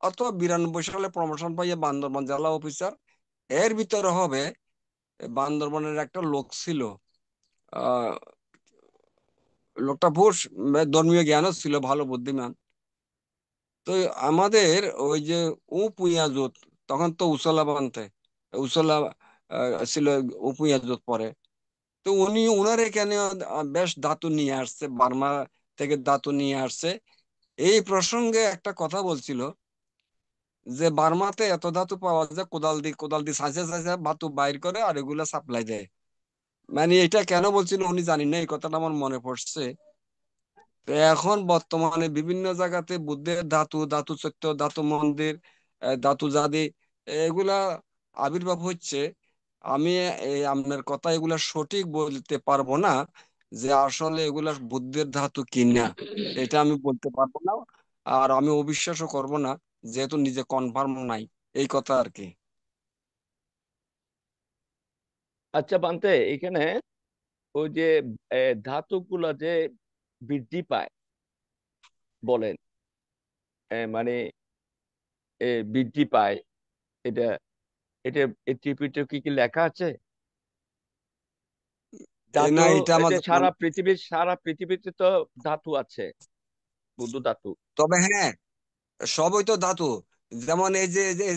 অথবা 92 সালে প্রমোশন পাইয়ে বান্দরবান জেলা অফিসার। এর ভিতরে হবে বান্দরবানের একটা লোক ছিল, আহ লোকটা বেশ ধর্মীয় জ্ঞানও ছিল, ভালো বুদ্ধিমান। তো আমাদের ওই যে পুঁইয়া জোত, তখন তো উসলা বানতে উসলা ছিল, পুঁইয়া জোত পরে। তো উনার এখানে বেশ ধাতু নিয়ে আসছে, বার্মা থেকে ধাতু নিয়ে আসছে। এই প্রসঙ্গে একটা কথা বলছিল যে বার্মাতে এত ধাতু পাওয়া যায়, কোদাল দিয়ে সাঁচে সাঁচে ধাতু বাইর করে আর এগুলা সাপ্লাই দেয়। মানে এটা কেন বলছিল উনি জানি না, এই কথাটা আমার মনে পড়ছে। তো এখন বর্তমানে বিভিন্ন জায়গাতে বুদ্ধের ধাতু চৈত্য, ধাতু মন্দির, ধাতু জাদি এগুলা আবির্ভাব হচ্ছে। আমি আপনার কথা এগুলা সঠিক বলতে পারবো না যে আসলে এগুলা বুদ্ধের ধাতু কিনা, এটা আমি বলতে পারবো না। আর আমি অবিশ্বাসও করব না, যেহেতু নিজে কনফার্ম নাই এই কথা আর কি। আচ্ছা বান্তে, এখানে ওই যে ধাতুগুলা যে বৃদ্ধি পায় বলেন, মানে বৃদ্ধি পায়, এটা এটা ত্রিপিটকে কি লেখা আছে? ধাতু না, এটা এই আমার যে জানা সারা পৃথিবীতে তো ধাতু আছে, বুদ্ধ ধাতু। তবে হ্যাঁ, সবই তো ধাতু। যেমন এই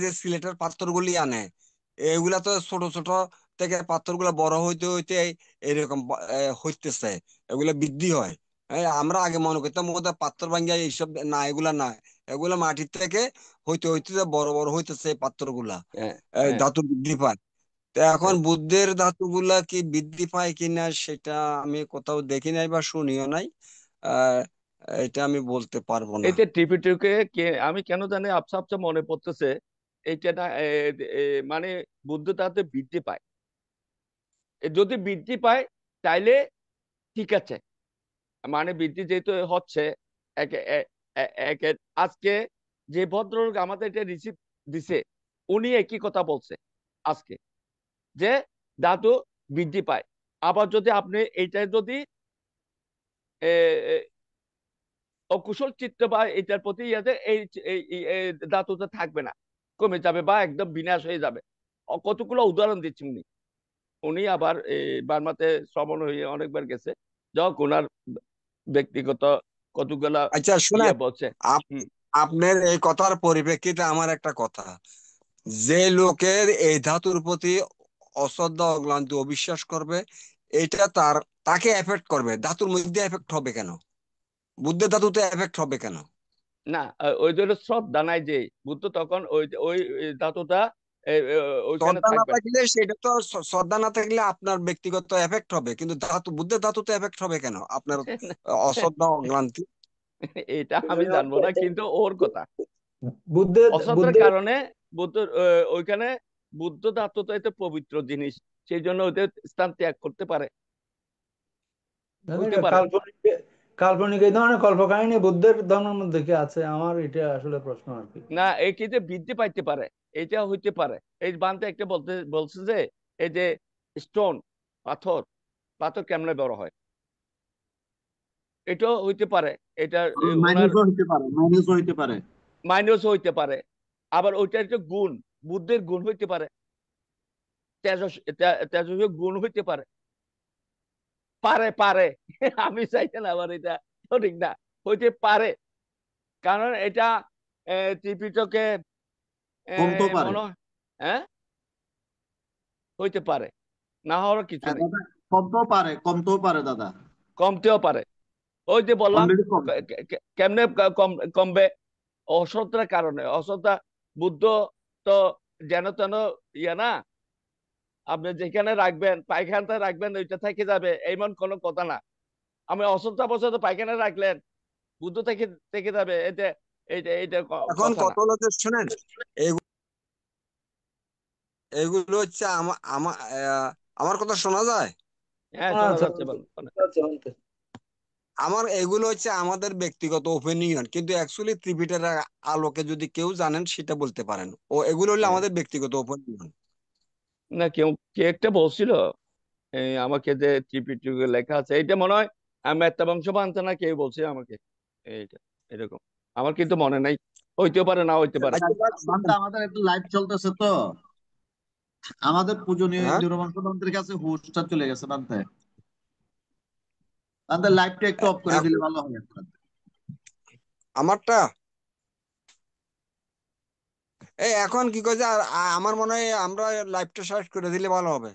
যে সিলেটের পাথরগুলি আনে, এগুলা তো ছোট ছোট থেকে পাথরগুলা বড় হইতে হইতে এরকম হইতেছে, এগুলা বৃদ্ধি হয়। আমরা আগে মনে করতাম ওদের পাথর ভাঙ্গিয়া এইসব, না এগুলা না, এগুলা মাটির থেকে হইতে হইতে যে বড় বড় হইতেছে এই পাথরগুলা, হ্যাঁ, হ্যাঁ, ধাতু বৃদ্ধি পায়। তো এখন হ্যাঁ। বুদ্ধের ধাতুগুলা কি বৃদ্ধি পায় কিনা সেটা আমি কোথাও দেখি নাই বা শুনিও নাই। আহ এটা আমি বলতে পারবো না। এটা ত্রিপিটকে আমি কেন জানি আবছা আবছা মনে পড়তেছে, এইটা না মানে বুদ্ধ ধাতু বৃদ্ধি পায়। যদি বৃদ্ধি পায় তাইলে ঠিক আছে, মানে বৃদ্ধি যেহেতু হচ্ছে। একে- এ- আজকে যে ভদ্রলোক আমাদের এটা রিসিভ দিছে, উনি একই কথা বলছে আজকে, যে ধাতু বৃদ্ধি পায়। আবার যদি আপনি এইটা যদি এ, এ, অকুশল চিত্ত বা এটার প্রতি ইয়াতে এই ধাতুটা থাকবে না, কমে যাবে বা একদম বিনাশ হয়ে যাবে। কতগুলো উদাহরণ দিচ্ছি উনি। উনি আবার বার্মাতে শ্রমণ হয়ে অনেকবার গেছে, যখন ওনার ব্যক্তিগত কতগুলা আচ্ছা শুনেন, বলছে। আপ- আপনার এই কথার পরিপ্রেক্ষিতে আমার একটা কথা, যে লোকের এই ধাতুর প্রতি অশ্রদ্ধা, অক্লান্তি, অবিশ্বাস করবে, এটা তাকে এফেক্ট করবে। ধাতুর মধ্যে এফেক্ট হবে কেন? বুদ্ধের ধাতুতে এফেক্ট হবে কেন? না, ওই জন্য শ্রদ্ধা নাই যে বুদ্ধ, তখন ওই ওই ধাতুটা ওইখানে শ্রদ্ধা না থাকবে না। থাকলে সেটা তো শ্রদ্ধা না থাকলে আপনার ব্যক্তিগত এফেক্ট হবে, কিন্তু বুদ্ধের ধাতুতে এফেক্ট হবে কেন আপনার অশ্রদ্ধা, অক্লান্তি? এটা আমি জানবো না, কিন্তু ওর কথা। বুদ্ধের অশ্রদ্ধার বুদ্ধের কারণে বুদ্ধ ওইখানে বুদ্ধ ধাতু তো এটা পবিত্র জিনিস, সেই জন্য ওদের স্থান ত্যাগ করতে পারে, হইতে এটা পারে। কাল্পনিক, কাল্পনিক এই ধরনের কল্পকাহিনী বুদ্ধের ধর্মের মধ্যে কি আছে? আমার এটা আসলে প্রশ্ন আর কি। না, এই কি যে বৃদ্ধি পাইতে পারে, এটা হইতে পারে। এই বানতে একটা বলছে যে এই যে স্টোন, পাথর, পাথর কেমনে বড় হয়, এটাও হইতে পারে। এটা ওনার মাইনাসও হইতে পারে, মাইনাসও হইতে পারে। মাইনাস হইতে পারে। আবার ওইটা একটা গুণ, বুদ্ধের গুণ হইতে পারে, তেজস্বী গুণ হইতে পারে, পারে পারে আমি চাইতে না, আবার এটা সঠিক না, হইতে পারে। কারণ এটা ত্রিপিটকে কমতেও পারে। মনে হয়, হ্যাঁ হইতে পারে, না হওয়ার কিছু হ্যাঁ নেই, দাদা, কমতেও পারে, কমতেও পারে দাদা, কমতেও পারে। ওই যে বললাম অলরেডি কম। কেমনে কমবে, অশ্রদ্ধার কারণে। অশ্রদ্ধা, বুদ্ধ তো যেন তেন ইয়ে না, আপনি যেখানে রাখবেন পায়খানাতে রাখবেন ওইটা থেকে যাবে এমন কোনো কথা না। আমি অশ্রদ্ধা বছর পায়খানা রাখলেন, বুদ্ধ থেকে থেকে যাবে, এটা এইটা এইটা এখন কথা না। কত লোকে শোনেন, এগুলো হচ্ছে আমার কথা শোনা যায়? হ্যাঁ, শোনা যাচ্ছে, বলেন। আমার এগুলো হচ্ছে আমাদের ব্যক্তিগত ওপিনিয়ন, কিন্তু অ্যাকচুয়ালি ত্রিপিটের আলোকে যদি কেউ জানেন সেটা বলতে পারেন। ও এগুলো হলো হ্যাঁ। আমাদের ব্যক্তিগত ওপিনিয়ন। না, কে একটা বলছিল আমাকে যে ত্রিপিটকে লেখা আছে, এইটা মনে হয় মেত্তা বংশ বানতে না কেউ বলছে আমাকে এইটা, এরকম। আমার কিন্তু মনে নাই, হইতেও পারে না হইতে পারে। বান্দা, আমাদের একটু লাইভ চলতেছে তো, আমাদের পূজনীয় হ্যাঁ, ইন্দুর বংশতন্ত্রের কাছে হুশটা চলে গেছে বান্দা। বান্দা লাইভটা একটু অফ করে দিলে ভালো হয় আপনার। আমারটা এই এখন কি কইছে, আর আমার মনে হয় আমরা লাইভটা শেষ করে দিলে ভালো হবে।